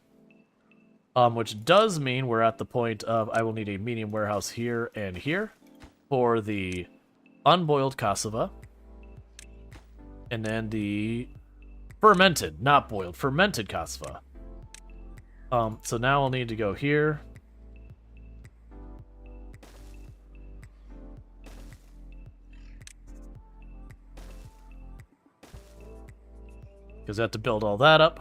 A: Which does mean we're at the point of I will need a medium warehouse here and here for the unboiled cassava. And then the fermented, not boiled, fermented cassava. So now I'll need to go here. Because I have to build all that up.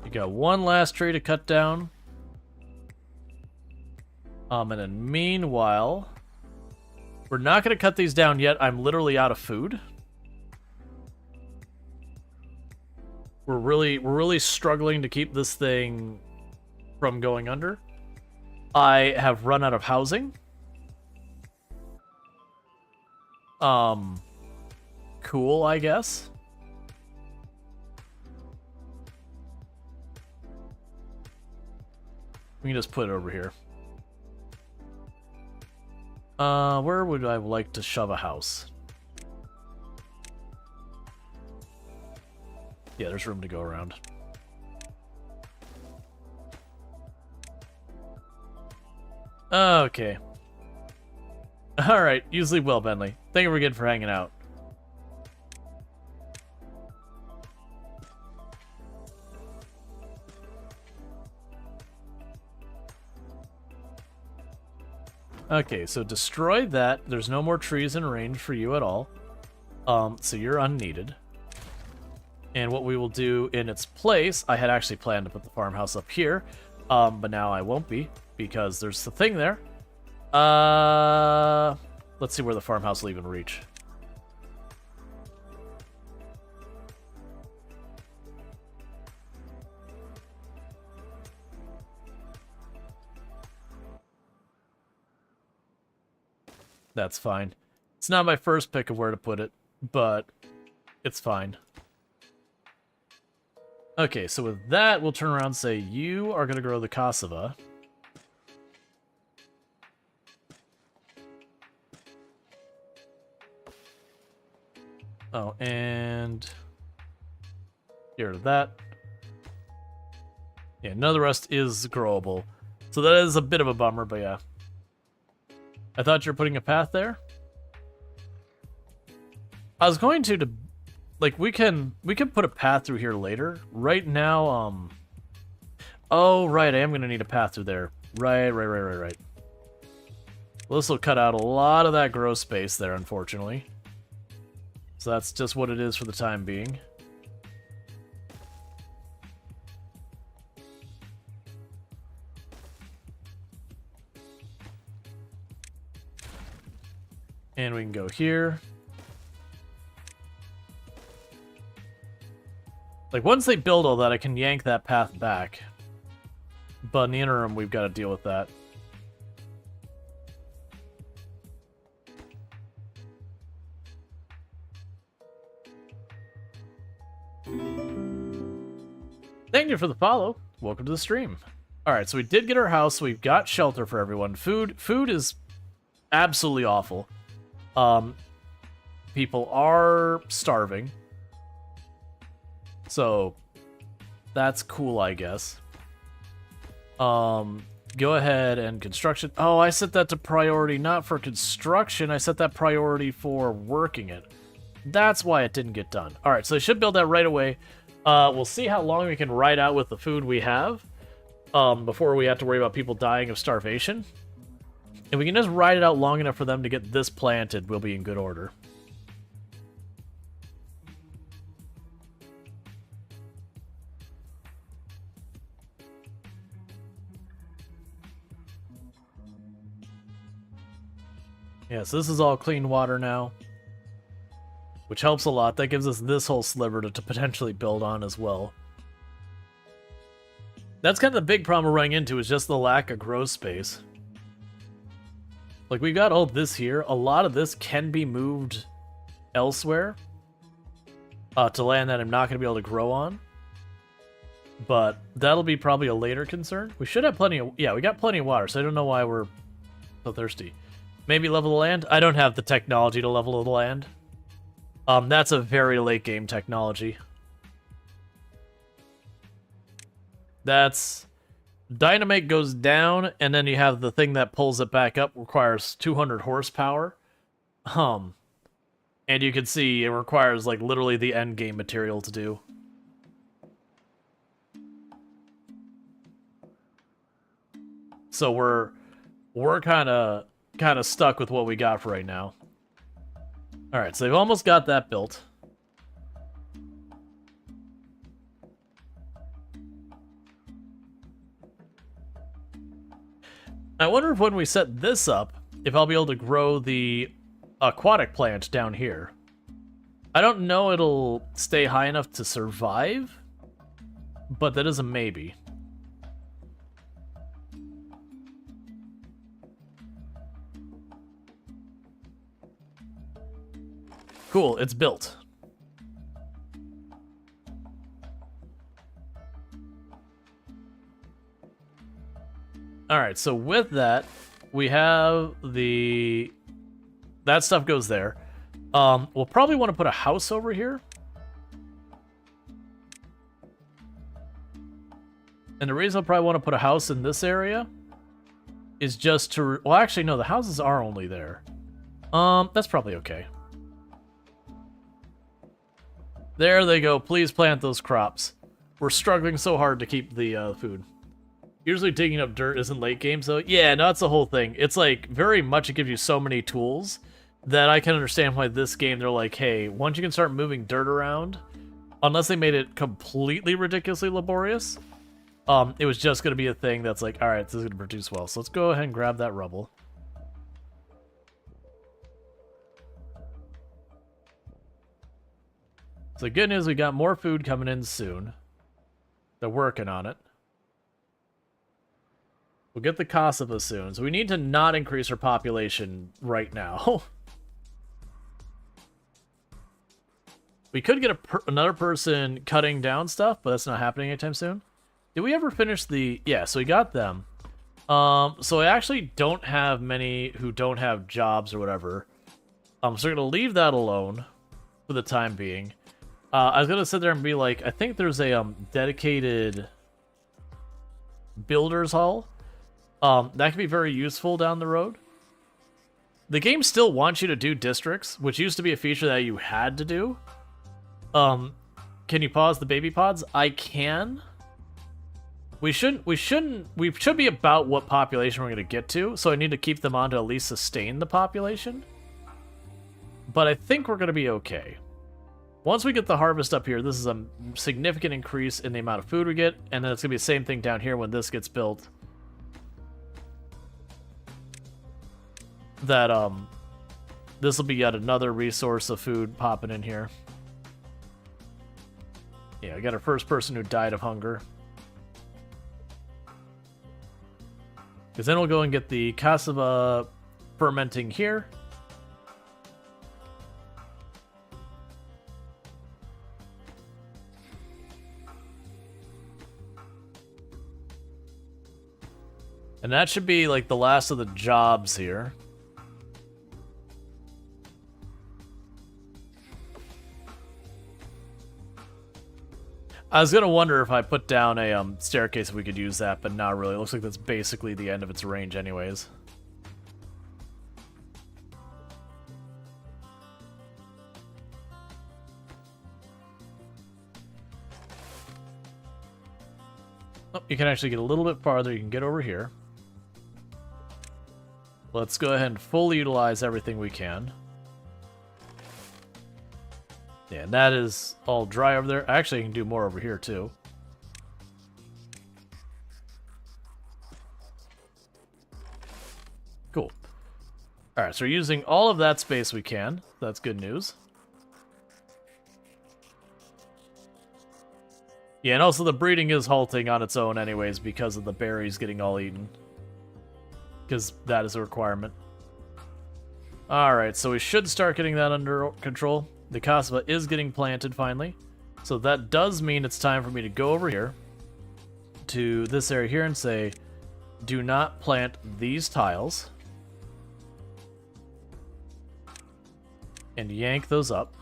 A: You got one last tree to cut down. And then meanwhile, we're not going to cut these down yet. I'm literally out of food. We're really struggling to keep this thing from going under. I have run out of housing. Cool, I guess. We can just put it over here. Where would I like to shove a house? Yeah, there's room to go around. Okay. Alright, you sleep well, Bentley. Thank you again for hanging out. Okay, so destroy that. There's no more trees in range for you at all. So you're unneeded. And what we will do in its place, I had actually planned to put the farmhouse up here, but now I won't be, because there's the thing there. Let's see where the farmhouse will even reach. That's fine. It's not my first pick of where to put it, but it's fine. Okay, so with that, we'll turn around and say, you are going to grow the cassava. Oh, and get rid of that. Yeah, none of the rest is growable. So that is a bit of a bummer, but yeah. I thought you were putting a path there. I was going to like, we can put a path through here later. Right now, oh, right, I am going to need a path through there. Right. Well, this will cut out a lot of that grow space there, unfortunately. So that's just what it is for the time being. And we can go here. Like, once they build all that, I can yank that path back. But in the interim, we've got to deal with that. Thank you for the follow. Welcome to the stream. Alright, so we did get our house. We've got shelter for everyone. Food is absolutely awful. People are starving. So, that's cool, I guess. Go ahead and construction. Oh, I set that to priority not for construction. I set that priority for working it. That's why it didn't get done. Alright, so they should build that right away. We'll see how long we can ride out with the food we have before we have to worry about people dying of starvation. If we can just ride it out long enough for them to get this planted, we'll be in good order. Yes, this is all clean water now, which helps a lot. That gives us this whole sliver to potentially build on as well. That's kind of the big problem we're running into, is just the lack of grow space. Like, we've got all this here. A lot of this can be moved elsewhere to land that I'm not going to be able to grow on. But that'll be probably a later concern. We should have plenty of... Yeah, we got plenty of water, so I don't know why we're so thirsty. Maybe level the land? I don't have the technology to level the land. That's a very late game technology. That's... Dynamite goes down, and then you have the thing that pulls it back up, requires 200 horsepower. And you can see it requires, like, literally the end game material to do. So we're kind of stuck with what we got for right now. All right, so they've almost got that built. I wonder if when we set this up, if I'll be able to grow the aquatic plant down here. I don't know it'll stay high enough to survive, but that is a maybe. Cool, it's built. Alright, so with that, we have the... That stuff goes there. We'll probably want to put a house over here. And the reason I'll probably want to put a house in this area is just to... Well, actually, no, the houses are only there. That's probably okay. There they go. Please plant those crops. We're struggling so hard to keep the food. Usually digging up dirt isn't late game, so yeah, no, that's the whole thing. It's like, very much it gives you so many tools that I can understand why this game, they're like, hey, once you can start moving dirt around, unless they made it completely ridiculously laborious, it was just going to be a thing that's like, alright, this is going to produce well. So let's go ahead and grab that rubble. So the good news, we got more food coming in soon. They're working on it. We'll get the Kosovo soon, so we need to not increase our population right now. We could get another person cutting down stuff, but that's not happening anytime soon. Did we ever finish the... Yeah, so we got them. So I actually don't have many who don't have jobs or whatever. So we're going to leave that alone for the time being. I was going to sit there and be like, I think there's a dedicated builder's hall. That could be very useful down the road. The game still wants you to do districts, which used to be a feature that you had to do. Can you pause the baby pods? I can. We should be about what population we're going to get to, so I need to keep them on to at least sustain the population. But I think we're going to be okay. Once we get the harvest up here, this is a significant increase in the amount of food we get, and then it's going to be the same thing down here when this gets built. That, this will be yet another resource of food popping in here. Yeah, I got our first person who died of hunger. Because then we'll go and get the cassava fermenting here. And that should be like the last of the jobs here. I was gonna wonder if I put down a staircase if we could use that, but not really. It looks like that's basically the end of its range anyways. Oh, you can actually get a little bit farther. You can get over here. Let's go ahead and fully utilize everything we can. Yeah, and that is all dry over there. Actually, I can do more over here, too. Cool. Alright, so we're using all of that space we can. That's good news. Yeah, and also the breeding is halting on its own anyways because of the berries getting all eaten. Because that is a requirement. Alright, so we should start getting that under control. The cassava is getting planted finally. So that does mean it's time for me to go over here to this area here and say, do not plant these tiles. And yank those up.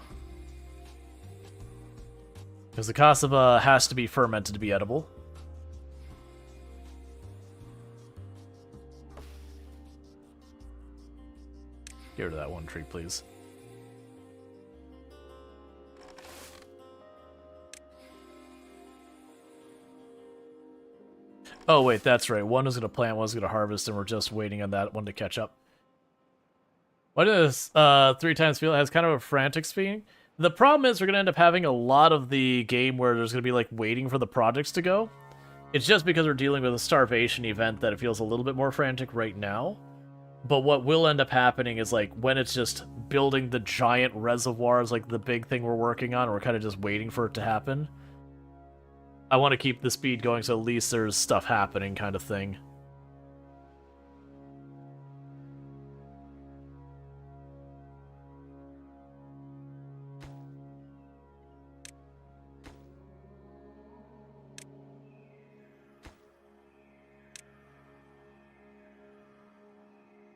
A: Because the cassava has to be fermented to be edible. Get rid of that one tree, please. Oh, wait, that's right. One was going to plant, one was going to harvest, and we're just waiting on that one to catch up. Why does 3 times feel? It has kind of a frantic feeling. The problem is we're going to end up having a lot of the game where there's going to be, like, waiting for the projects to go. It's just because we're dealing with a starvation event that it feels a little bit more frantic right now. But what will end up happening is, like, when it's just building the giant reservoirs, like the big thing we're working on, we're kind of just waiting for it to happen. I want to keep the speed going so at least there's stuff happening kind of thing.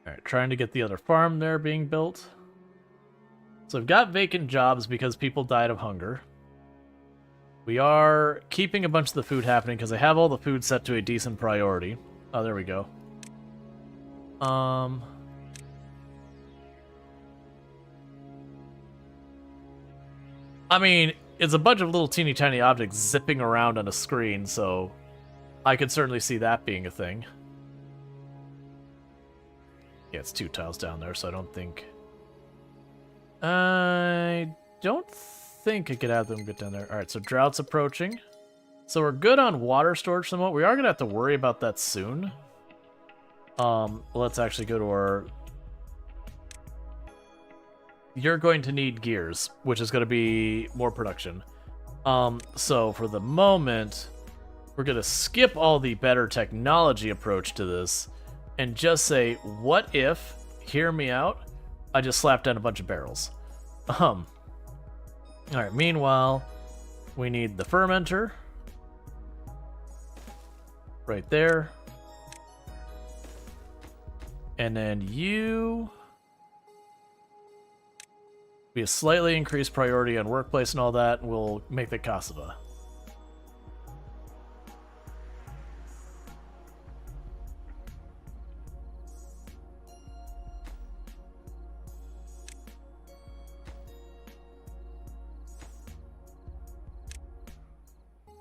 A: Alright, trying to get the other farm there being built. So I've got vacant jobs because people died of hunger. We are keeping a bunch of the food happening because I have all the food set to a decent priority. Oh, there we go. I mean, it's a bunch of little teeny tiny objects zipping around on a screen, so I could certainly see that being a thing. Yeah, it's 2 tiles down there, so I don't think... I don't think I could have them get down there. Alright, so drought's approaching. So we're good on water storage somewhat. We are going to have to worry about that soon. Let's actually go to our... You're going to need gears, which is going to be more production. So for the moment, we're we're going to skip all the better technology approach to this and just say, what if, hear me out, I just slapped down a bunch of barrels. Alright, meanwhile, we need the fermenter. Right there. And then you... be a slightly increased priority on workplace and all that, and we'll make the Kasava.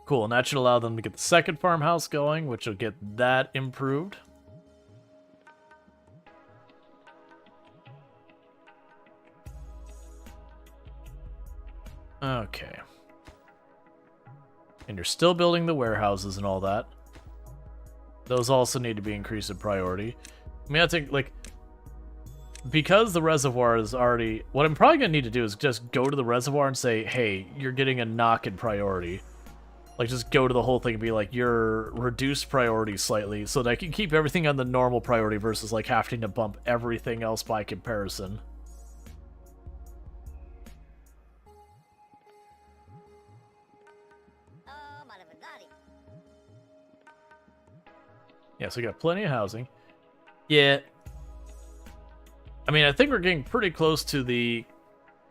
A: Cool, and that should allow them to get the second farmhouse going, which will get that improved. Okay. And you're still building the warehouses and all that. Those also need to be increased in priority. I mean, I think, like, because the reservoir is already... What I'm probably going to need to do is just go to the reservoir and say, hey, you're getting a knock in priority. Like, just go to the whole thing and be like, you're reduced priority slightly, so that I can keep everything on the normal priority versus, like, having to bump everything else by comparison. Yeah, so we got plenty of housing. Yeah. I mean, I think we're getting pretty close to the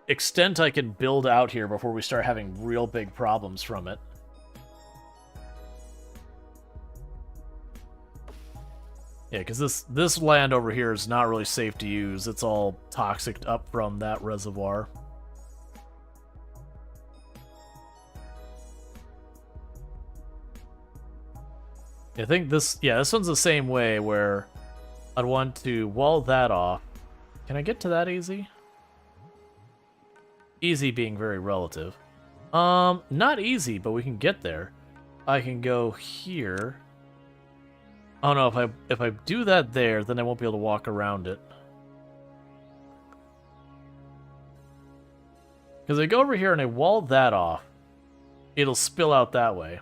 A: extent I can build out here before we start having real big problems from it. Yeah, because this land over here is not really safe to use. It's all toxic up from that reservoir. I think this one's the same way, where I'd want to wall that off. Can I get to that easy? Easy being very relative. Not easy, but we can get there. I can go here. Oh no, if I do that there, then I won't be able to walk around it. Because I go over here and I wall that off, it'll spill out that way.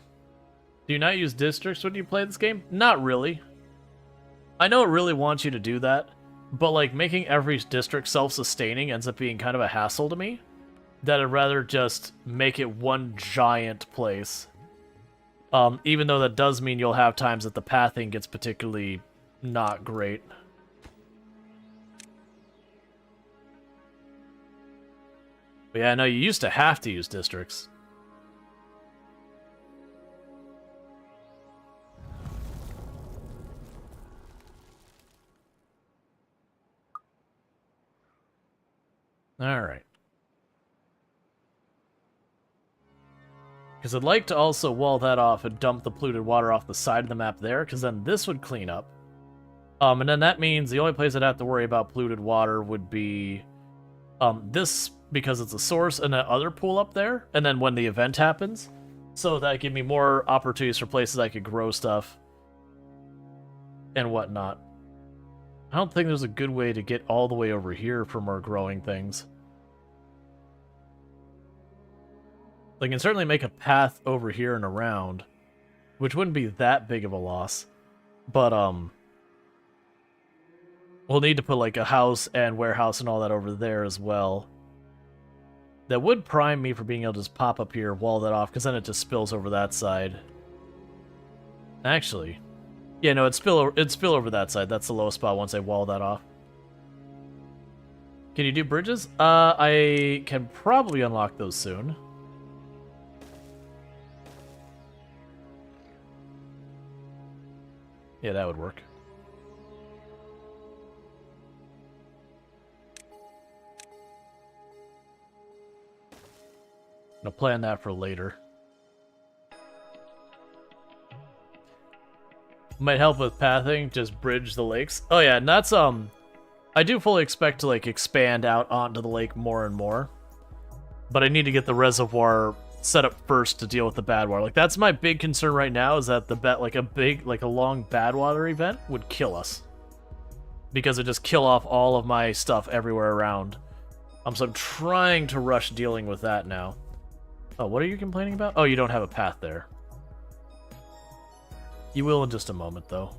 A: Do you not use districts when you play this game? Not really. I know it really wants you to do that, but like making every district self-sustaining ends up being kind of a hassle to me. That I'd rather just make it one giant place. Even though that does mean you'll have times that the pathing gets particularly not great. But yeah, I know you used to have to use districts. Alright. Because I'd like to also wall that off and dump the polluted water off the side of the map there, because then this would clean up. And then that means the only place I'd have to worry about polluted water would be this, because it's a source, and that other pool up there, and then when the event happens. So that give me more opportunities for places I could grow stuff and whatnot. I don't think there's a good way to get all the way over here for more growing things. They can certainly make a path over here and around, which wouldn't be that big of a loss. But, we'll need to put, like, a house and warehouse and all that over there as well. That would prime me for being able to just pop up here, wall that off, because then it just spills over that side. Actually, yeah, no, it'd spill over that side. That's the lowest spot once I wall that off. Can you do bridges? I can probably unlock those soon. Yeah, that would work. I'll plan that for later. Might help with pathing, just bridge the lakes. Oh yeah, and that's, I do fully expect to, like, expand out onto the lake more and more. But I need to get the reservoir set up first to deal with the bad water. Like, that's my big concern right now, is that a long bad water event would kill us. Because it just kill off all of my stuff everywhere around. So I'm trying to rush dealing with that now. Oh, what are you complaining about? Oh, you don't have a path there. You will in just a moment, though.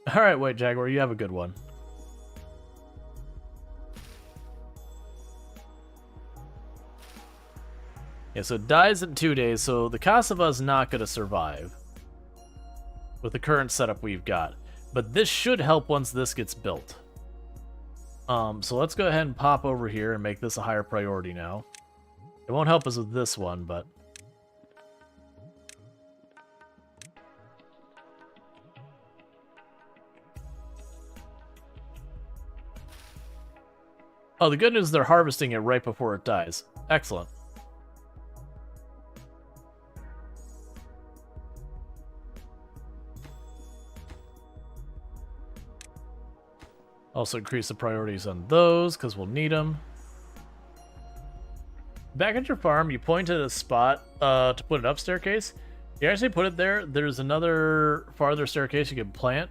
A: Alright, White Jaguar, you have a good one. Yeah, so it dies in 2 days, so the Cassava's not going to survive with the current setup we've got. But this should help once this gets built. So let's go ahead and pop over here and make this a higher priority now. It won't help us with this one, but... Oh, the good news is they're harvesting it right before it dies. Excellent. Also increase the priorities on those, because we'll need them. Back at your farm, you pointed a spot to put an up staircase. You actually put it there. There's another farther staircase you can plant.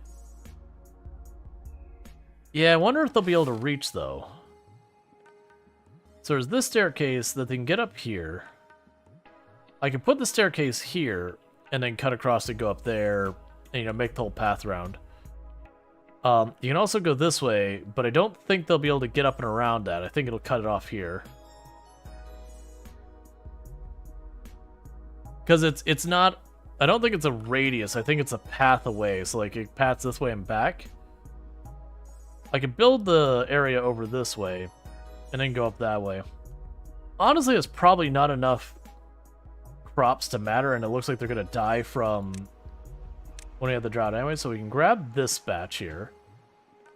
A: Yeah, I wonder if they'll be able to reach, though. So there's this staircase that they can get up here. I can put the staircase here, and then cut across to go up there, and, make the whole path around. You can also go this way, but I don't think they'll be able to get up and around that. I think it'll cut it off here. Because it's not... I don't think it's a radius. I think it's a path away. So, like, it paths this way and back. I could build the area over this way, and then go up that way. Honestly, it's probably not enough crops to matter, and it looks like they're going to die from... when we have the drought anyway, so we can grab this batch here,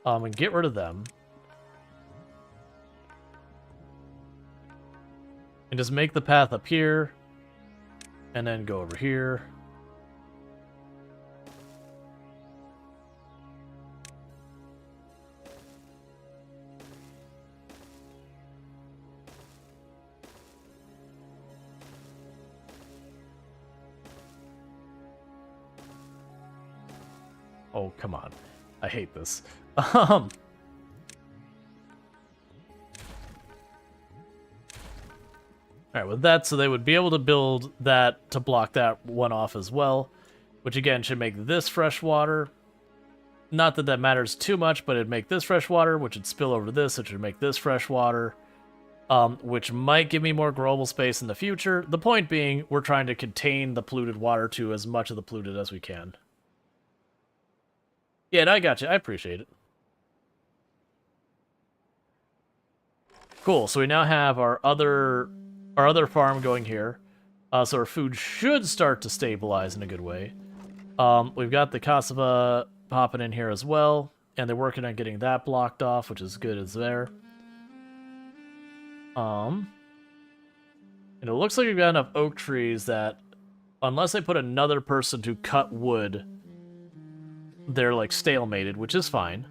A: and get rid of them. And just make the path up here, and then go over here. Oh, come on. I hate this. Alright, with that, so they would be able to build that to block that one off as well, which again should make this fresh water. Not that that matters too much, but it'd make this fresh water, which would spill over this, which would make this fresh water, which might give me more growable space in the future. The point being, we're trying to contain the polluted water to as much of the polluted as we can. Yeah, and I got you. I appreciate it. Cool. So we now have our other farm going here. So our food should start to stabilize in a good way. We've got the cassava popping in here as well, and they're working on getting that blocked off, which is good as there. And it looks like we've got enough oak trees that, unless they put another person to cut wood, they're like stalemated, which is fine.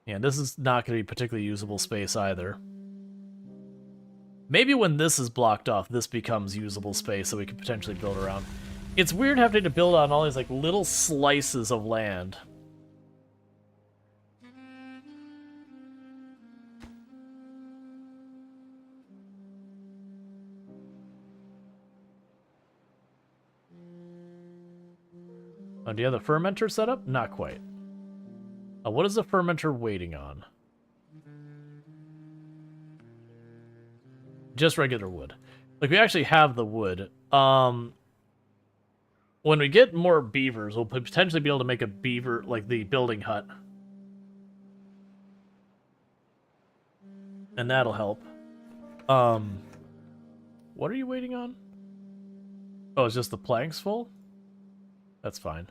A: Yeah, this is not going to be particularly usable space either. Maybe when this is blocked off, this becomes usable space that we could potentially build around. It's weird having to build on all these like little slices of land. Oh, do you have the fermenter set up? Not quite. What is the fermenter waiting on? Just regular wood. Like, we actually have the wood. When we get more beavers, we'll potentially be able to make a beaver, like the building hut. And that'll help. What are you waiting on? Oh, it's just the planks full? That's fine.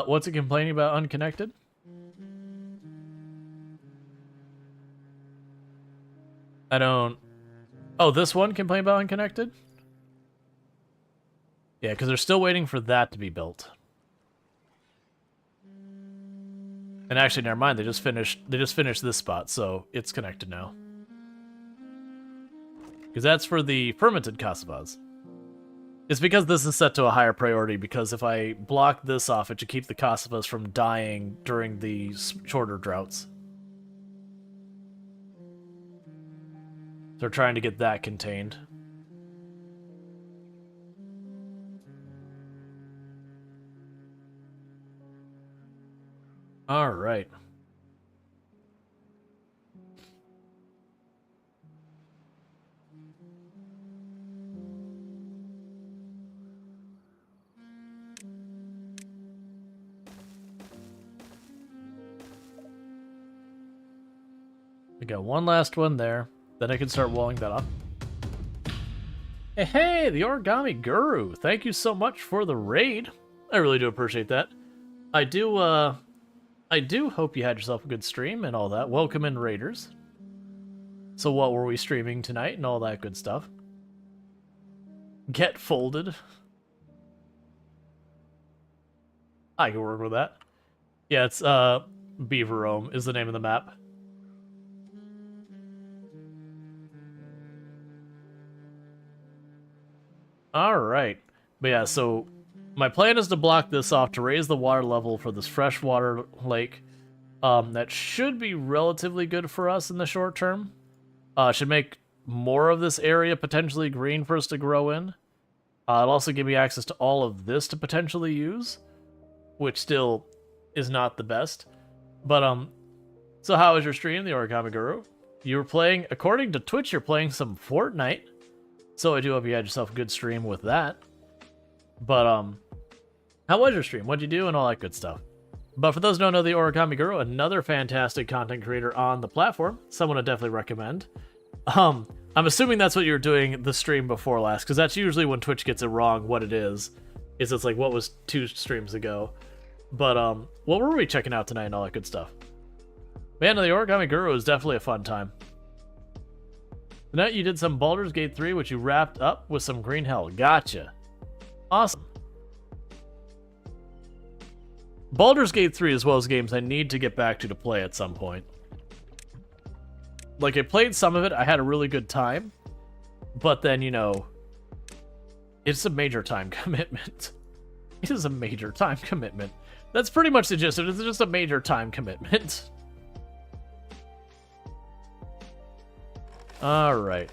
A: What's it complaining about unconnected? I don't... Oh, this one complained about unconnected? Yeah, because they're still waiting for that to be built. And actually, never mind, they just finished this spot, so it's connected now. Because that's for the fermented cassavas. It's because this is set to a higher priority, because if I block this off, it should keep the cost of us from dying during the shorter droughts. So we're trying to get that contained. All right. We got one last one there. Then I can start walling that up. Hey, the Origami Guru. Thank you so much for the raid. I really do appreciate that. I do hope you had yourself a good stream and all that. Welcome in, raiders. So what were we streaming tonight and all that good stuff? Get folded. I can work with that. Yeah, it's Beaverome is the name of the map. Alright. But yeah, so my plan is to block this off to raise the water level for this freshwater lake. That should be relatively good for us in the short term. Should make more of this area potentially green for us to grow in. It'll also give me access to all of this to potentially use, which still is not the best. But, so how was your stream, the Origami Guru? You were playing, according to Twitch, you're playing some Fortnite. So I do hope you had yourself a good stream with that. But, how was your stream? What'd you do and all that good stuff? But for those who don't know, the Origami Guru, another fantastic content creator on the platform, someone I definitely recommend. I'm assuming that's what you were doing the stream before last, because that's usually when Twitch gets it wrong what it is it's like, what was 2 streams ago. But, what were we checking out tonight and all that good stuff? Man, the Origami Guru is definitely a fun time. Tonight you did some Baldur's Gate 3, which you wrapped up with some Green Hell. Gotcha. Awesome. Baldur's Gate 3 is one of those games I need to get back to play at some point. Like, I played some of it, I had a really good time, but then, you know, it's a major time commitment. It is a major time commitment. That's pretty much the gist of it. It's just a major time commitment. Alright.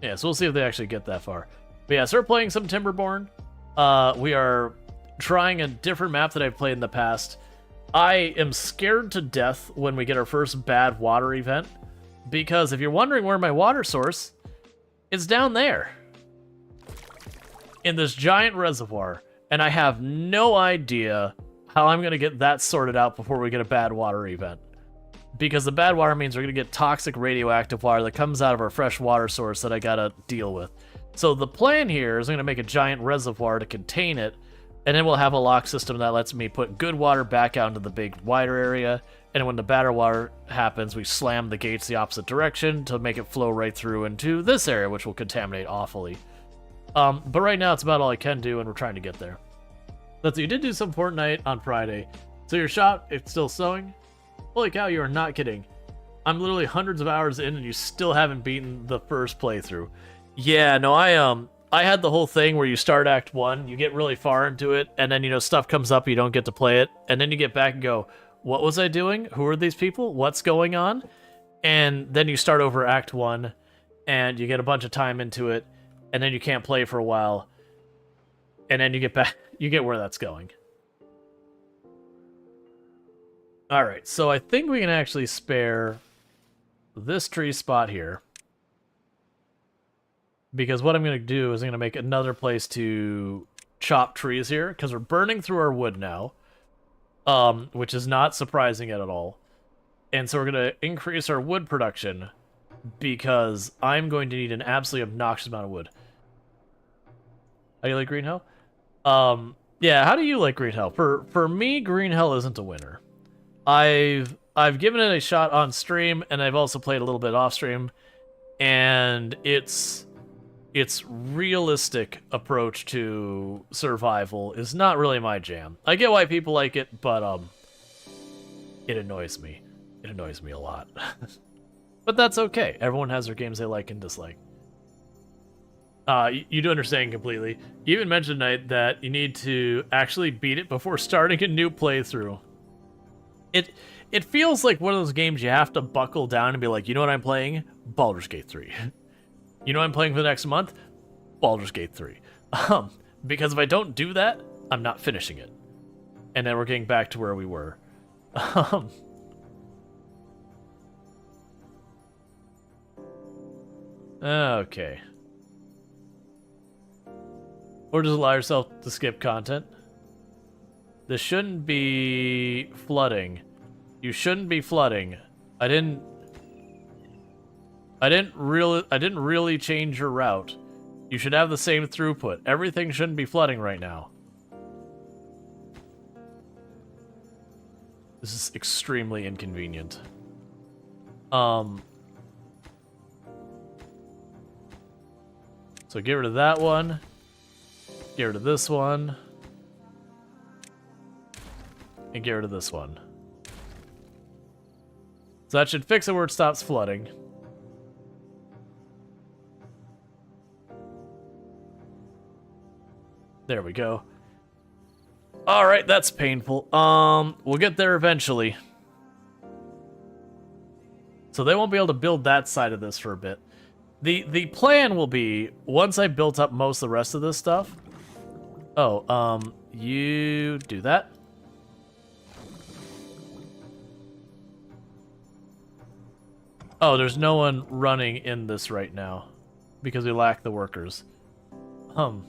A: Yeah, so we'll see if they actually get that far. But yeah, so we're playing some Timberborn. We are trying a different map that I've played in the past. I am scared to death when we get our first bad water event, because if you're wondering where my water source, it's down there. In this giant reservoir, and I have no idea how I'm going to get that sorted out before we get a bad water event. Because the bad water means we're going to get toxic radioactive water that comes out of our fresh water source that I got to deal with. So the plan here is I'm going to make a giant reservoir to contain it, and then we'll have a lock system that lets me put good water back out into the big wider area, and when the bad water happens, we slam the gates the opposite direction to make it flow right through into this area, which will contaminate awfully. But right now, it's about all I can do, and we're trying to get there. But so you did do some Fortnite on Friday. So your shop, it's still sewing? Holy cow, you are not kidding. I'm literally hundreds of hours in, and you still haven't beaten the first playthrough. Yeah, no, I had the whole thing where you start Act 1, you get really far into it, and then, you know, stuff comes up, you don't get to play it, and then you get back and go, what was I doing? Who are these people? What's going on? And then you start over Act 1, and you get a bunch of time into it, and then you can't play for a while, and then you get back, you get where that's going. Alright, so I think we can actually spare this tree spot here. Because what I'm going to do is I'm going to make another place to chop trees here, because we're burning through our wood now, which is not surprising at all. And so we're going to increase our wood production, because I'm going to need an absolutely obnoxious amount of wood. How do you like Green Hell? Yeah, how do you like Green Hell? For me, Green Hell isn't a winner. I've given it a shot on stream, and I've also played a little bit off stream, and its realistic approach to survival is not really my jam. I get why people like it, but it annoys me. It annoys me a lot. But that's okay. Everyone has their games they like and dislike. You do understand completely. You even mentioned tonight that you need to actually beat it before starting a new playthrough. It feels like one of those games you have to buckle down and be like, you know what I'm playing? Baldur's Gate 3. You know what I'm playing for the next month? Baldur's Gate 3. Because if I don't do that, I'm not finishing it. And then we're getting back to where we were. Okay. Or just allow yourself to skip content. This shouldn't be flooding. You shouldn't be flooding. I didn't really change your route. You should have the same throughput. Everything shouldn't be flooding right now. This is extremely inconvenient. So get rid of that one. Get rid of this one. And get rid of this one. So that should fix it where it stops flooding. There we go. Alright, that's painful. We'll get there eventually. So they won't be able to build that side of this for a bit. The plan will be, once I built up most of the rest of this stuff... Oh, you do that. Oh, there's no one running in this right now. Because we lack the workers. So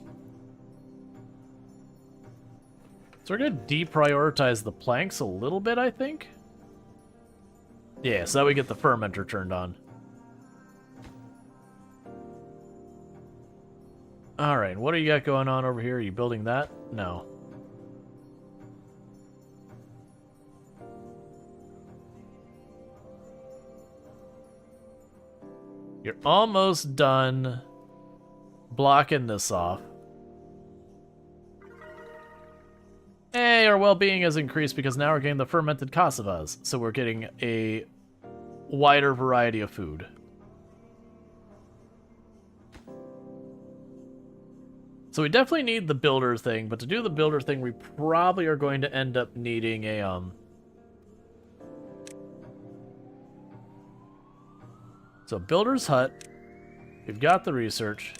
A: we're gonna deprioritize the planks a little bit, I think. Yeah, so that we get the fermenter turned on. Alright, what do you got going on over here? Are you building that? No. You're almost done blocking this off. Hey, our well-being has increased because now we're getting the fermented cassavas, so we're getting a wider variety of food. So we definitely need the builder thing, but to do the builder thing, we probably are going to end up needing a, So builder's hut. We've got the research.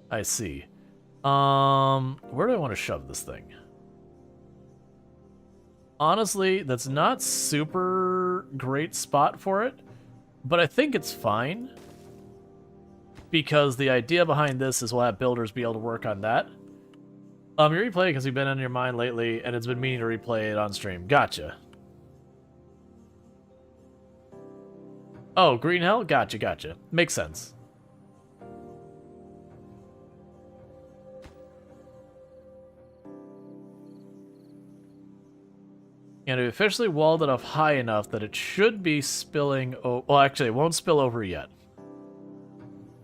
A: I see. Where do I want to shove this thing? Honestly, that's not super great spot for it, but I think it's fine. Because the idea behind this is we'll have builders be able to work on that. You replay it because you've been on your mind lately, and it's been meaning to replay it on stream. Gotcha. Oh, Green Hell? Gotcha, gotcha. Makes sense. And we officially walled it off high enough that it should be spilling... well, actually, it won't spill over yet.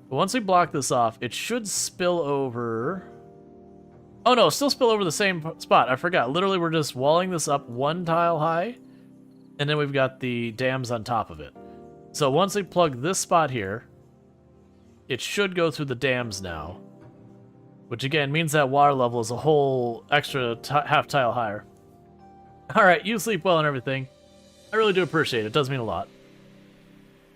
A: But once we block this off, it should spill over... Oh no, still spill over the same spot. I forgot. Literally, we're just walling this up one tile high, and then we've got the dams on top of it. So once we plug this spot here, it should go through the dams now. Which again means that water level is a whole extra half tile higher. Alright, you sleep well and everything. I really do appreciate it. It does mean a lot.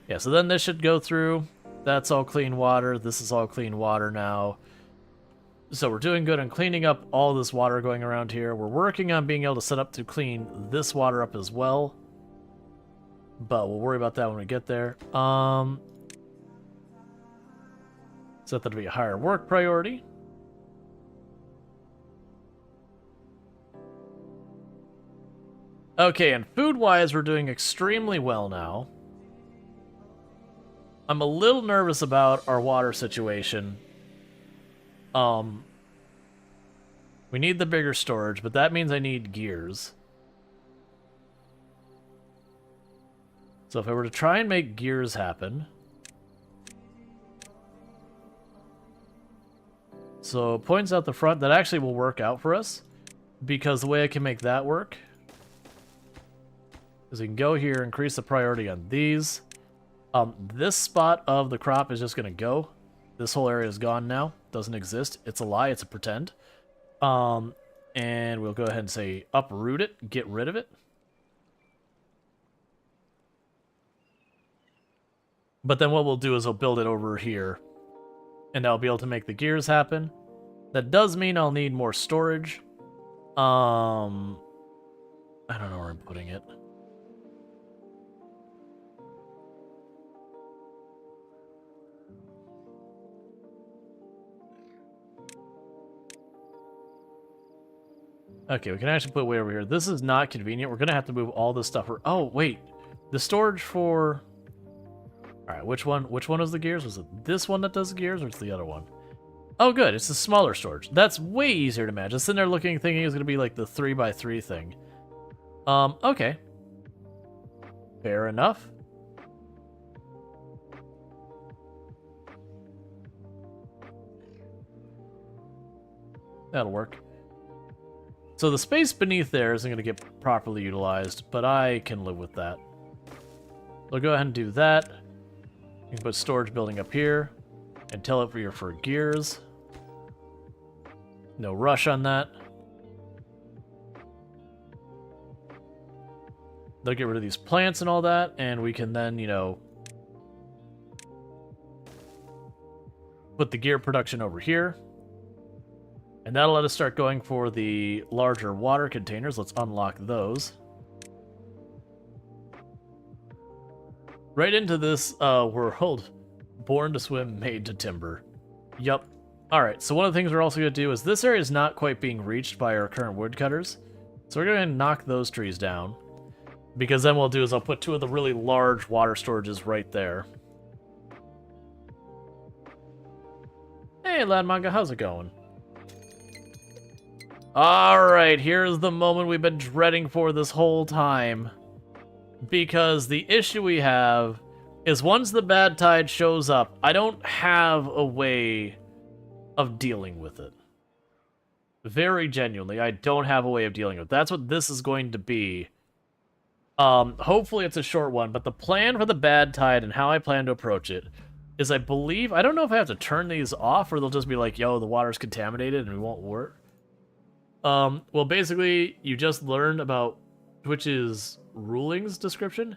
A: Yeah, so then this should go through. That's all clean water. This is all clean water now. So we're doing good on cleaning up all this water going around here. We're working on being able to set up to clean this water up as well. But we'll worry about that when we get there. Set that to be a higher work priority. Okay, and food-wise, we're doing extremely well now. I'm a little nervous about our water situation. We need the bigger storage, but that means I need gears. So if I were to try and make gears happen... So it points out the front. That actually will work out for us, because the way I can make that work is we can go here, increase the priority on these. This spot of the crop is just going to go. This whole area is gone now. Doesn't exist. It's a lie. It's a pretend. And we'll go ahead and say uproot it. Get rid of it. But then what we'll do is we'll build it over here. And I'll be able to make the gears happen. That does mean I'll need more storage. I don't know where I'm putting it. Okay, we can actually put it way over here. This is not convenient. We're going to have to move all this stuff. Oh, wait. The storage for... Alright, which one was the gears? Was it this one that does the gears, or it's the other one? Oh, good. It's the smaller storage. That's way easier to manage. I'm sitting there looking, thinking it's going to be like the 3x3 thing. Okay. Fair enough. That'll work. So the space beneath there isn't going to get properly utilized, but I can live with that. We'll go ahead and do that. You can put storage building up here and tell it for gears. No rush on that. They'll get rid of these plants and all that, and we can then, you know, put the gear production over here. And that'll let us start going for the larger water containers. Let's unlock those. Right into this world. Born to swim, made to timber. Yup. Alright, so one of the things we're also going to do is this area is not quite being reached by our current woodcutters. So we're going to knock those trees down. Because then what I'll do is I'll put 2 of the really large water storages right there. Hey, Lad Manga, how's it going? Alright, here's the moment we've been dreading for this whole time. Because the issue we have is once the bad tide shows up, I don't have a way of dealing with it. Very genuinely, I don't have a way of dealing with it. That's what this is going to be. Hopefully it's a short one, but the plan for the bad tide and how I plan to approach it is I believe, I don't know if I have to turn these off or they'll just be like, yo, the water's contaminated and we won't work. Well, basically, you just learned about Twitch's rulings description.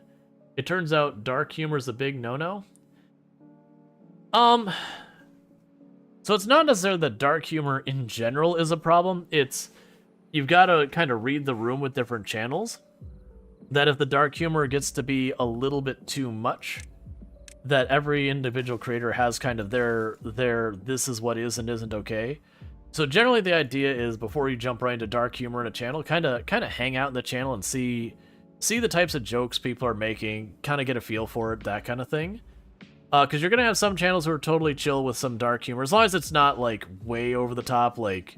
A: It turns out dark humor is a big no-no. So it's not necessarily that dark humor in general is a problem. It's, you've got to kind of read the room with different channels. That if the dark humor gets to be a little bit too much, that every individual creator has kind of their this is what is and isn't okay. So generally the idea is before you jump right into dark humor in a channel, kind of hang out in the channel and see the types of jokes people are making, kind of get a feel for it, that kind of thing. Because you're going to have some channels who are totally chill with some dark humor, as long as it's not, like, way over the top, like,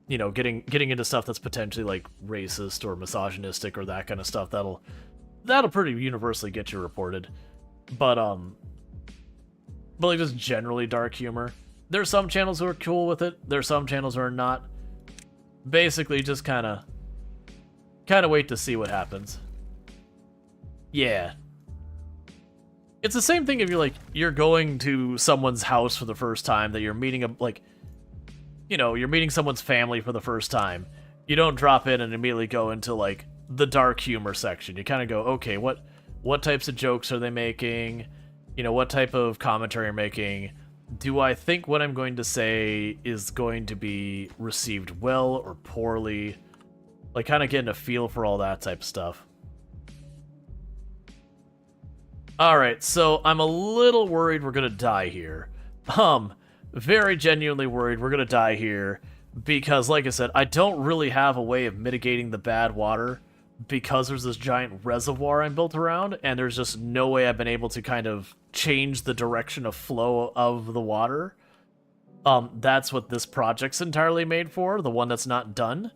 A: you know, getting into stuff that's potentially, like, racist or misogynistic or that kind of stuff. That'll pretty universally get you reported. But like, just generally dark humor. There's some channels who are cool with it. There's some channels who are not. Basically, just kind of wait to see what happens. Yeah. It's the same thing if you're going to someone's house for the first time, that you're meeting you're meeting someone's family for the first time. You don't drop in and immediately go into, like, the dark humor section. You kind of go, okay, what types of jokes are they making? You know, what type of commentary are they making? Do I think what I'm going to say is going to be received well or poorly? Like, kind of getting a feel for all that type of stuff. Alright, so I'm a little worried we're gonna die here. Very genuinely worried we're gonna die here. Because, like I said, I don't really have a way of mitigating the bad water. Because there's this giant reservoir I'm built around, and there's just no way I've been able to kind of change the direction of flow of the water. That's what this project's entirely made for, the one that's not done.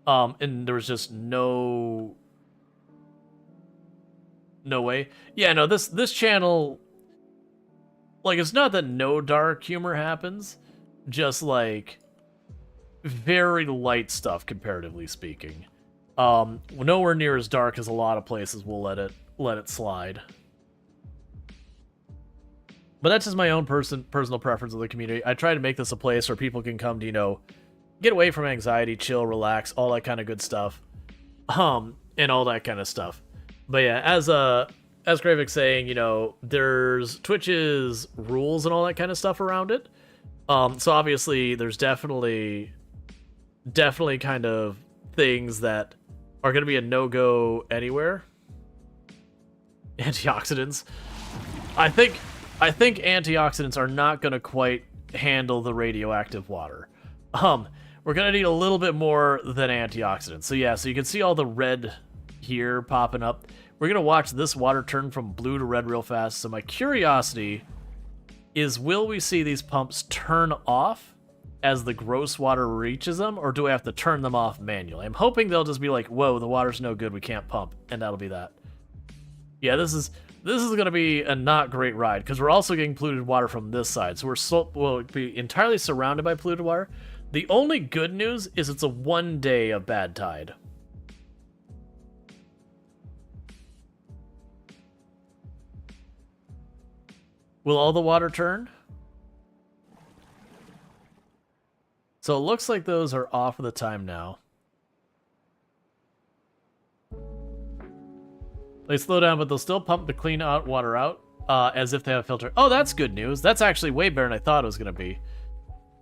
A: And there was just no way. Yeah, no, this channel, like, it's not that no dark humor happens, just, like, very light stuff, comparatively speaking. Nowhere near as dark as a lot of places will let it slide. But that's just my own personal preference of the community. I try to make this a place where people can come to, you know, get away from anxiety, chill, relax, all that kind of good stuff. And all that kind of stuff. But yeah, as Gravik's saying, you know, there's Twitch's rules and all that kind of stuff around it. So obviously there's definitely kind of things that are going to be a no-go anywhere. Antioxidants. I think antioxidants are not going to quite handle the radioactive water. We're going to need a little bit more than antioxidants. So yeah, so you can see all the red here popping up. We're going to watch this water turn from blue to red real fast. So my curiosity is, will we see these pumps turn off as the gross water reaches them, or do I have to turn them off manually? I'm hoping they'll just be like, whoa, the water's no good, we can't pump, and that'll be that. Yeah, this is going to be a not great ride, because we're also getting polluted water from this side. So we'll be entirely surrounded by polluted water. The only good news is it's a 1 day of bad tide. Will all the water turn? So it looks like those are off of the time now. They slow down, but they'll still pump the clean out water out as if they have a filter. Oh, that's good news. That's actually way better than I thought it was going to be.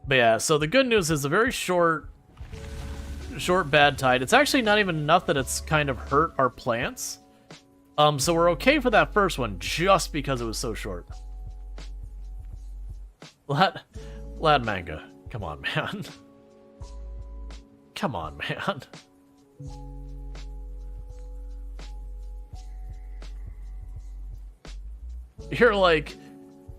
A: But yeah, so the good news is a very short bad tide. It's actually not even enough that it's kind of hurt our plants. So we're okay for that first one just because it was so short. Lad manga. Come on, man. Come on, man. You're like,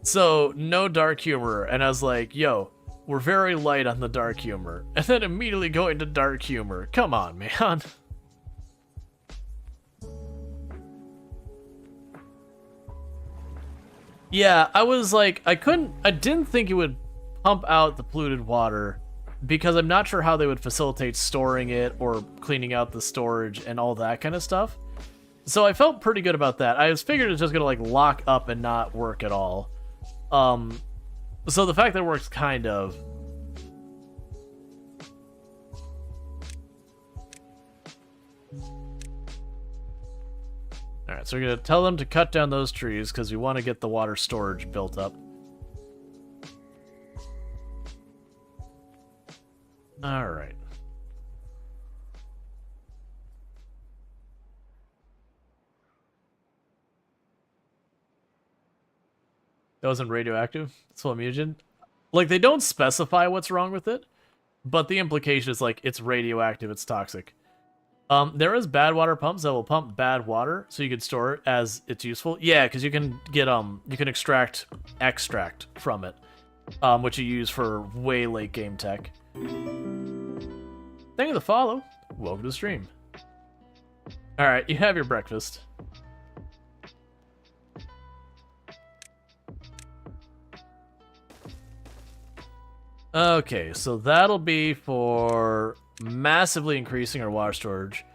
A: so no dark humor, and I was like, yo, we're very light on the dark humor, and then immediately go into dark humor. Come on, man. Yeah, I was like, I didn't think it would pump out the polluted water because I'm not sure how they would facilitate storing it or cleaning out the storage and all that kind of stuff. So I felt pretty good about that. I was figured it was just gonna like lock up and not work at all. So the fact that it works kind of. Alright, so we're gonna tell them to cut down those trees because we want to get the water storage built up. Alright. That wasn't radioactive? That's what I'm using. Like, they don't specify what's wrong with it, but the implication is, like, it's radioactive, it's toxic. There is bad water pumps that will pump bad water, so you can store it as it's useful. Yeah, because you can get, you can extract from it, which you use for way late game tech. Thank you for the follow. Welcome to the stream. Alright, you have your breakfast. Okay, so that'll be for massively increasing our water storage,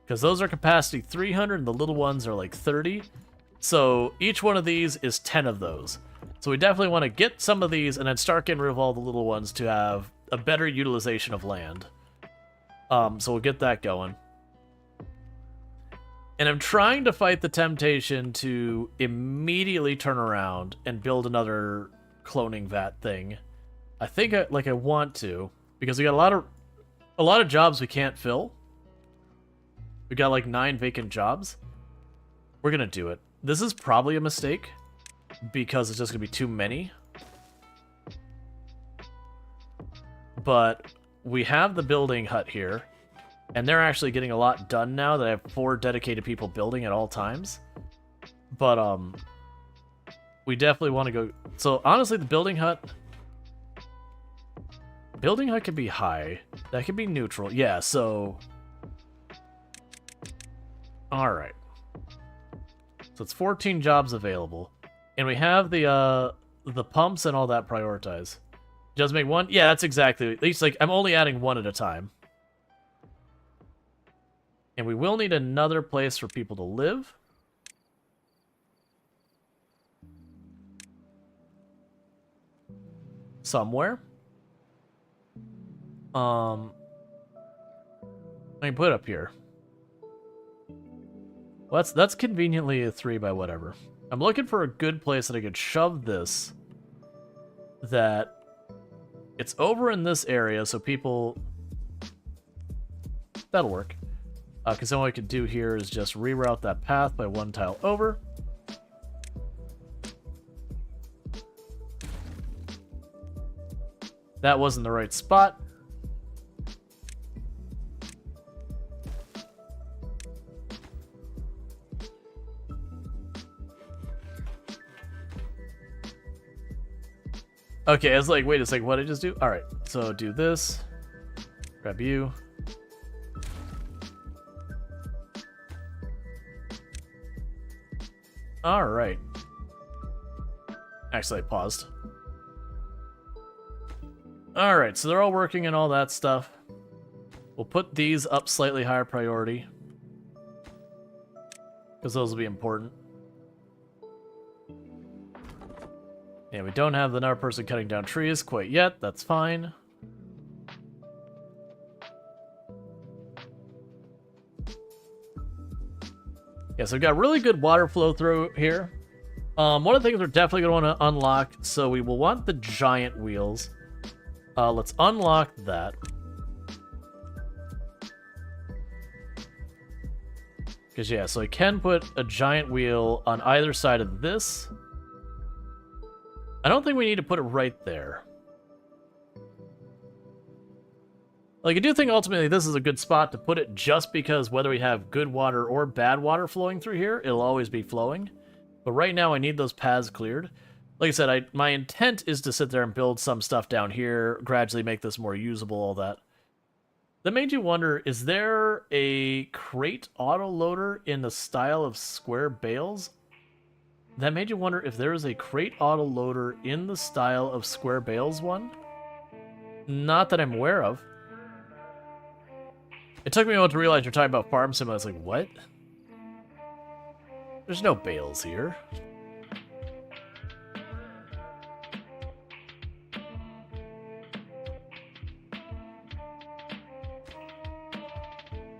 A: because those are capacity 300 and the little ones are like 30. So each one of these is 10 of those. So we definitely want to get some of these and then start getting rid of all the little ones to have a better utilization of land. So we'll get that going. And I'm trying to fight the temptation to immediately turn around and build another cloning vat thing. I think I want to, because we got a lot of jobs we can't fill. We got like 9 vacant jobs. We're gonna do it. This is probably a mistake because it's just gonna be too many. But we have the building hut here, and they're actually getting a lot done now that I have 4 dedicated people building at all times. But we definitely want to go. So honestly, the building hut could be high. That could be neutral. Yeah, so all right. So it's 14 jobs available, and we have the pumps and all that prioritized. Just make one? Yeah, that's exactly. At least, like, I'm only adding 1 at a time. And we will need another place for people to live. somewhere. I can put it up here. Well, that's conveniently a 3 by whatever. I'm looking for a good place that I could shove this. That it's over in this area, so people... That'll work. Because then what I could do here is just reroute that path by 1 tile over. That wasn't the right spot. Okay, I was like, wait a second, what did I just do? Alright, so do this. Grab you. Alright. Actually, I paused. Alright, so they're all working and all that stuff. We'll put these up slightly higher priority. Because those will be important. Yeah, we don't have another person cutting down trees quite yet. That's fine. Yeah, so we've got really good water flow through here. One of the things we're definitely going to want to unlock, so we will want the giant wheels. Let's unlock that. Because, yeah, so I can put a giant wheel on either side of this. I don't think we need to put it right there. Like, I do think ultimately this is a good spot to put it just because whether we have good water or bad water flowing through here, it'll always be flowing. But right now I need those paths cleared. Like I said, my intent is to sit there and build some stuff down here, gradually make this more usable, all that. That made you wonder, is there a crate autoloader in the style of square bales? That made you wonder if there is a crate autoloader in the style of square bales one? Not that I'm aware of. It took me a moment to realize you're talking about farm sim. I was like, what? There's no bales here.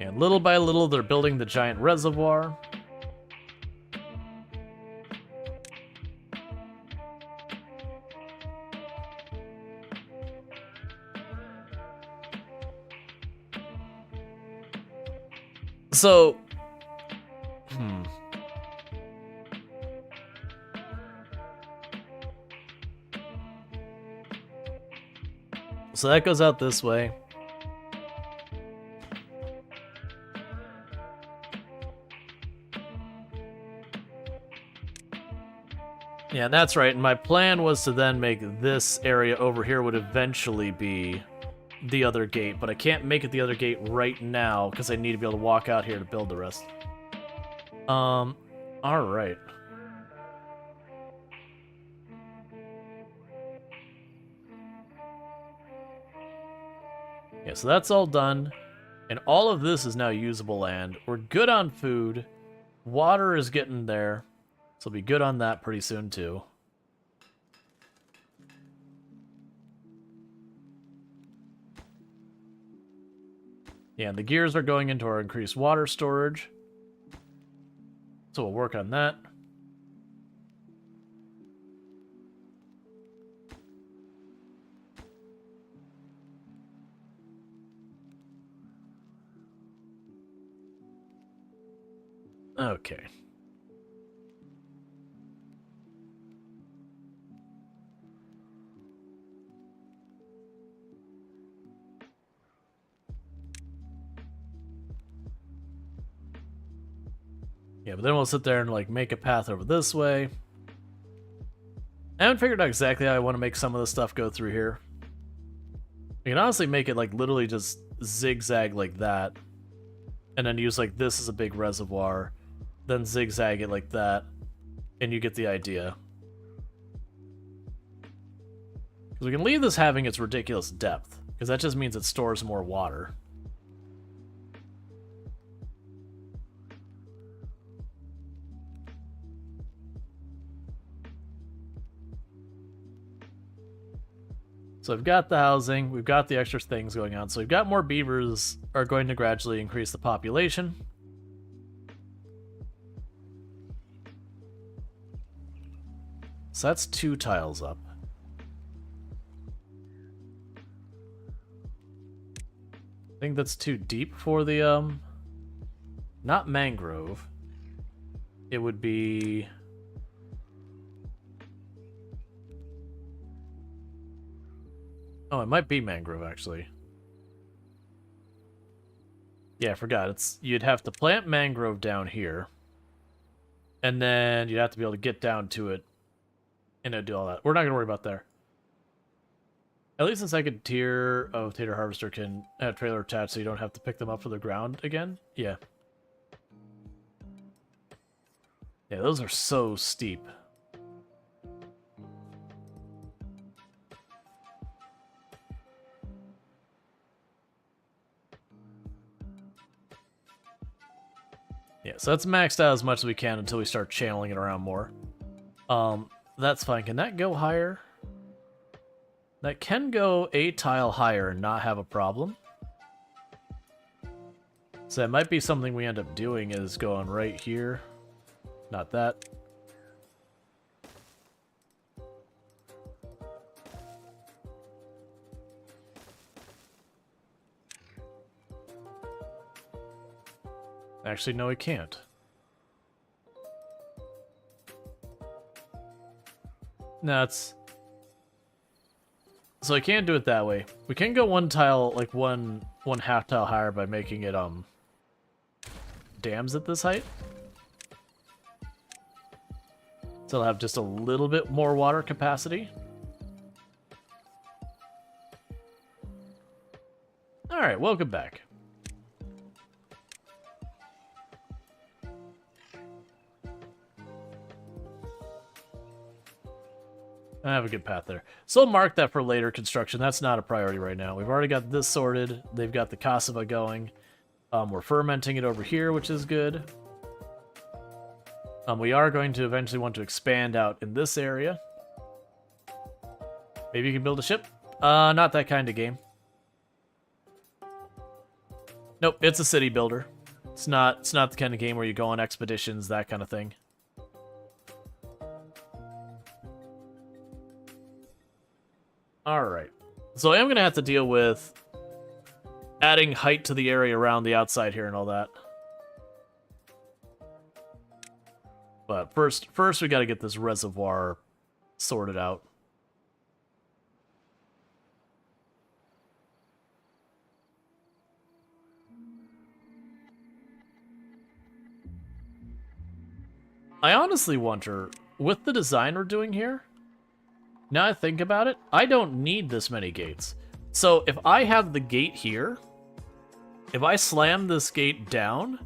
A: And little by little, they're building the giant reservoir. So, So that goes out this way. Yeah, that's right. And my plan was to then make this area over here would eventually be the other gate, but I can't make it the other gate right now because I need to be able to walk out here to build the rest. All right. Yeah, so that's all done. And all of this is now usable land. We're good on food. Water is getting there. So we'll be good on that pretty soon, too. Yeah, the gears are going into our increased water storage. So we'll work on that. Okay. Yeah, but then we'll sit there and like make a path over this way. I haven't figured out exactly how I want to make some of the stuff go through here. You can honestly make it like literally just zigzag like that. And then use like this as a big reservoir. Then zigzag it like that. And you get the idea. Because we can leave this having its ridiculous depth. Because that just means it stores more water. So we've got the housing, we've got the extra things going on. So we've got more beavers are going to gradually increase the population. So that's 2 tiles up. I think that's too deep for the, not mangrove. It would be... Oh, it might be mangrove, actually. Yeah, I forgot. You'd have to plant mangrove down here. And then you'd have to be able to get down to it. And it'd do all that. We're not going to worry about there. At least the second tier of Tater Harvester can have trailer attached so you don't have to pick them up from the ground again. Yeah. Yeah, those are so steep. Yeah, so that's maxed out as much as we can until we start channeling it around more. That's fine. Can that go higher? That can go a tile higher and not have a problem. So that might be something we end up doing is going right here. Not that. Actually, no, we can't. No, it's... So I can't do it that way. We can go one tile, like one half tile higher by making it, dams at this height. So it'll have just a little bit more water capacity. Alright, welcome back. I have a good path there. So I'll mark that for later construction. That's not a priority right now. We've already got this sorted. They've got the cassava going. We're fermenting it over here, which is good. We are going to eventually want to expand out in this area. Maybe you can build a ship? Not that kind of game. Nope, it's a city builder. It's not the kind of game where you go on expeditions, that kind of thing. Alright. So I am going to have to deal with adding height to the area around the outside here and all that. But first we got to get this reservoir sorted out. I honestly wonder, with the design we're doing here, now I think about it, I don't need this many gates. So if I have the gate here, if I slam this gate down,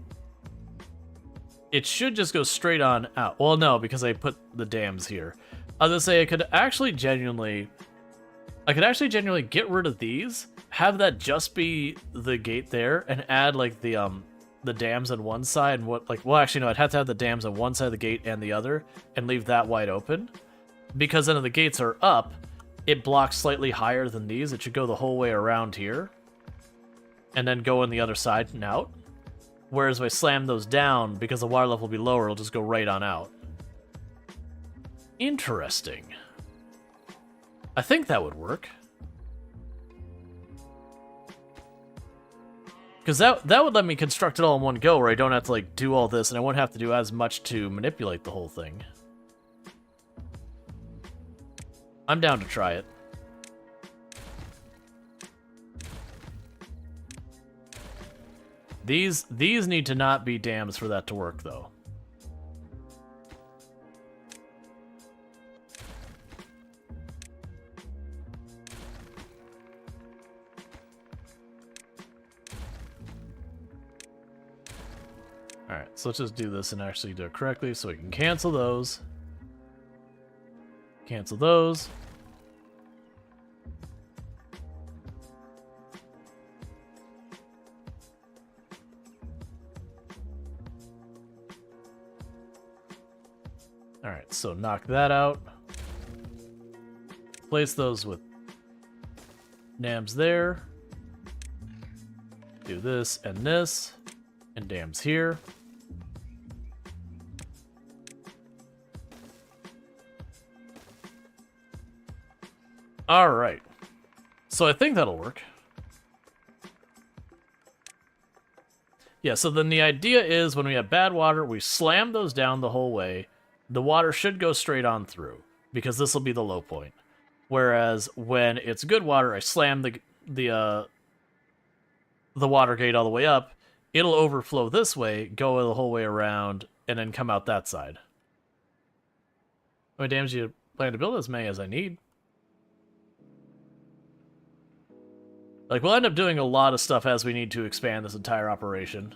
A: it should just go straight on out. Well, no, because I put the dams here. I was gonna say I could actually genuinely get rid of these, have that just be the gate there, and add like the dams on one side and well actually no, I'd have to have the dams on one side of the gate and the other, and leave that wide open. Because then if the gates are up, it blocks slightly higher than these. It should go the whole way around here. And then go on the other side and out. Whereas if I slam those down, because the water level will be lower, it'll just go right on out. Interesting. I think that would work. Because that would let me construct it all in one go, where I don't have to like do all this, and I won't have to do as much to manipulate the whole thing. I'm down to try it. These need to not be dams for that to work, though. Alright, so let's just do this and actually do it correctly so we can cancel those. Cancel those. Alright, so knock that out. Place those with dams there. Do this, and dams here. Alright. So I think that'll work. Yeah, so then the idea is when we have bad water, we slam those down the whole way. The water should go straight on through, because this will be the low point. Whereas when it's good water, I slam the water gate all the way up. It'll overflow this way, go the whole way around, and then come out that side. How many dams do you plan to build? As many as I need. Like, we'll end up doing a lot of stuff as we need to expand this entire operation.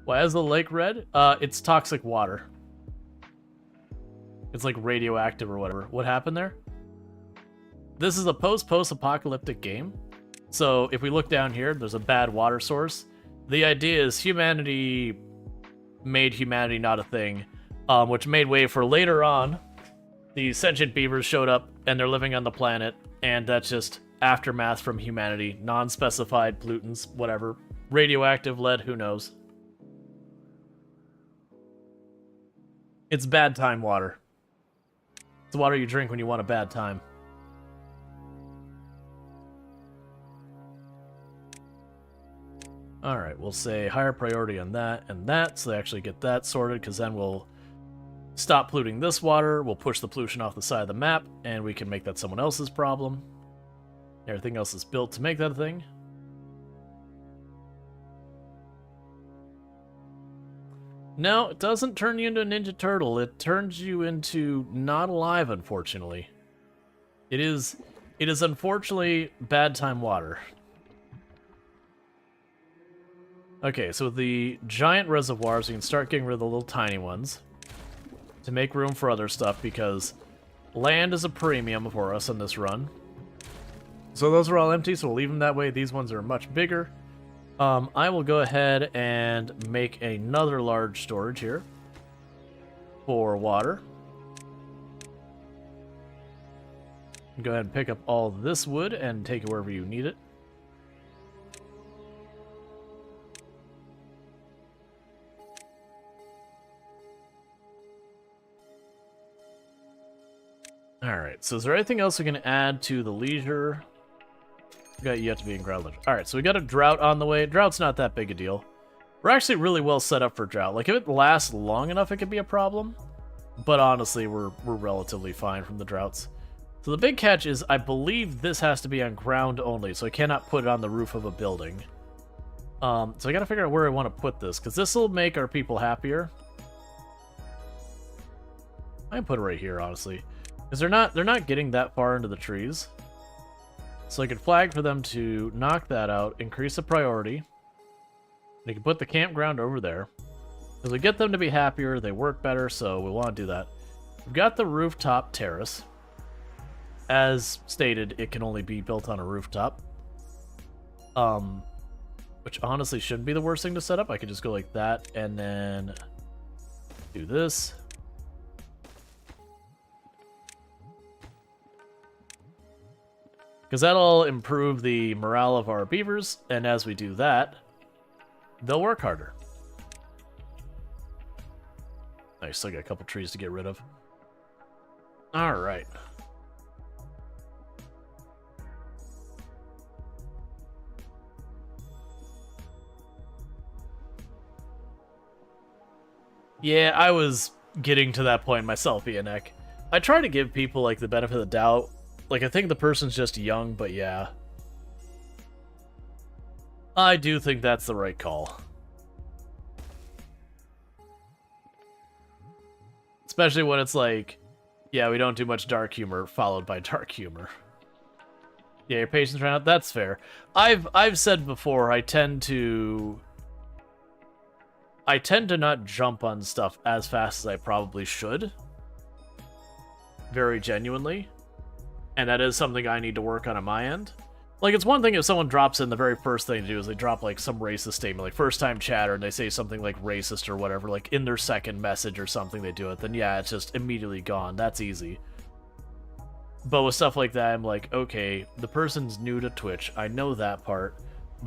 A: Why is the lake red? It's toxic water. It's like radioactive or whatever. What happened there? This is a post-apocalyptic game. So if we look down here, there's a bad water source. The idea is humanity made humanity not a thing, which made way for later on. The sentient beavers showed up and they're living on the planet, and that's just aftermath from humanity. Non-specified pollutants, whatever. Radioactive, lead, who knows. It's bad time water. It's the water you drink when you want a bad time. Alright, we'll say higher priority on that and that, so they actually get that sorted, because then we'll stop polluting this water, we'll push the pollution off the side of the map, and we can make that someone else's problem. Everything else is built to make that a thing. No, it doesn't turn you into a Ninja Turtle. It turns you into not alive, unfortunately. It is unfortunately bad time water. Okay, so with the giant reservoirs, we can start getting rid of the little tiny ones to make room for other stuff, because land is a premium for us in this run. So those are all empty, so we'll leave them that way. These ones are much bigger. I will go ahead and make another large storage here for water. Go ahead and pick up all this wood and take it wherever you need it. Alright, so is there anything else we can add to the leisure? We got yet to be in ground leisure. Alright, so we got a drought on the way. Drought's not that big a deal. We're actually really well set up for drought. Like, if it lasts long enough, it could be a problem. But honestly, we're relatively fine from the droughts. So the big catch is, I believe this has to be on ground only, so I cannot put it on the roof of a building. So I gotta figure out where I want to put this, because this will make our people happier. I can put it right here, honestly. Because they're not getting that far into the trees. So I could flag for them to knock that out, increase the priority. They can put the campground over there. Because we get them to be happier, they work better, so we want to do that. We've got the rooftop terrace. As stated, it can only be built on a rooftop. Which honestly shouldn't be the worst thing to set up. I could just go like that, and then do this. Because that'll improve the morale of our beavers, and as we do that, they'll work harder. I still got a couple trees to get rid of. Alright. Yeah, I was getting to that point myself, Ianek. I try to give people, like, the benefit of the doubt. Like, I think the person's just young, but yeah. I do think that's the right call. Especially when it's like, yeah, we don't do much dark humor, followed by dark humor. Yeah, your patience ran out. That's fair. I've said before, I tend to not jump on stuff as fast as I probably should. very genuinely, and that is something I need to work on my end. Like, it's one thing if someone drops in, the very first thing to do is they drop, like, some racist statement, like, first-time chatter, and they say something, like, racist or whatever, like, in their second message or something, they do it, then yeah, it's just immediately gone. That's easy. But with stuff like that, I'm like, okay, the person's new to Twitch, I know that part,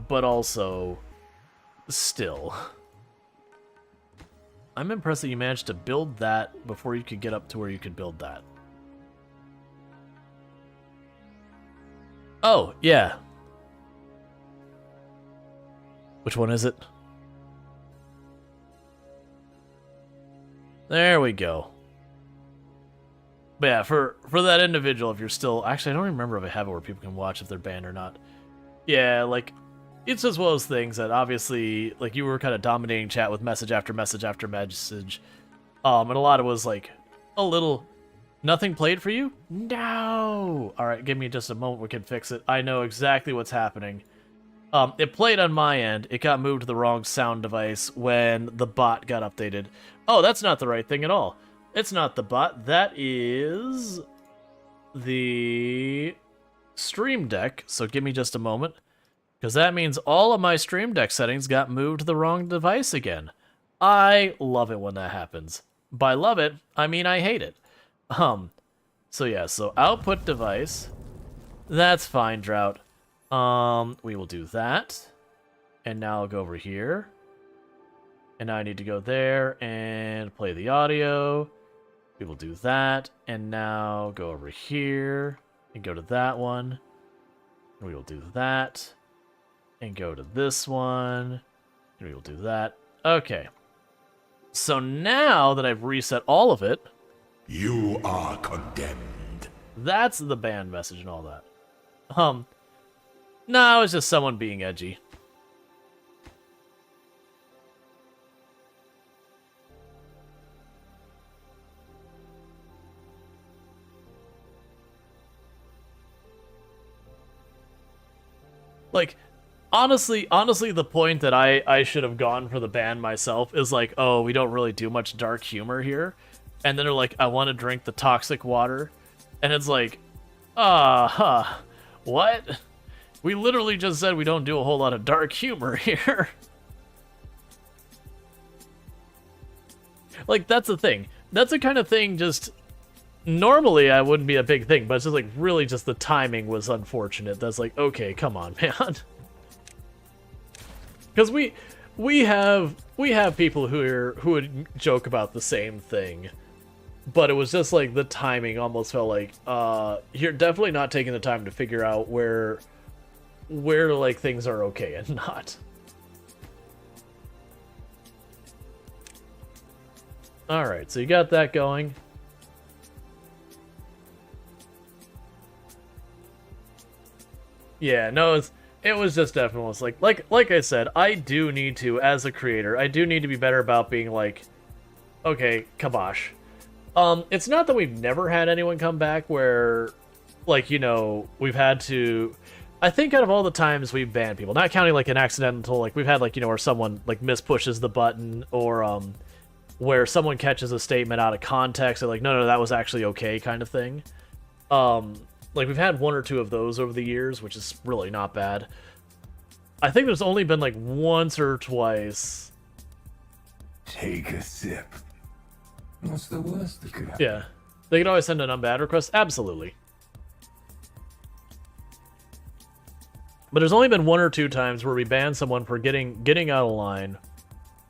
A: but also, still. I'm impressed that you managed to build that before you could get up to where you could build that. Oh, yeah. Which one is it? There we go. But yeah, for that individual, if you're still... Actually, I don't remember if I have it where people can watch if they're banned or not. Yeah, like, it's as well as things that obviously, like, you were kind of dominating chat with message after message after message. And a lot of it was, like, a little... Nothing played for you? No! Alright, give me just a moment, we can fix it. I know exactly what's happening. It played on my end. It got moved to the wrong sound device when the bot got updated. Oh, that's not the right thing at all. It's not the bot. That is the Stream Deck. So give me just a moment. Because that means all of my Stream Deck settings got moved to the wrong device again. I love it when that happens. By love it, I mean I hate it. So yeah, so output device. That's fine, Drought. We will do that. And now I'll go over here. And now I need to go there and play the audio. We will do that. And now go over here and go to that one. And we will do that. And go to this one. And we will do that. Okay. So now that I've reset all of it,
D: You are condemned.
A: that's the ban message and all that. No, it's just someone being edgy. Like, honestly, the point that I should have gone for the ban myself is like, oh, we don't really do much dark humor here. And then they're like, I want to drink the toxic water. And it's like, what? We literally just said we don't do a whole lot of dark humor here. Like, that's the thing. That's the kind of thing just... Normally, I wouldn't be a big thing, but it's just like, really just the timing was unfortunate. That's like, okay, come on, man. Because we have people who would joke about the same thing. But it was just like the timing almost felt like you're definitely not taking the time to figure out where like things are okay and not. All right, so you got that going. Yeah, no, it was just definitely like I said, I do need to, as a creator, I do need to be better about being like, okay, kabosh. It's not that we've never had anyone come back where, like, you know, we've had to... I think out of all the times we've banned people, not counting, like, an accidental, like, we've had, like, you know, where someone, like, mispushes the button, or, where someone catches a statement out of context, and, like, no, that was actually okay kind of thing. Like, we've had one or two of those over the years, which is really not bad. I think there's only been, like, once or twice...
D: Take a sip. What's the worst that could happen?
A: Yeah. They can always send an unbanned request? Absolutely. But there's only been one or two times where we banned someone for getting out of line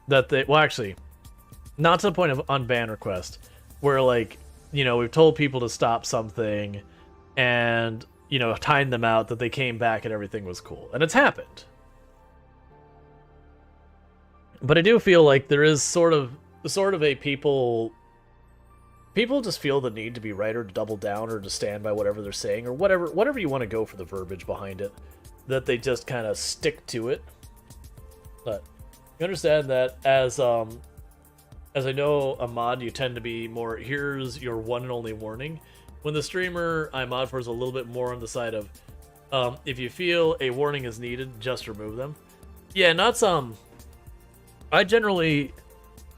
A: that they... Well, actually, not to the point of unban request, where, like, you know, we've told people to stop something and, you know, timed them out, that they came back and everything was cool. And it's happened. But I do feel like there is sort of a people just feel the need to be right or to double down or to stand by whatever they're saying or whatever you want to go for the verbiage behind it, that they just kind of stick to it. But you understand that as I know a mod, you tend to be more, here's your one and only warning. When the streamer I mod for is a little bit more on the side of, if you feel a warning is needed, just remove them. Yeah, not some. I generally,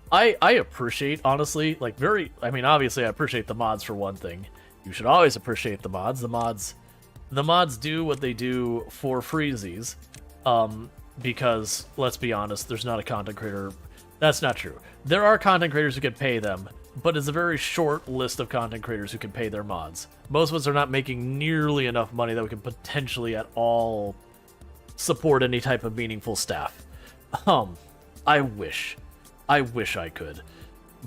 A: I appreciate, honestly, like I mean, obviously I appreciate the mods for one thing. You should always appreciate the mods. The mods do what they do for freezies. Because, let's be honest, there's not a content creator... That's not true. There are content creators who can pay them, but it's a very short list of content creators who can pay their mods. Most of us are not making nearly enough money that we can potentially at all support any type of meaningful staff. I wish I could.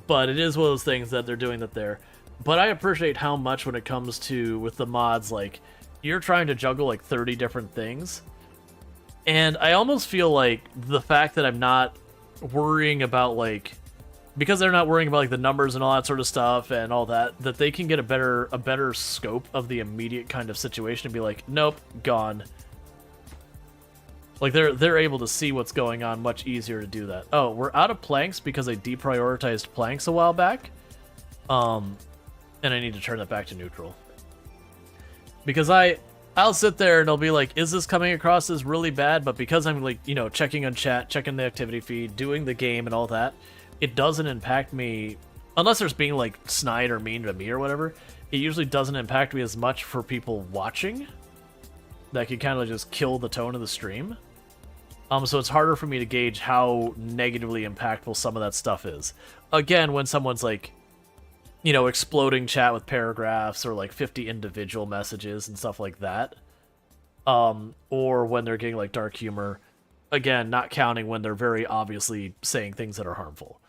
A: But it is one of those things that they're doing that there. But I appreciate how much when it comes to, with the mods, like, you're trying to juggle like 30 different things. And I almost feel like the fact that I'm not worrying about, like, because they're not worrying about like the numbers and all that sort of stuff and all that, that they can get a better scope of the immediate kind of situation and be like, nope, gone. Like they're able to see what's going on much easier to do that. Oh, we're out of planks because I deprioritized planks a while back. And I need to turn that back to neutral. Because I'll sit there and I'll be like, is this coming across as really bad? But because I'm like, you know, checking on chat, checking the activity feed, doing the game and all that, it doesn't impact me, unless there's being like snide or mean to me or whatever, it usually doesn't impact me as much for people watching. That can kind of just kill the tone of the stream. So it's harder for me to gauge how negatively impactful some of that stuff is. Again, when someone's like, you know, exploding chat with paragraphs or like 50 individual messages and stuff like that. Or when they're getting like dark humor. Again, not counting when they're very obviously saying things that are harmful.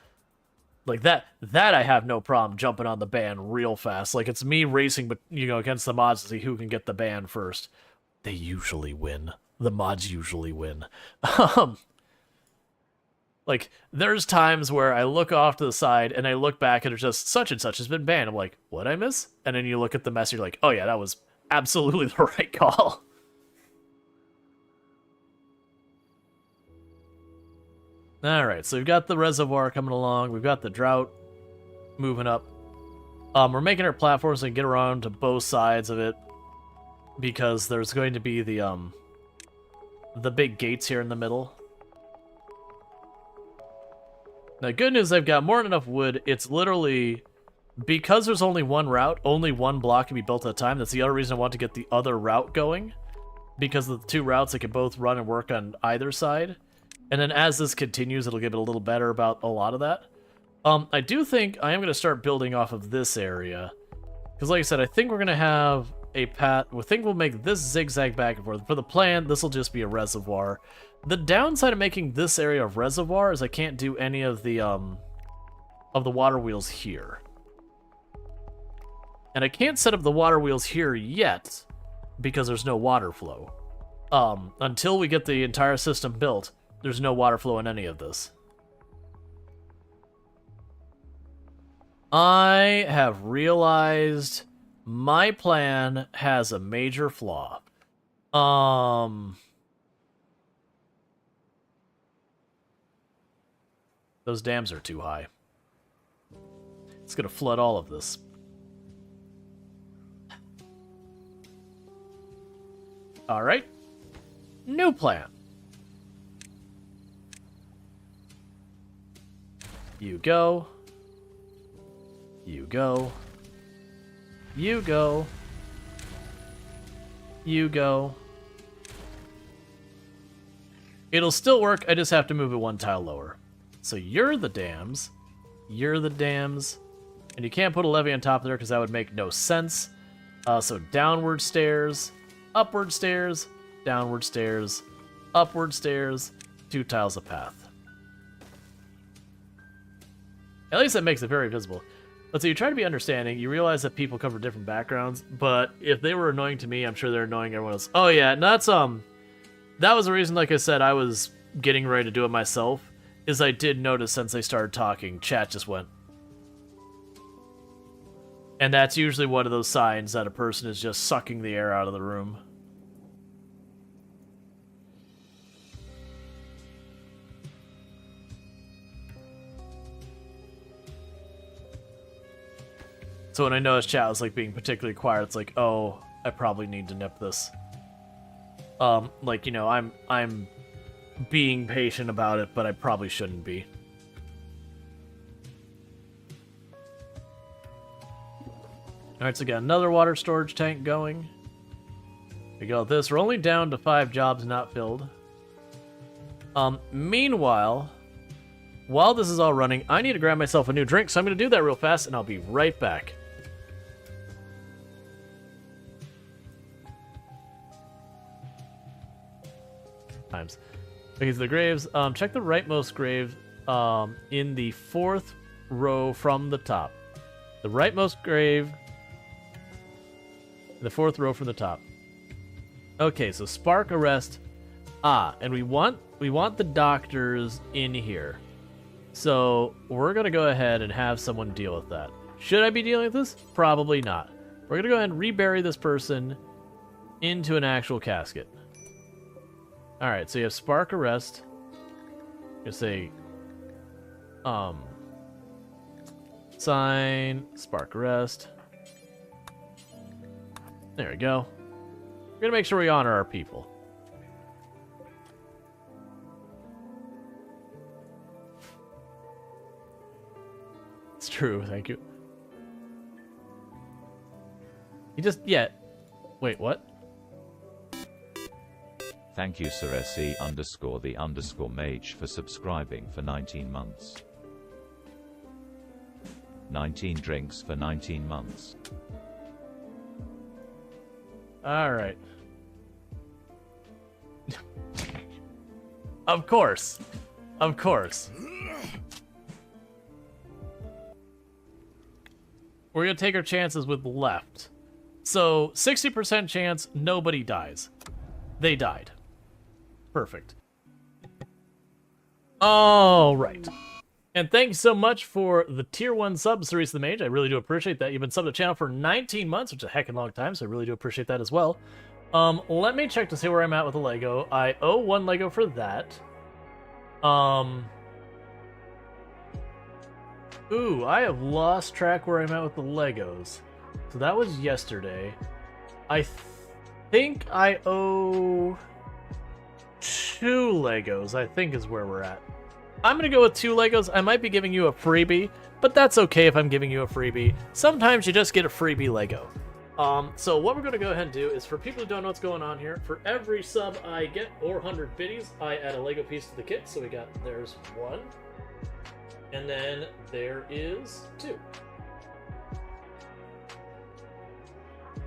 A: Like that I have no problem jumping on the ban real fast. Like it's me racing, but you know, against the mods to see who can get the ban first. They usually win. The mods usually win. Like, there's times where I look off to the side and I look back and it's just such and such has been banned. I'm like, what'd I miss? And then you look at the message, you're like, oh yeah, that was absolutely the right call. Alright, so we've got the reservoir coming along. We've got the drought moving up. We're making our platforms and get around to both sides of it. Because there's going to be the big gates here in the middle. The good news, I've got more than enough wood. It's literally, because there's only one route, only one block can be built at a time. That's the other reason I want to get the other route going. Because of the two routes, I can both run and work on either side. And then as this continues, it'll get a little better about a lot of that. I do think I am going to start building off of this area. Because like I said, I think we're going to have a path. I think we'll make this zigzag back and forth. For the plan, this will just be a reservoir. The downside of making this area a reservoir is I can't do any of the water wheels here. And I can't set up the water wheels here yet because there's no water flow. Until we get the entire system built, there's no water flow in any of this. I have realized my plan has a major flaw. Those dams are too high. It's gonna flood all of this. Alright. New plan. You go. You go. You go. You go. It'll still work, I just have to move it one tile lower. So you're the dams. You're the dams. And you can't put a levee on top of there because that would make no sense. So downward stairs, upward stairs, downward stairs, upward stairs, 2 tiles of path. At least that makes it very visible. But so you try to be understanding, you realize that people come from different backgrounds, but if they were annoying to me, I'm sure they're annoying everyone else. Oh yeah, and that's, that was the reason, like I said, I was getting ready to do it myself, is I did notice since they started talking, chat just went. And that's usually one of those signs that a person is just sucking the air out of the room. So when I noticed chat was like being particularly quiet, it's like, oh, I probably need to nip this. Like, you know, I'm being patient about it, but I probably shouldn't be. Alright, so we got another water storage tank going. We got this. We're only down to 5 jobs not filled. Meanwhile, while this is all running, I need to grab myself a new drink, so I'm going to do that real fast, and I'll be right back. Times. Okay, so the graves. Check the rightmost grave in the 4th row from the top. The rightmost grave in the 4th row from the top. Okay, so spark arrest. And we want the doctors in here. So we're gonna go ahead and have someone deal with that. Should I be dealing with this? Probably not. We're gonna go ahead and rebury this person into an actual casket. Alright, so you have spark arrest. You say sign spark arrest. There we go. We're gonna make sure we honor our people. It's true, thank you. He just, yeah. Wait, what?
E: Thank you Ceresi_the_mage for subscribing for 19 months. 19 drinks for 19 months.
A: Alright. Of course. Of course. We're going to take our chances with left. So, 60% chance nobody dies. They died. Perfect. Alright. And thanks so much for the tier 1 sub, Cerise the Mage. I really do appreciate that. You've been subbed to the channel for 19 months, which is a heckin' long time, so I really do appreciate that as well. Let me check to see where I'm at with the Lego. I owe 1 Lego for that. Ooh, I have lost track where I'm at with the Legos. So that was yesterday. I think I owe 2 Legos, I think is where we're at. I'm going to go with 2 Legos. I might be giving you a freebie, but that's okay if I'm giving you a freebie. Sometimes you just get a freebie Lego. So what we're going to go ahead and do is, for people who don't know what's going on here, for every sub I get, or 100 biddies, I add a Lego piece to the kit. So we got, there's 1, and then there is 2.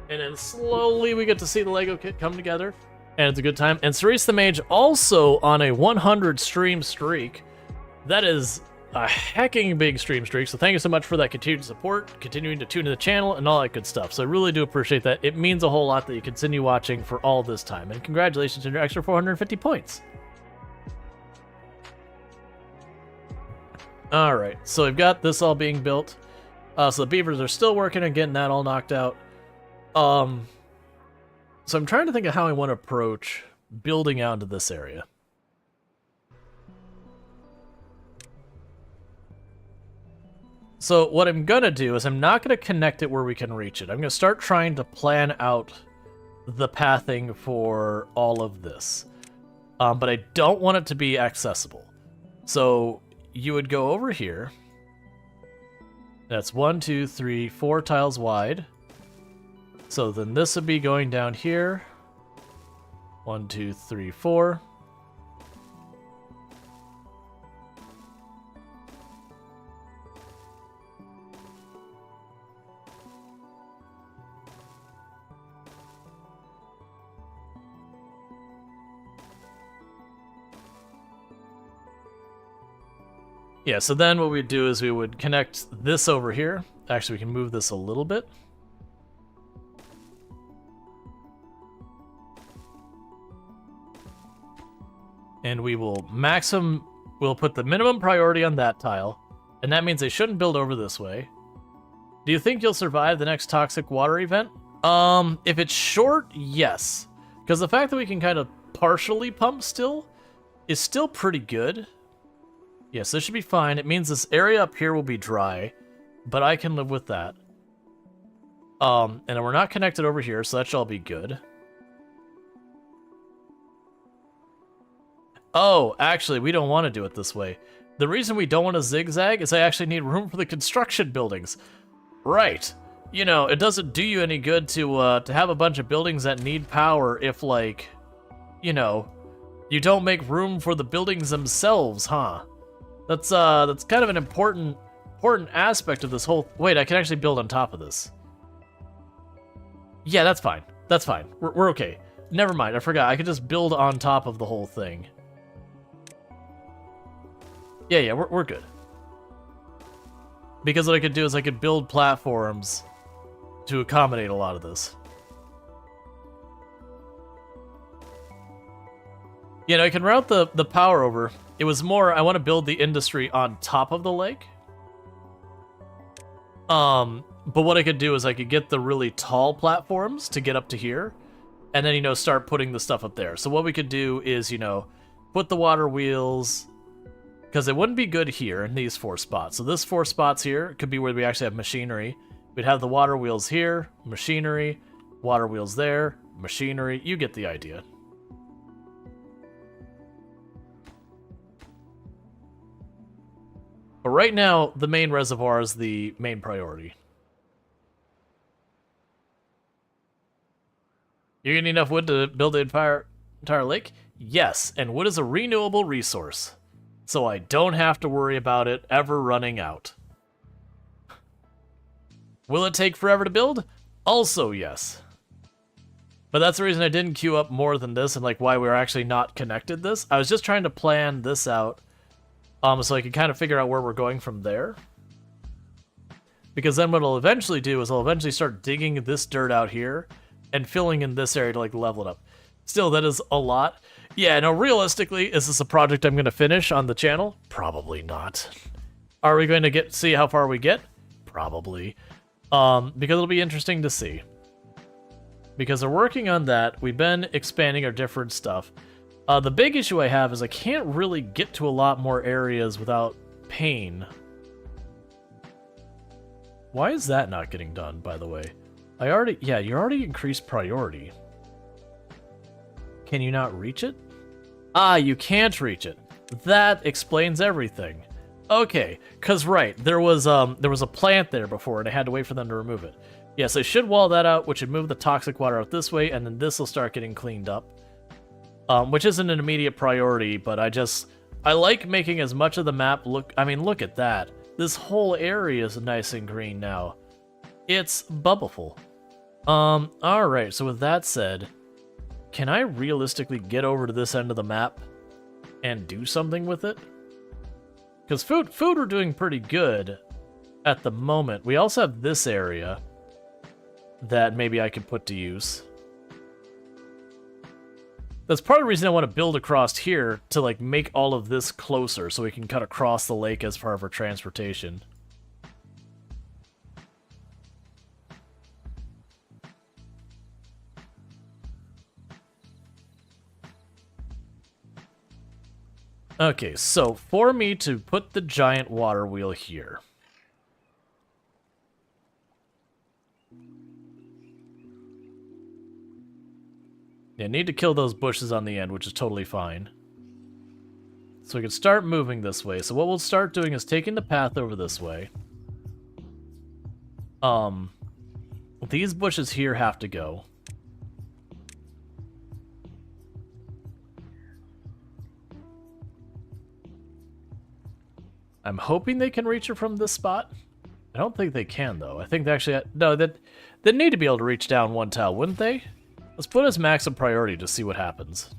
A: And then slowly we get to see the Lego kit come together, and it's a good time. And Cerise the Mage also on a 100 stream streak. That is a hecking big stream streak, so thank you so much for that continued support, continuing to tune in the channel, and all that good stuff. So I really do appreciate that. It means a whole lot that you continue watching for all this time, and congratulations on your extra 450 points. Alright, so we've got this all being built. So the beavers are still working on getting that all knocked out. So I'm trying to think of how I want to approach building out into this area. So what I'm going to do is I'm not going to connect it where we can reach it. I'm going to start trying to plan out the pathing for all of this. But I don't want it to be accessible. So you would go over here. That's 1, 2, 3, 4 tiles wide. So then this would be going down here. 1, 2, 3, 4. Yeah, so then what we'd do is we would connect this over here. Actually, we can move this a little bit. And we will we'll put the minimum priority on that tile, and that means they shouldn't build over this way. Do you think you'll survive the next toxic water event? If it's short, yes. Because the fact that we can kind of partially pump still is still pretty good. Yes, this should be fine. It means this area up here will be dry, but I can live with that. And we're not connected over here, so that should all be good. Oh, actually, we don't want to do it this way. The reason we don't want to zigzag is I actually need room for the construction buildings. Right. you know, it doesn't do you any good to have a bunch of buildings that need power if, like, you know, you don't make room for the buildings themselves, huh? That's kind of an important aspect of this whole... Wait, I can actually build on top of this. Yeah, that's fine. That's fine. We're okay. Never mind, I forgot. I could just build on top of the whole thing. Yeah, we're good. Because what I could do is I could build platforms to accommodate a lot of this. You know, I can route the power over. It was more, I want to build the industry on top of the lake. But what I could do is I could get the really tall platforms to get up to here, and then, you know, start putting the stuff up there. So what we could do is, you know, put the water wheels, because it wouldn't be good here in these 4 spots. So this 4 spots here could be where we actually have machinery. We'd have the water wheels here, machinery, water wheels there, machinery. You get the idea. But right now, the main reservoir is the main priority. You're gonna need enough wood to build the entire lake? Yes, and wood is a renewable resource, so I don't have to worry about it ever running out. Will it take forever to build? Also yes. But that's the reason I didn't queue up more than this, and like why we were actually not connected this. I was just trying to plan this out, so I could kind of figure out where we're going from there. Because then what I'll eventually do is I'll eventually start digging this dirt out here and filling in this area to like level it up. Still, that is a lot. Yeah, no, realistically, is this a project I'm going to finish on the channel? Probably not. Are we going to see how far we get? Probably. Because it'll be interesting to see. Because they're working on that. We've been expanding our different stuff. The big issue I have is I can't really get to a lot more areas without pain. Why is that not getting done, by the way? Yeah, you already increased priority. Can you not reach it? Ah, you can't reach it. That explains everything. Okay, cause right, there was a plant there before and I had to wait for them to remove it. Yes, I should wall that out, which would move the toxic water out this way, and then this will start getting cleaned up. Which isn't an immediate priority, but I like making as much of the map look... I mean, look at that. This whole area is nice and green now. It's bubblefull. Alright, so with that said, can I realistically get over to this end of the map and do something with it? Because food we're doing pretty good at the moment. We also have this area that maybe I could put to use. That's part of the reason I want to build across here, to like make all of this closer so we can cut across the lake as part of our transportation. Okay, so for me to put the giant water wheel here. Yeah, need to kill those bushes on the end, which is totally fine. So we can start moving this way. So what we'll start doing is taking the path over this way. These bushes here have to go. I'm hoping they can reach it from this spot. I don't think they can, though. I think they actually... No, they'd need to be able to reach down one tile, wouldn't they? Let's put as max of priority to see what happens.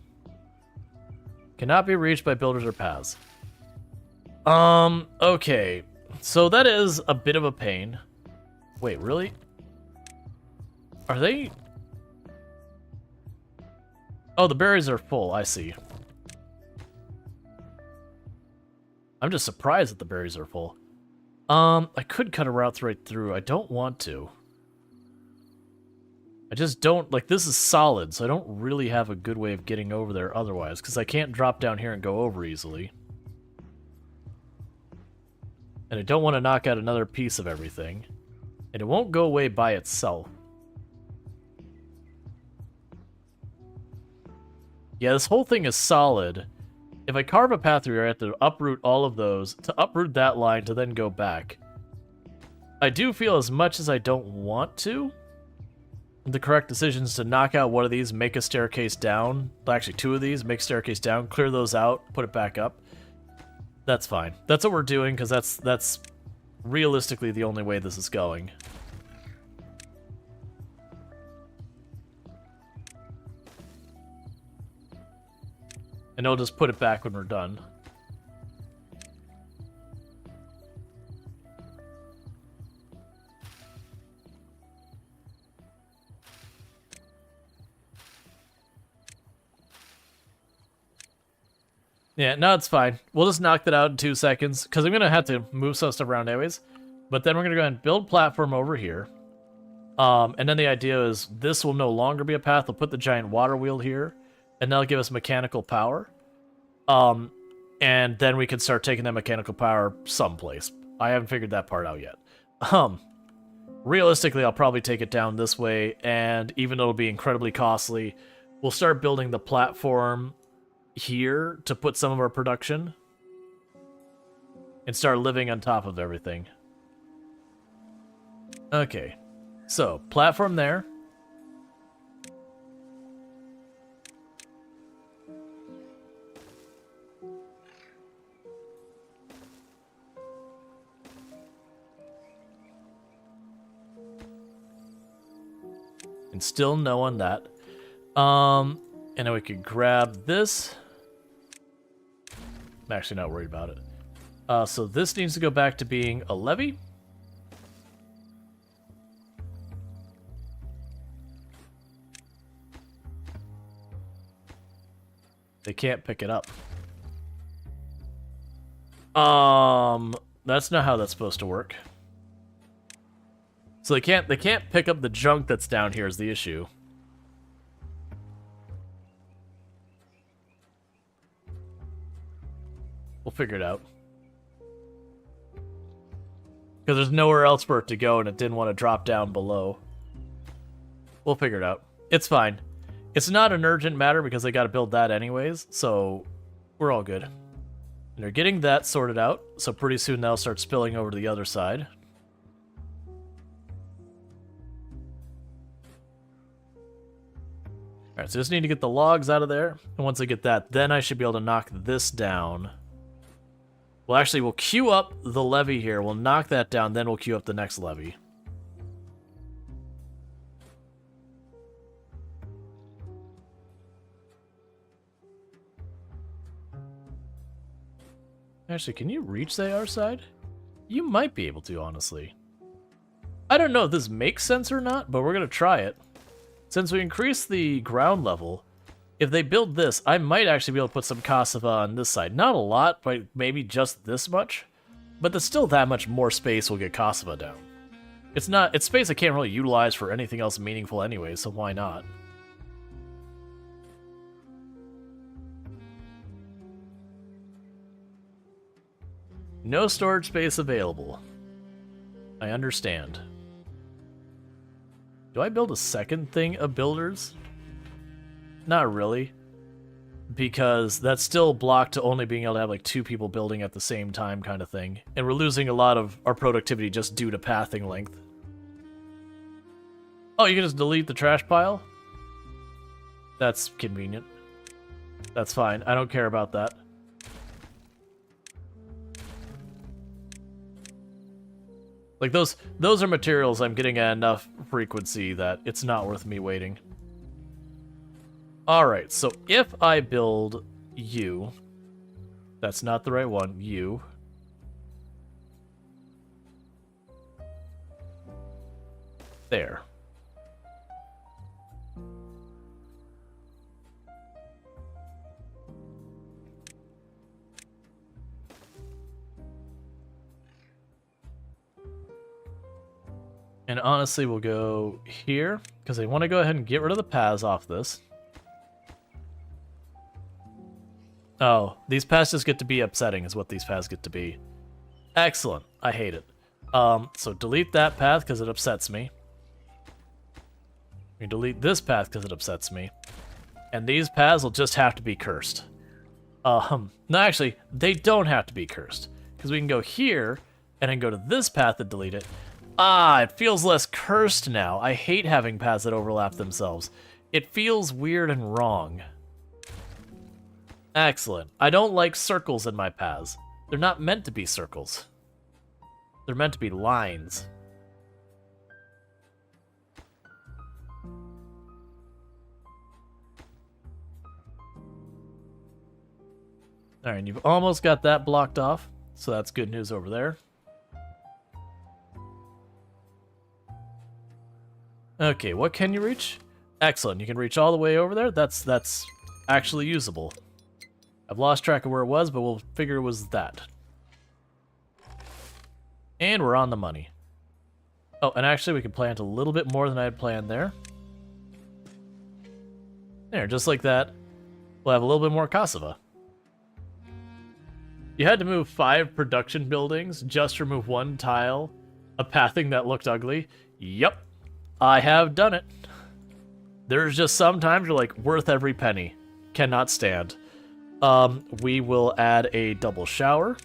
A: Cannot be reached by builders or paths. Okay. So that is a bit of a pain. Wait, really? Are they... Oh, the berries are full, I see. I'm just surprised that the berries are full. I could cut a route right through. I don't want to. I just don't... Like, this is solid, so I don't really have a good way of getting over there otherwise, because I can't drop down here and go over easily. And I don't want to knock out another piece of everything. And it won't go away by itself. Yeah, this whole thing is solid. If I carve a path through here, I have to uproot all of those, to uproot that line, to then go back. I do feel, as much as I don't want to, the correct decision is to knock out one of these, make a staircase down. Actually, two of these, make staircase down, clear those out, put it back up. That's fine. That's what we're doing, because that's realistically the only way this is going. And I'll just put it back when we're done. Yeah, no, it's fine. We'll just knock that out in 2 seconds, because I'm going to have to move some stuff around anyways. But then we're going to go ahead and build platform over here. And then the idea is this will no longer be a path. We'll put the giant water wheel here, and that'll give us mechanical power. And then we can start taking that mechanical power someplace. I haven't figured that part out yet. Realistically, I'll probably take it down this way, and even though it'll be incredibly costly, we'll start building the platform here to put some of our production and start living on top of everything. Okay, so platform there. And still no on that. And then we could grab this. I'm actually not worried about it. So this needs to go back to being a levee. They can't pick it up. That's not how that's supposed to work. So they can't pick up the junk that's down here is the issue. We'll figure it out. Because there's nowhere else for it to go and it didn't want to drop down below. We'll figure it out. It's fine. It's not an urgent matter because they got to build that anyways, so we're all good. And they're getting that sorted out, so pretty soon that'll start spilling over to the other side. Alright, so just need to get the logs out of there, and once I get that, then I should be able to knock this down. Well, actually, we'll queue up the levee here, we'll knock that down, then we'll queue up the next levee. Actually, can you reach the AR side? You might be able to, honestly. I don't know if this makes sense or not, but we're going to try it. Since we increase the ground level, if they build this, I might actually be able to put some Cassava on this side. Not a lot, but maybe just this much. But there's still that much more space we'll get Cassava down. It's space I can't really utilize for anything else meaningful anyway, so why not? No storage space available. I understand. Do I build a second thing of builders? Not really. Because that's still blocked to only being able to have like 2 people building at the same time kind of thing. And we're losing a lot of our productivity just due to pathing length. Oh, you can just delete the trash pile? That's convenient. That's fine. I don't care about that. Like, those are materials I'm getting at enough frequency that it's not worth me waiting. Alright, so if I build you... That's not the right one. You. There. And honestly, we'll go here, because I want to go ahead and get rid of the paths off this. Oh, these paths just get to be upsetting, is what these paths get to be. Excellent. I hate it. So delete that path, because it upsets me. We delete this path, because it upsets me. And these paths will just have to be cursed. No, actually, they don't have to be cursed. Because we can go here, and then go to this path and delete it. Ah, it feels less cursed now. I hate having paths that overlap themselves. It feels weird and wrong. Excellent. I don't like circles in my paths. They're not meant to be circles. They're meant to be lines. Alright, and you've almost got that blocked off, so that's good news over there. Okay, what can you reach? Excellent, you can reach all the way over there. That's actually usable. I've lost track of where it was, but we'll figure it was that. And we're on the money. Oh, and actually we can plant a little bit more than I had planned there. There, just like that. We'll have a little bit more cassava. You had to move 5 production buildings just to remove 1 tile, a pathing that looked ugly. Yep, I have done it. There's just sometimes you're like, worth every penny. Cannot stand. We will add a double shower.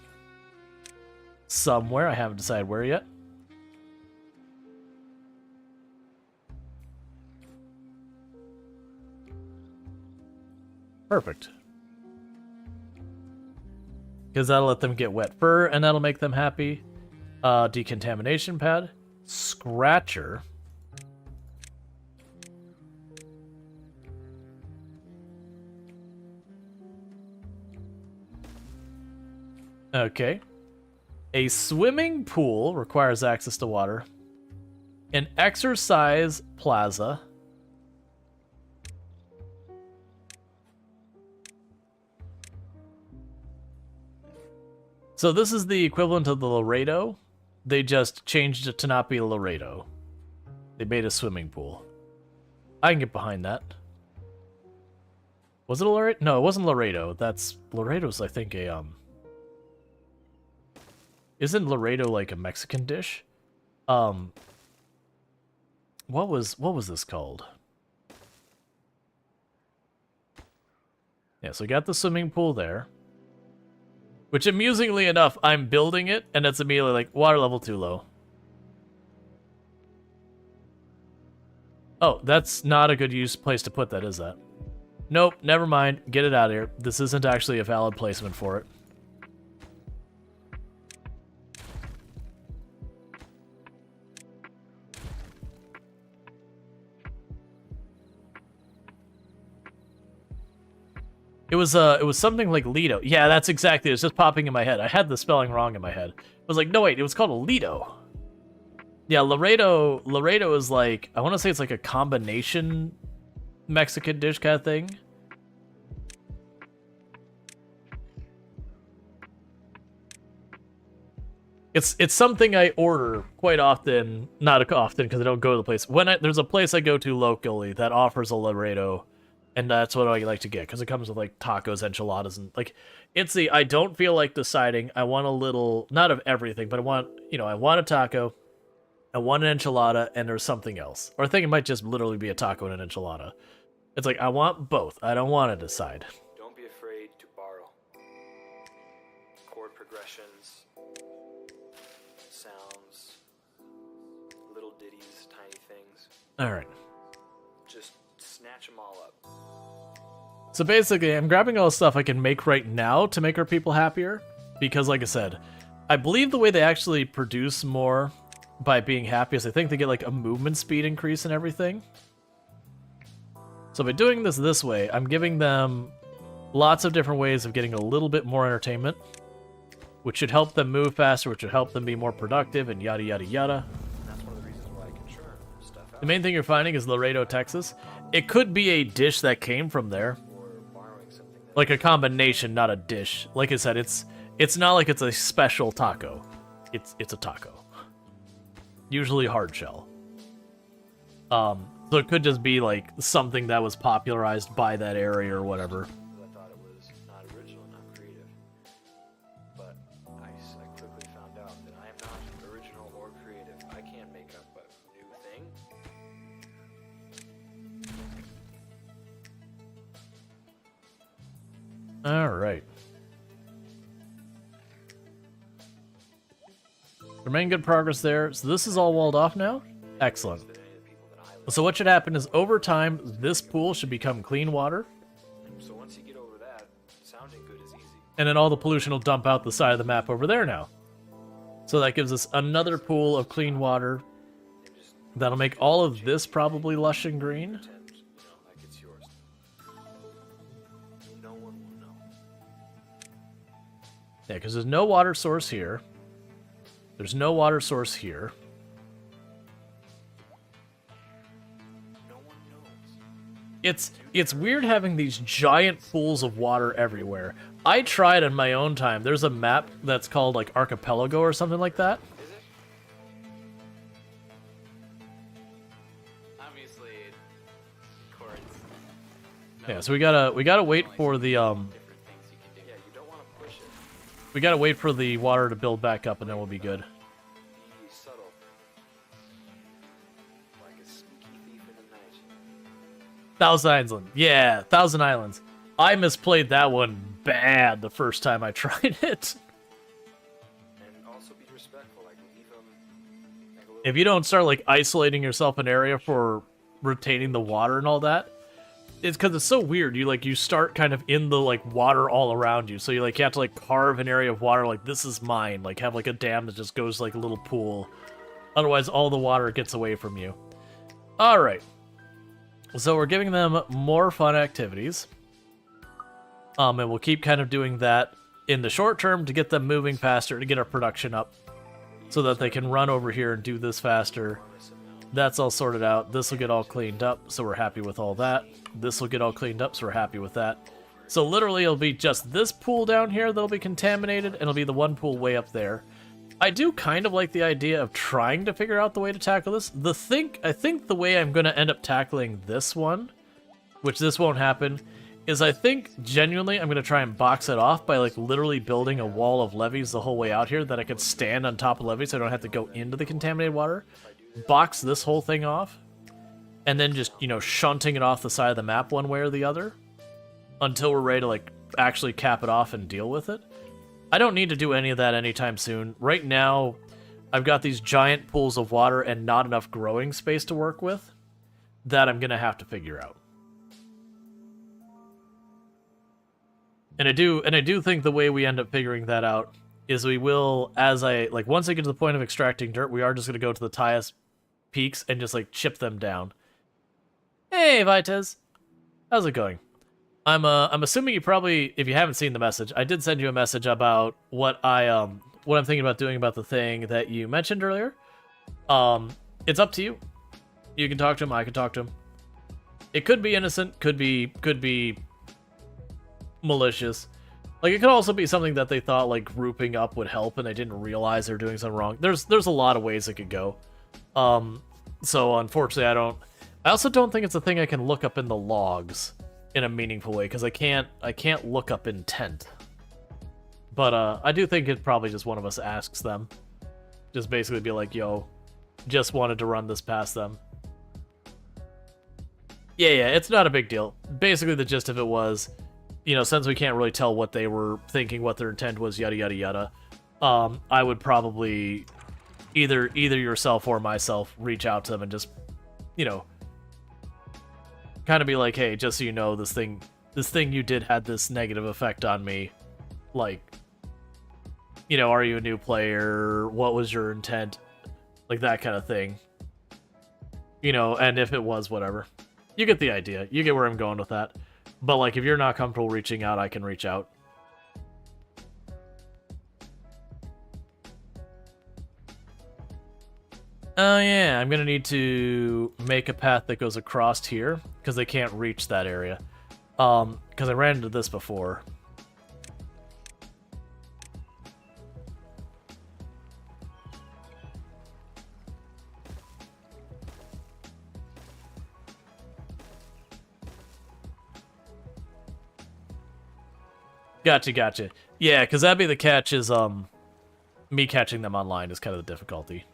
A: Somewhere, I haven't decided where yet. Perfect. Because that'll let them get wet fur, and that'll make them happy. Decontamination pad. Scratcher. Okay. A swimming pool requires access to water. An exercise plaza. So this is the equivalent of the Laredo. They just changed it to not be a Laredo. They made a swimming pool. I can get behind that. Was it a Laredo? No, it wasn't Laredo. That's Laredo's, I think, a Isn't Laredo like a Mexican dish? What was this called? Yeah, so we got the swimming pool there. Which, amusingly enough, I'm building it, and it's immediately like, water level too low. Oh, that's not a good place to put that, is that? Nope, never mind. Get it out of here. This isn't actually a valid placement for it. It was something like Lido. Yeah, that's exactly. It was just popping in my head. I had the spelling wrong in my head. I was like, no wait, it was called a Lido. Yeah, Laredo is like, I want to say it's like a combination Mexican dish kind of thing. It's something I order quite often, not often because I don't go to the place. There's a place I go to locally that offers a Laredo. And that's what I like to get, because it comes with, like, tacos, enchiladas, and, like, it's the, I don't feel like deciding, I want a little, not of everything, but I want a taco, I want an enchilada, and there's something else. Or I think it might just literally be a taco and an enchilada. It's like, I want both. I don't want to decide.
F: Don't be afraid to borrow. Chord progressions, sounds, little ditties, tiny things.
A: Alright.
F: Just snatch them all up.
A: So basically, I'm grabbing all the stuff I can make right now to make our people happier. Because, like I said, I believe the way they actually produce more by being happy is I think they get, like, a movement speed increase and everything. So by doing this way, I'm giving them lots of different ways of getting a little bit more entertainment. Which should help them move faster, which should help them be more productive, and yada yada yada.
F: And that's one of the reasons why I can churn stuff out.
A: The main thing you're finding is Laredo, Texas. It could be a dish that came from there. Like a combination, not a dish. Like I said, it's not like it's a special taco. It's a taco. Usually hard shell. So it could just be like something that was popularized by that area or whatever.
F: I thought it was not original, not creative. But I quickly found out that I am not original or creative. I can't make up a new thing.
A: All right. We're making good progress there. So this is all walled off now. Excellent. So what should happen is over time, this pool should become clean water.
F: So once you get over that, sounding good is easy.
A: And then all the pollution will dump out the side of the map over there now. So that gives us another pool of clean water. That'll make all of this probably lush and green.
F: Pretend, like it's yours. No one will know.
A: Yeah, because there's no water source here. There's no water source here.
F: No one knows.
A: It's weird having these giant pools of water everywhere. I tried in my own time. There's a map that's called like Archipelago or something like that.
F: Is it?
G: Obviously, chords.
A: Yeah, so we gotta wait for the
G: Different things you can do.
F: Yeah, you don't want to push it.
A: we gotta wait for the water to build back up and then we'll be good.
F: Be subtle. Like a sneaky thief in the night.
A: Thousand Island. Yeah, Thousand Islands. I misplayed that one bad the first time I tried it.
F: And also be respectful. Like leave them. Like a little
A: If you don't start like isolating yourself an area for retaining the water and all that, it's because it's so weird. You start kind of in the like water all around you, so you have to like carve an area of water like this is mine. Like have like a dam that just goes like a little pool. Otherwise, all the water gets away from you. All right. So we're giving them more fun activities. And we'll keep kind of doing that in the short term to get them moving faster, to get our production up, so that they can run over here and do this faster. That's all sorted out. This will get all cleaned up, so we're happy with all that. This will get all cleaned up, so we're happy with that. So literally, it'll be just this pool down here that'll be contaminated, and it'll be the one pool way up there. I do kind of like the idea of trying to figure out the way to tackle this. I think the way I'm going to end up tackling this one, which this won't happen, is I think genuinely I'm going to try and box it off by like literally building a wall of levees the whole way out here that I could stand on top of levees so I don't have to go into the contaminated water. Box this whole thing off, and then just, shunting it off the side of the map one way or the other until we're ready to like actually cap it off and deal with it. I don't need to do any of that anytime soon. Right now, I've got these giant pools of water and not enough growing space to work with that I'm going to have to figure out. And I do think the way we end up figuring that out is we will, once I get to the point of extracting dirt, we are just going to go to the highest peaks and just, chip them down. Hey, Vitez. How's it going? I'm assuming you probably, if you haven't seen the message, I did send you a message about what I'm thinking about doing about the thing that you mentioned earlier. It's up to you. You can talk to him, I can talk to him. It could be innocent, could be malicious. It could also be something that they thought grouping up would help and they didn't realize they're doing something wrong. There's a lot of ways it could go. So unfortunately I also don't think it's a thing I can look up in the logs in a meaningful way, because I can't look up intent. But I do think it probably just one of us asks them. Just basically be like, yo, just wanted to run this past them. Yeah, it's not a big deal. Basically the gist of it was, since we can't really tell what they were thinking, what their intent was, yada yada yada, I would probably either yourself or myself reach out to them and just, kind of be like, hey, just so you know, this thing you did had this negative effect on me. Are you a new player? What was your intent? That kind of thing. And if it was, whatever. You get the idea. You get where I'm going with that. But, if you're not comfortable reaching out, I can reach out. Oh, yeah, I'm gonna need to make a path that goes across here, because they can't reach that area. Because I ran into this before. Gotcha. Yeah, because that'd be the catch is, me catching them online is kind of the difficulty.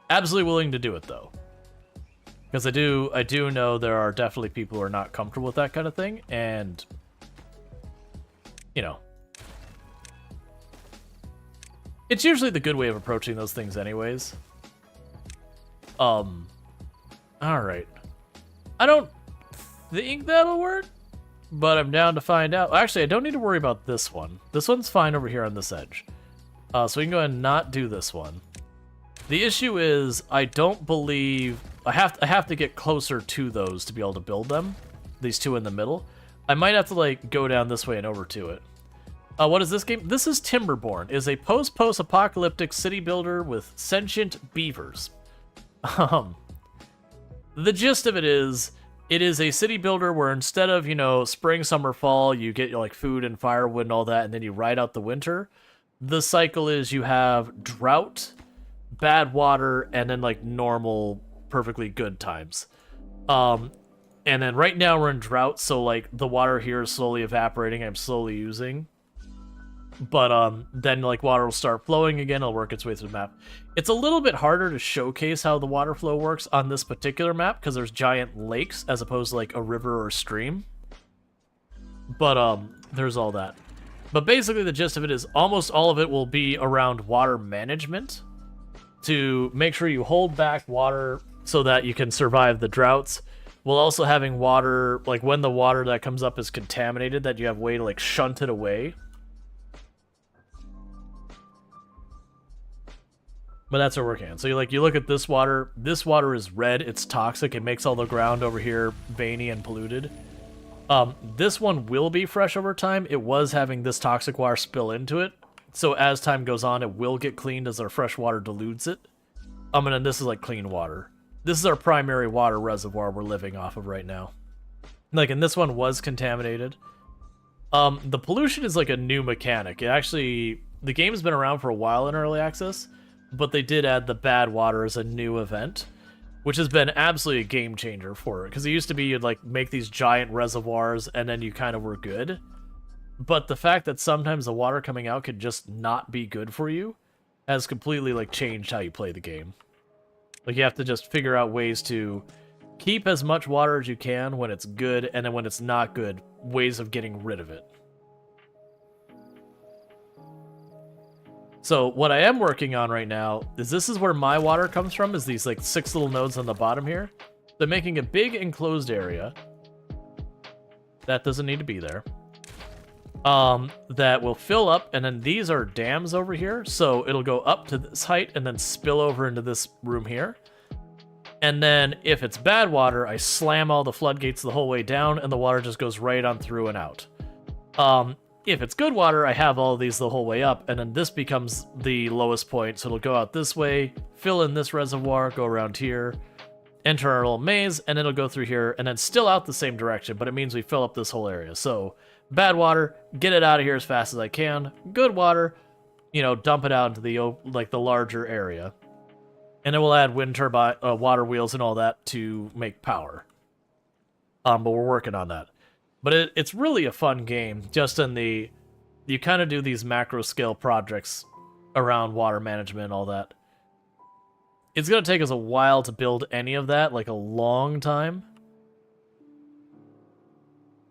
A: Absolutely willing to do it, though. Because I do know there are definitely people who are not comfortable with that kind of thing, and, It's usually the good way of approaching those things anyways. Alright. I don't think that'll work, but I'm down to find out. Actually, I don't need to worry about this one. This one's fine over here on this edge. So we can go ahead and not do this one. The issue is, I don't believe... I have to get closer to those to be able to build them. These two in the middle. I might have to, like, go down this way and over to it. What is this game? This is Timberborn. It is a post-apocalyptic city builder with sentient beavers. The gist of it is a city builder where instead of, you know, spring, summer, fall, you get, like, food and firewood and all that, and then you ride out the winter. The cycle is you have drought, bad water, and then, like, normal, perfectly good times. And then right now we're in drought, so, like, the water here is slowly evaporating. I'm slowly using. But then, like, water will start flowing again. It'll work its way through the map. It's a little bit harder to showcase how the water flow works on this particular map because there's giant lakes as opposed to, like, a river or a stream. But there's all that. But basically the gist of it is almost all of it will be around water management to make sure you hold back water so that you can survive the droughts, while also having water, like, when the water that comes up is contaminated, that you have a way to, like, shunt it away. But that's what we're working on. So you look at this water. This water is red. It's toxic. It makes all the ground over here veiny and polluted. This one will be fresh over time. It was having this toxic water spill into it. So as time goes on, it will get cleaned as our fresh water dilutes it. And then this is like clean water. This is our primary water reservoir we're living off of right now. Like, and this one was contaminated. The pollution is like a new mechanic. It actually, the game's been around for a while in early access, but they did add the bad water as a new event, which has been absolutely a game changer for it. Because it used to be you'd, like, make these giant reservoirs and then you kind of were good. But the fact that sometimes the water coming out could just not be good for you has completely, like, changed how you play the game. Like, you have to just figure out ways to keep as much water as you can when it's good, and then when it's not good, ways of getting rid of it. So what I am working on right now is this is where my water comes from, is these, like, 6 little nodes on the bottom here. They're making a big enclosed area. That doesn't need to be there. That will fill up, and then these are dams over here, so it'll go up to this height and then spill over into this room here. And then if it's bad water, I slam all the floodgates the whole way down, and the water just goes right on through and out. If it's good water, I have all of these the whole way up, and then this becomes the lowest point, so it'll go out this way, fill in this reservoir, go around here, enter our little maze, and it'll go through here, and then still out the same direction, but it means we fill up this whole area. So, bad water, get it out of here as fast as I can. Good water, you know, dump it out into the, like, the larger area. And then we'll add wind turbine, water wheels and all that to make power. But we're working on that. But it's really a fun game, just in the... You kind of do these macro-scale projects around water management and all that. It's going to take us a while to build any of that, like a long time.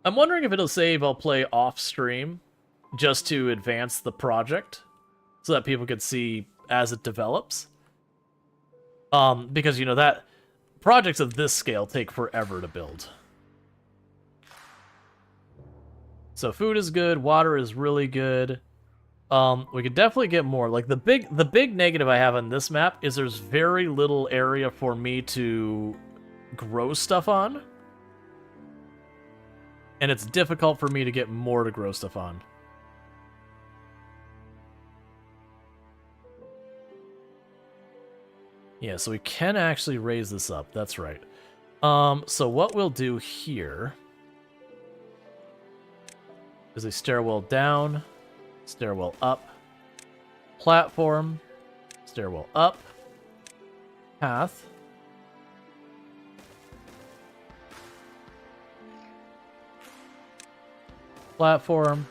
A: I'm wondering if it'll save I'll play off-stream, just to advance the project, so that people could see as it develops. Because, you know, that... Projects of this scale take forever to build. So food is good, water is really good. We could definitely get more. Like, the big negative I have on this map is there's very little area for me to grow stuff on. And it's difficult for me to get more to grow stuff on. Yeah, so we can actually raise this up. That's right. So what we'll do here is a stairwell down, stairwell up, platform, stairwell up, path, platform,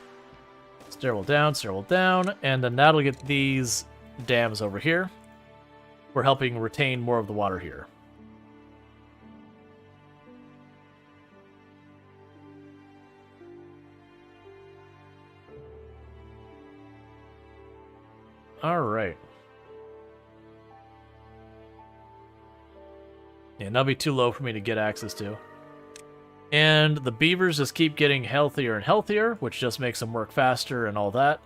A: stairwell down, and then that'll get these dams over here. We're helping retain more of the water here. Alright. Yeah, that'll be too low for me to get access to. And the beavers just keep getting healthier and healthier, which just makes them work faster and all that.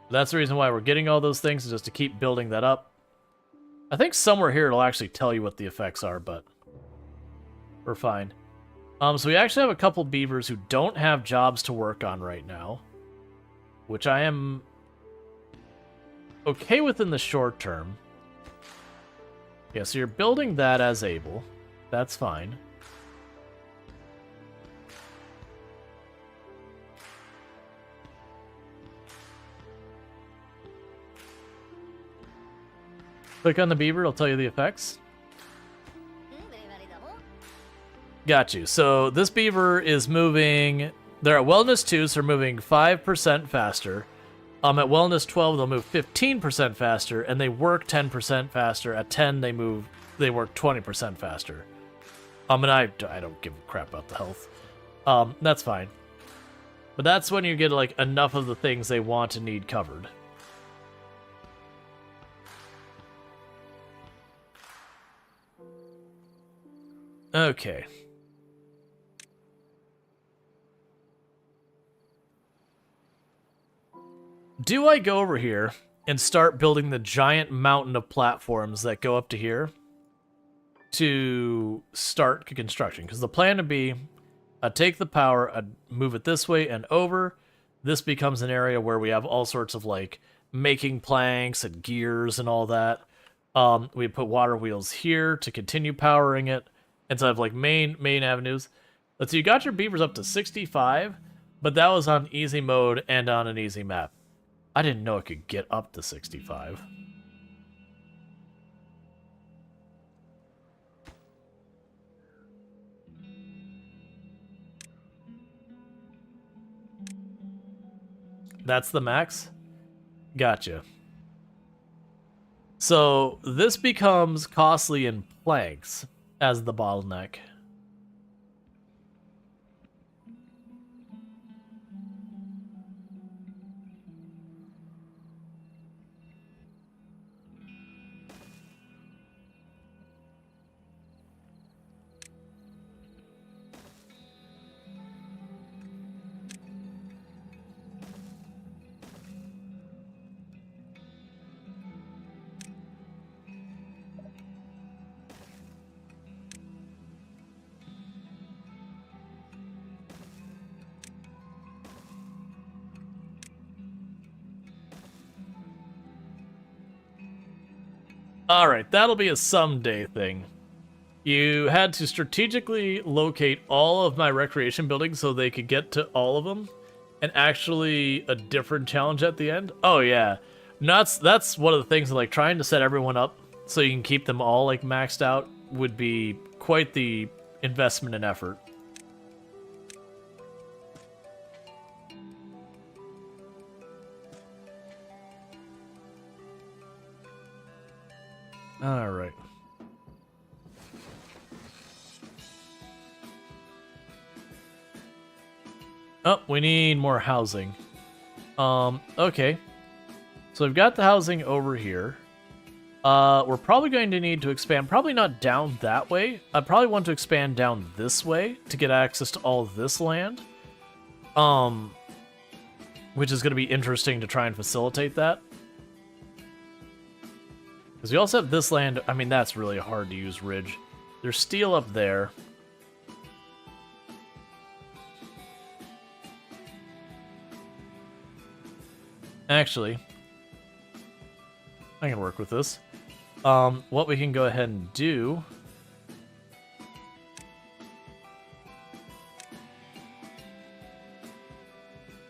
A: That's the reason why we're getting all those things, is just to keep building that up. I think somewhere here it'll actually tell you what the effects are, but we're fine. So we actually have a couple beavers who don't have jobs to work on right now, which I am okay with in the short term. Yeah, so you're building that as able. That's fine. Click on the beaver, it'll tell you the effects. Got you. So this beaver is moving... They're at Wellness 2, so they're moving 5% faster. At Wellness 12, they'll move 15% faster, and they work 10% faster. At 10, they work 20% faster. And I don't give a crap about the health. That's fine. But that's when you get, like, enough of the things they want and need covered. Okay. Do I go over here and start building the giant mountain of platforms that go up to here to start construction? Because the plan would be, I'd take the power, I'd move it this way and over. This becomes an area where we have all sorts of, like, making planks and gears and all that. We put water wheels here to continue powering it. And so I have, like, main avenues. Let's see, you got your beavers up to 65, but that was on easy mode and on an easy map. I didn't know it could get up to 65. That's the max? Gotcha. So this becomes costly in planks as the bottleneck. Alright, that'll be a someday thing. You had to strategically locate all of my recreation buildings so they could get to all of them, and actually a different challenge at the end. Oh yeah, that's one of the things, like, trying to set everyone up so you can keep them all, like, maxed out would be quite the investment and effort. Alright. Oh, we need more housing. Okay. So we've got the housing over here. We're probably going to need to expand, probably not down that way. I probably want to expand down this way to get access to all of this land. Which is going to be interesting to try and facilitate that. Because we also have this land. I mean, that's really hard to use ridge. There's steel up there. Actually, I can work with this. What we can go ahead and do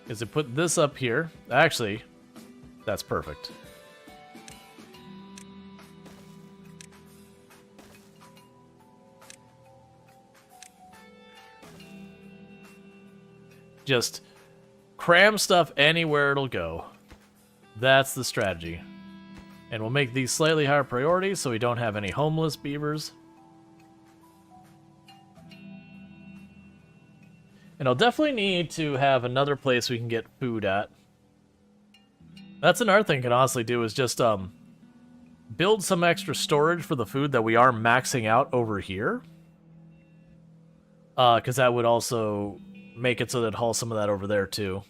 A: is to put this up here. Actually, that's perfect. Just cram stuff anywhere it'll go. That's the strategy. And we'll make these slightly higher priority so we don't have any homeless beavers. And I'll definitely need to have another place we can get food at. That's another thing you can honestly do is just build some extra storage for the food that we are maxing out over here. Because that would also make it so that haul some of that over there too.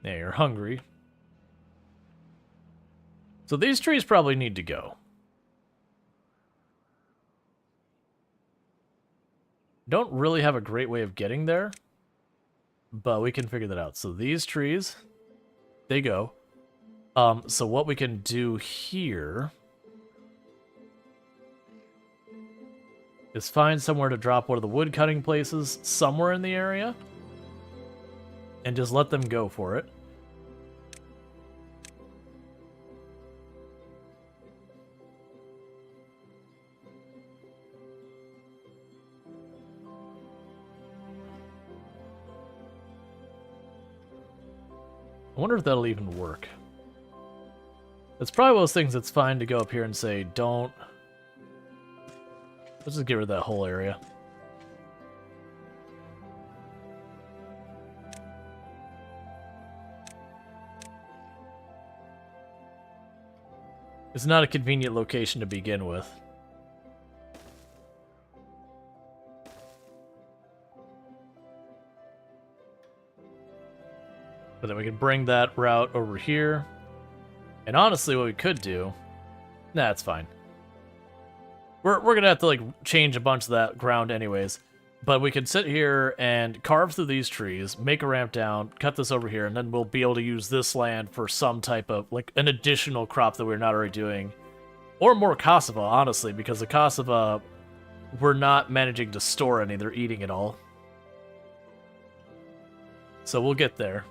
A: Yeah, you're hungry. So these trees probably need to go. Don't really have a great way of getting there, but we can figure that out. So these trees, they go. So what we can do here is find somewhere to drop one of the wood cutting places somewhere in the area and just let them go for it. I wonder if that'll even work. It's probably one of those things that's fine to go up here and say, don't... Let's just get rid of that whole area. It's not a convenient location to begin with. But then we can bring that route over here. And honestly, what we could do... Nah, it's fine. We're gonna have to, like, change a bunch of that ground anyways. But we can sit here and carve through these trees, make a ramp down, cut this over here, and then we'll be able to use this land for some type of, like, an additional crop that we're not already doing. Or more cassava, honestly, because the cassava, we're not managing to store any. They're eating it all. So we'll get there.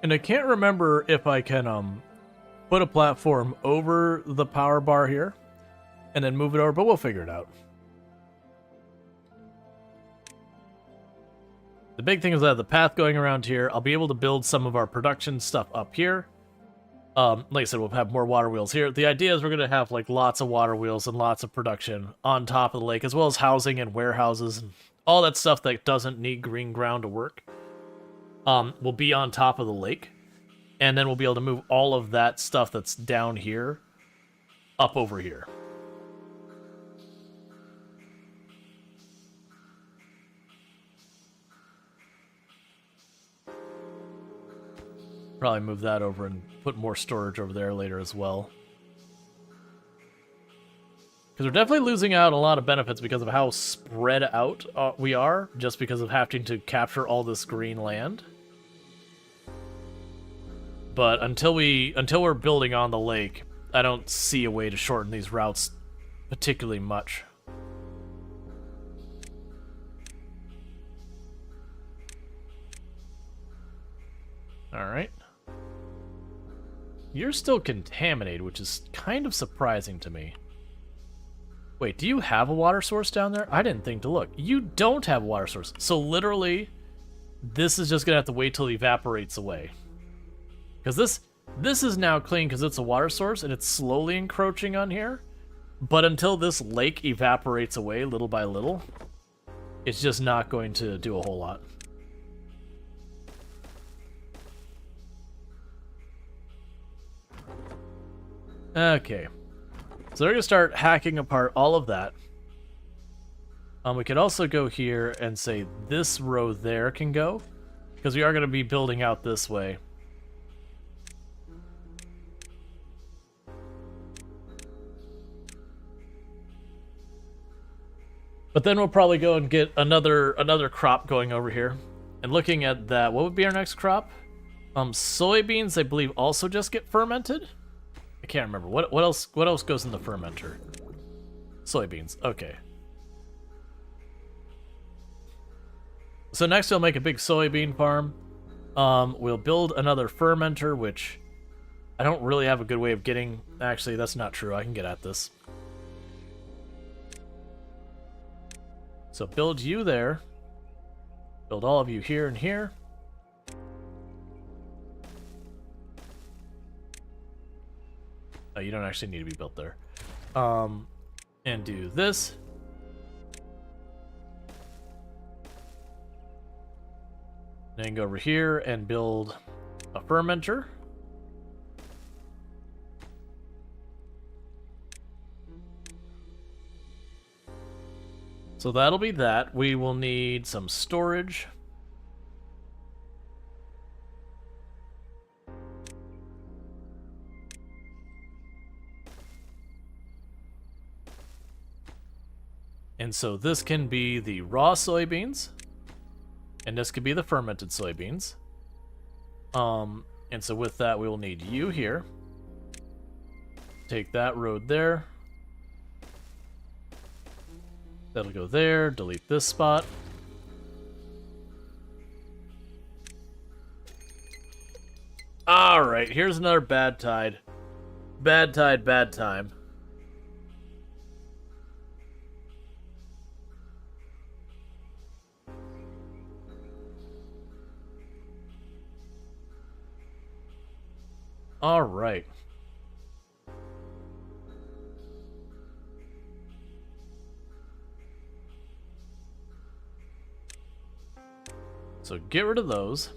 A: And I can't remember if I can put a platform over the power bar here and then move it over, but we'll figure it out. The big thing is that I have the path going around here. I'll be able to build some of our production stuff up here. Like I said, we'll have more water wheels here. The idea is we're going to have like lots of water wheels and lots of production on top of the lake, as well as housing and warehouses and all that stuff that doesn't need green ground to work. Will be on top of the lake, and then we'll be able to move all of that stuff that's down here up over here. Probably move that over and put more storage over there later as well. Because we're definitely losing out a lot of benefits because of how spread out we are, just because of having to capture all this green land. But until we're building on the lake, I don't see a way to shorten these routes particularly much. Alright. You're still contaminated, which is kind of surprising to me. Wait, do you have a water source down there? I didn't think to look. You don't have a water source. So literally, this is just going to have to wait till it evaporates away. Because this is now clean because it's a water source and it's slowly encroaching on here. But until this lake evaporates away little by little, it's just not going to do a whole lot. Okay. So they're going to start hacking apart all of that. We could also go here and say this row there can go, because we are going to be building out this way. But then we'll probably go and get another crop going over here. And looking at that, what would be our next crop? Soybeans, I believe, also just get fermented. I can't remember. What else goes in the fermenter? Soybeans. Okay. So next we'll make a big soybean farm. We'll build another fermenter, which I don't really have a good way of getting... Actually, that's not true. I can get at this. So build you there. Build all of you here and here. Oh, you don't actually need to be built there. And do this. Then go over here and build a fermenter. So that'll be that. We will need some storage. And so this can be the raw soybeans. And this could be the fermented soybeans. And so with that, we will need you here. Take that road there. That'll go there. Delete this spot. Alright, here's another bad tide. Bad tide, bad time. Alright. So get rid of those.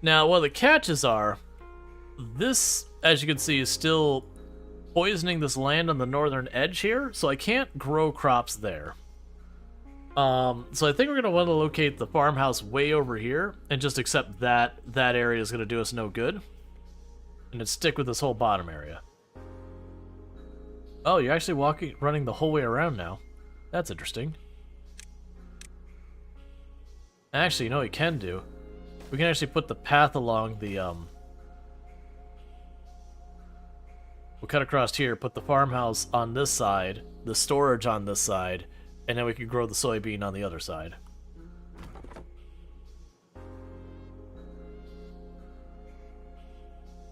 A: Now, what the catches are, this, as you can see, is still poisoning this land on the northern edge here, so I can't grow crops there. So I think we're going to want to locate the farmhouse way over here and just accept that that area is going to do us no good. And then stick with this whole bottom area. Oh, you're actually running the whole way around now. That's interesting. Actually, you know what we can do? We can actually put the path along the, we'll cut across here, put the farmhouse on this side, the storage on this side, and then we can grow the soybean on the other side.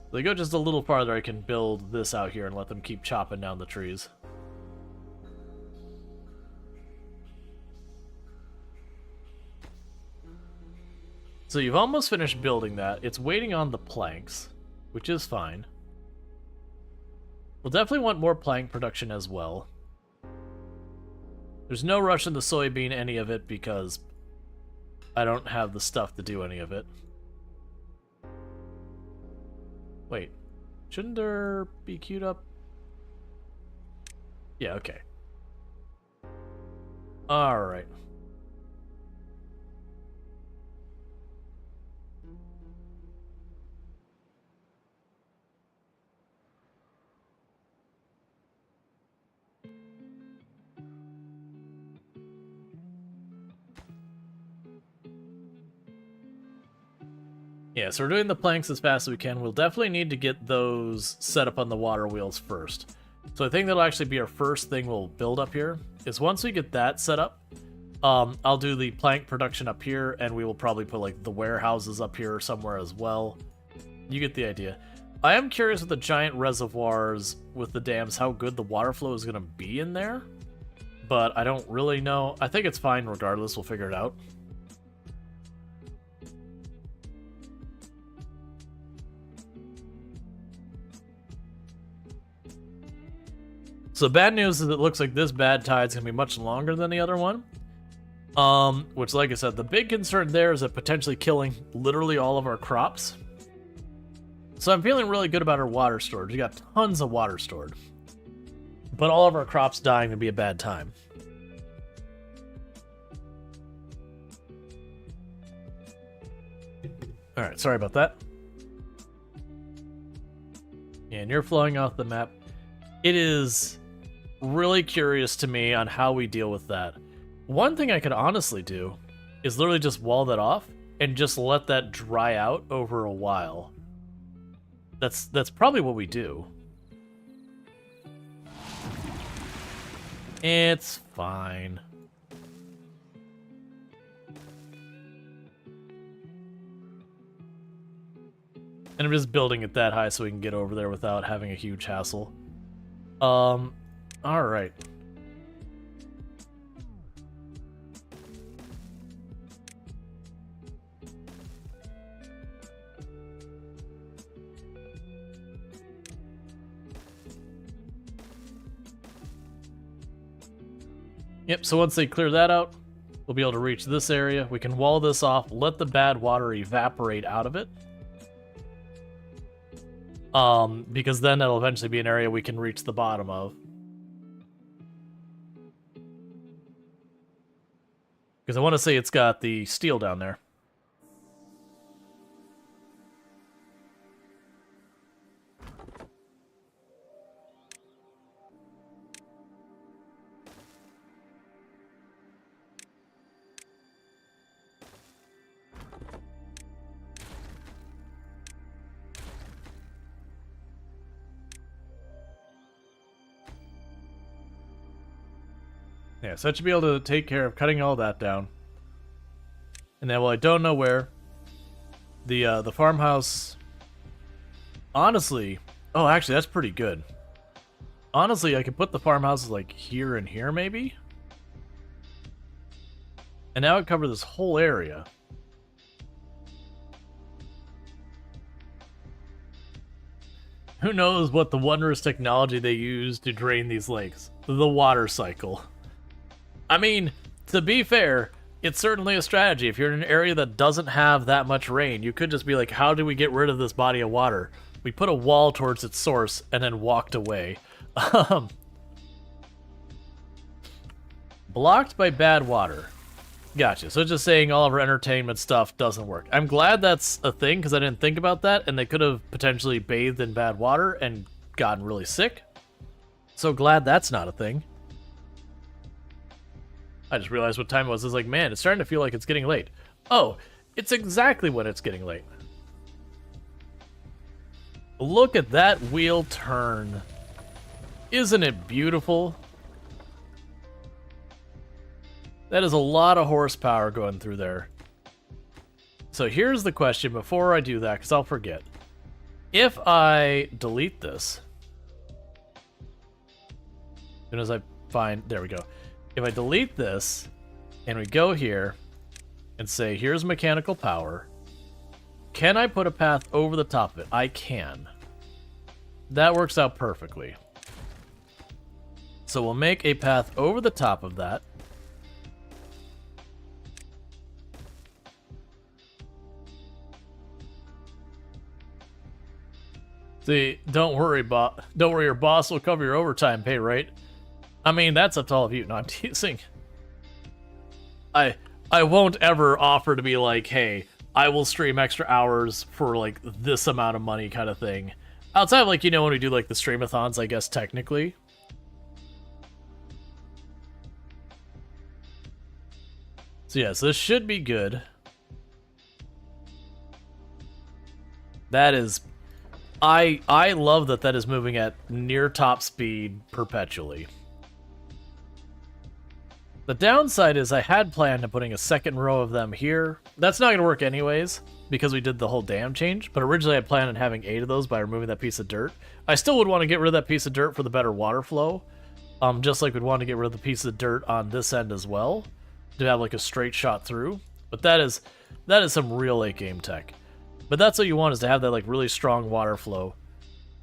A: If they go just a little farther, I can build this out here and let them keep chopping down the trees. So you've almost finished building that. It's waiting on the planks, which is fine. We'll definitely want more plank production as well. There's no rush in the soybean, any of it, because I don't have the stuff to do any of it. Wait, shouldn't there be queued up? Yeah, okay. Alright. Yeah, so we're doing the planks as fast as we can. We'll definitely need to get those set up on the water wheels first. So I think that'll actually be our first thing we'll build up here, is once we get that set up, I'll do the plank production up here, and we will probably put like the warehouses up here somewhere as well. You get the idea. I am curious with the giant reservoirs with the dams how good the water flow is going to be in there, but I don't really know. I think it's fine regardless. We'll figure it out. So bad news is it looks like this bad tide's going to be much longer than the other one. Which, like I said, the big concern there is it potentially killing literally all of our crops. So I'm feeling really good about our water storage. We got tons of water stored. But all of our crops dying would be a bad time. Alright, sorry about that. And you're flowing off the map. It is really curious to me on how we deal with that. One thing I could honestly do is literally just wall that off and just let that dry out over a while. That's probably what we do. It's fine. And I'm just building it that high so we can get over there without having a huge hassle. Alright. Yep, so once they clear that out, we'll be able to reach this area. We can wall this off, let the bad water evaporate out of it. Because then that'll eventually be an area we can reach the bottom of. Because I want to say it's got the steel down there. Yeah, so I should be able to take care of cutting all that down. And then, well, I don't know where. The farmhouse... Honestly... Oh, actually, that's pretty good. Honestly, I could put the farmhouses, like, here and here, maybe? And now it cover this whole area. Who knows what the wondrous technology they use to drain these lakes? The water cycle. I mean, to be fair, it's certainly a strategy. If you're in an area that doesn't have that much rain, you could just be like, how do we get rid of this body of water? We put a wall towards its source and then walked away. Blocked by bad water. Gotcha. So it's just saying all of our entertainment stuff doesn't work. I'm glad that's a thing because I didn't think about that, and they could have potentially bathed in bad water and gotten really sick. So glad that's not a thing. I just realized what time it was. I was like, man, it's starting to feel like it's getting late. Oh, it's exactly when it's getting late. Look at that wheel turn. Isn't it beautiful? That is a lot of horsepower going through there. So here's the question before I do that, because I'll forget. If I delete this, as soon as I find, there we go. If I delete this, and we go here, and say, here's mechanical power, can I put a path over the top of it? I can. That works out perfectly. So we'll make a path over the top of that. See, don't worry, your boss will cover your overtime pay, right? I mean, that's up to all of you. No, I'm teasing. I won't ever offer to be like, hey, I will stream extra hours for, like, this amount of money kind of thing. Outside of, like, you know, when we do, like, the streamathons, I guess, technically. So, yeah, so this should be good. That is... I love that is moving at near top speed perpetually. The downside is I had planned on putting a second row of them here. That's not going to work anyways, because we did the whole dam change, but originally I planned on having 8 of those by removing that piece of dirt. I still would want to get rid of that piece of dirt for the better water flow, just like we'd want to get rid of the piece of dirt on this end as well, to have like a straight shot through. But that is some real late game tech. But that's what you want, is to have that like really strong water flow.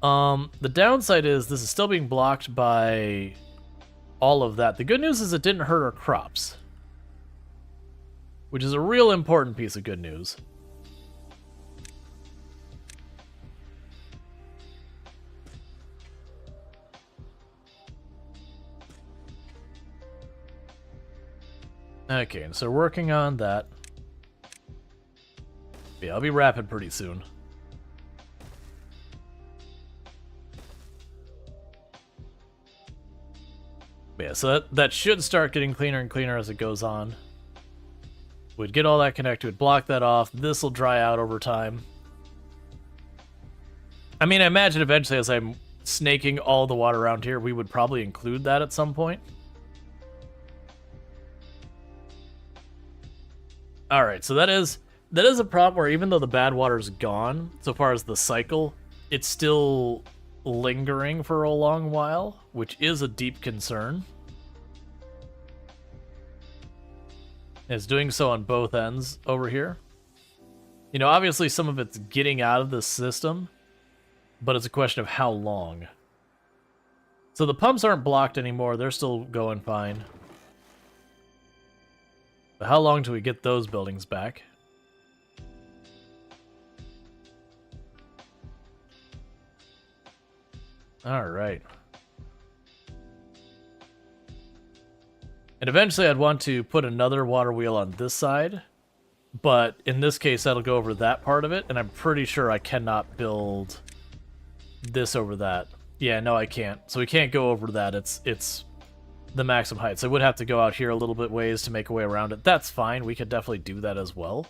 A: The downside is this is still being blocked by all of that. The good news is it didn't hurt our crops, which is a real important piece of good news. Okay, so working on that. Yeah, I'll be wrapping pretty soon. Yeah, so that should start getting cleaner and cleaner as it goes on. We'd get all that connected, we'd block that off. This will dry out over time. I mean, I imagine eventually as I'm snaking all the water around here, we would probably include that at some point. Alright, so that is that is a problem where even though the bad water's gone, so far as the cycle, it's still lingering for a long while, which is a deep concern. It's doing so on both ends over here. You know, obviously some of it's getting out of the system, but it's a question of how long. So the pumps aren't blocked anymore. They're still going fine. But how long do we get those buildings back? All right. And eventually I'd want to put another water wheel on this side. But in this case, that'll go over that part of it. And I'm pretty sure I cannot build this over that. Yeah, no, I can't. So we can't go over that. It's the maximum height. So I would have to go out here a little bit ways to make a way around it. That's fine. We could definitely do that as well.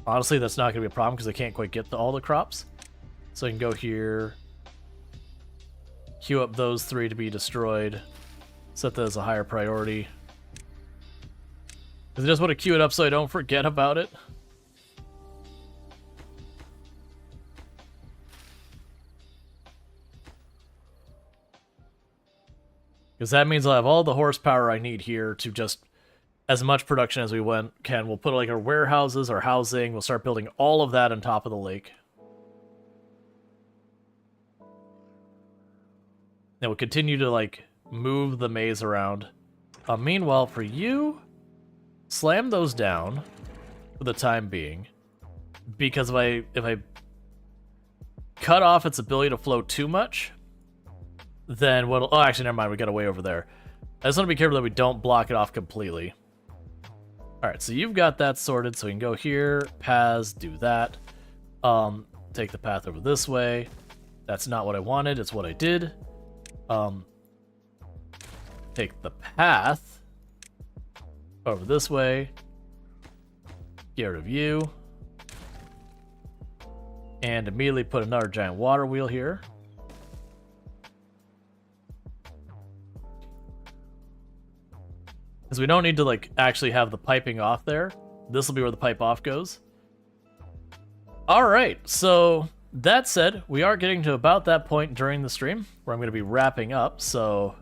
A: Honestly, that's not going to be a problem because I can't quite get to all the crops. So I can go here, queue up those 3 to be destroyed, set that as a higher priority. I just want to queue it up so I don't forget about it. Because that means I'll have all the horsepower I need here to just, as much production as we can. We'll put like our warehouses, our housing, we'll start building all of that on top of the lake. And we'll continue to like move the maze around. Meanwhile, for you, slam those down for the time being. Because if I cut off its ability to flow too much, then what'll... Oh, actually, never mind. We got a way over there. I just want to be careful that we don't block it off completely. Alright, so you've got that sorted, so we can go here, paths, do that. Take the path over this way. That's not what I wanted, it's what I did. Take the path over this way. Get rid of you. And immediately put another giant water wheel here. Because we don't need to like actually have the piping off there. This will be where the pipe off goes. Alright, so that said, we are getting to about that point during the stream where I'm going to be wrapping up, so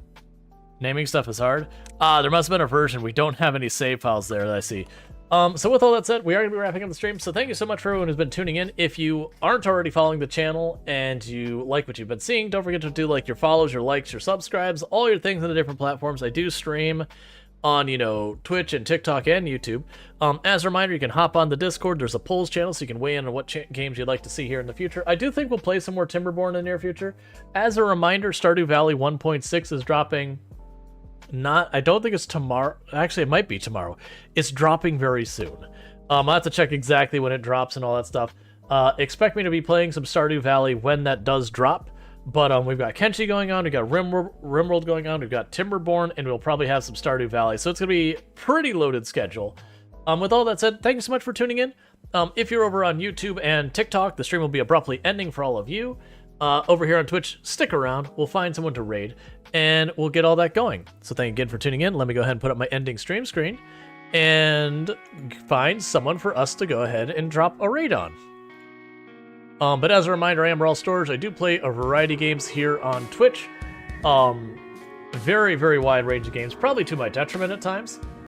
A: naming stuff is hard. There must have been a version. We don't have any save files there that I see. So with all that said, we are going to be wrapping up the stream, so thank you so much for everyone who's been tuning in. If you aren't already following the channel and you like what you've been seeing, don't forget to do like your follows, your likes, your subscribes, all your things on the different platforms. I do stream on, you know, Twitch and TikTok and YouTube. As a reminder, you can hop on the Discord. There's a polls channel, so you can weigh in on what games you'd like to see here in the future. I do think we'll play some more Timberborn in the near future. As a reminder, Stardew Valley 1.6 is dropping. I don't think it's tomorrow. Actually, it might be tomorrow. It's dropping very soon. I'll have to check exactly when it drops and all that stuff. Expect me to be playing some Stardew Valley when that does drop. But we've got Kenshi going on, we've got Rimworld going on, we've got Timberborn, and we'll probably have some Stardew Valley. So it's going to be a pretty loaded schedule. With all that said, thank you so much for tuning in. If you're over on YouTube and TikTok, the stream will be abruptly ending for all of you. Over here on Twitch, stick around. We'll find someone to raid, and we'll get all that going. So thank you again for tuning in. Let me go ahead and put up my ending stream screen and find someone for us to go ahead and drop a raid on. But as a reminder, I am Rual Storge. I do play a variety of games here on Twitch. Very, very wide range of games, probably to my detriment at times.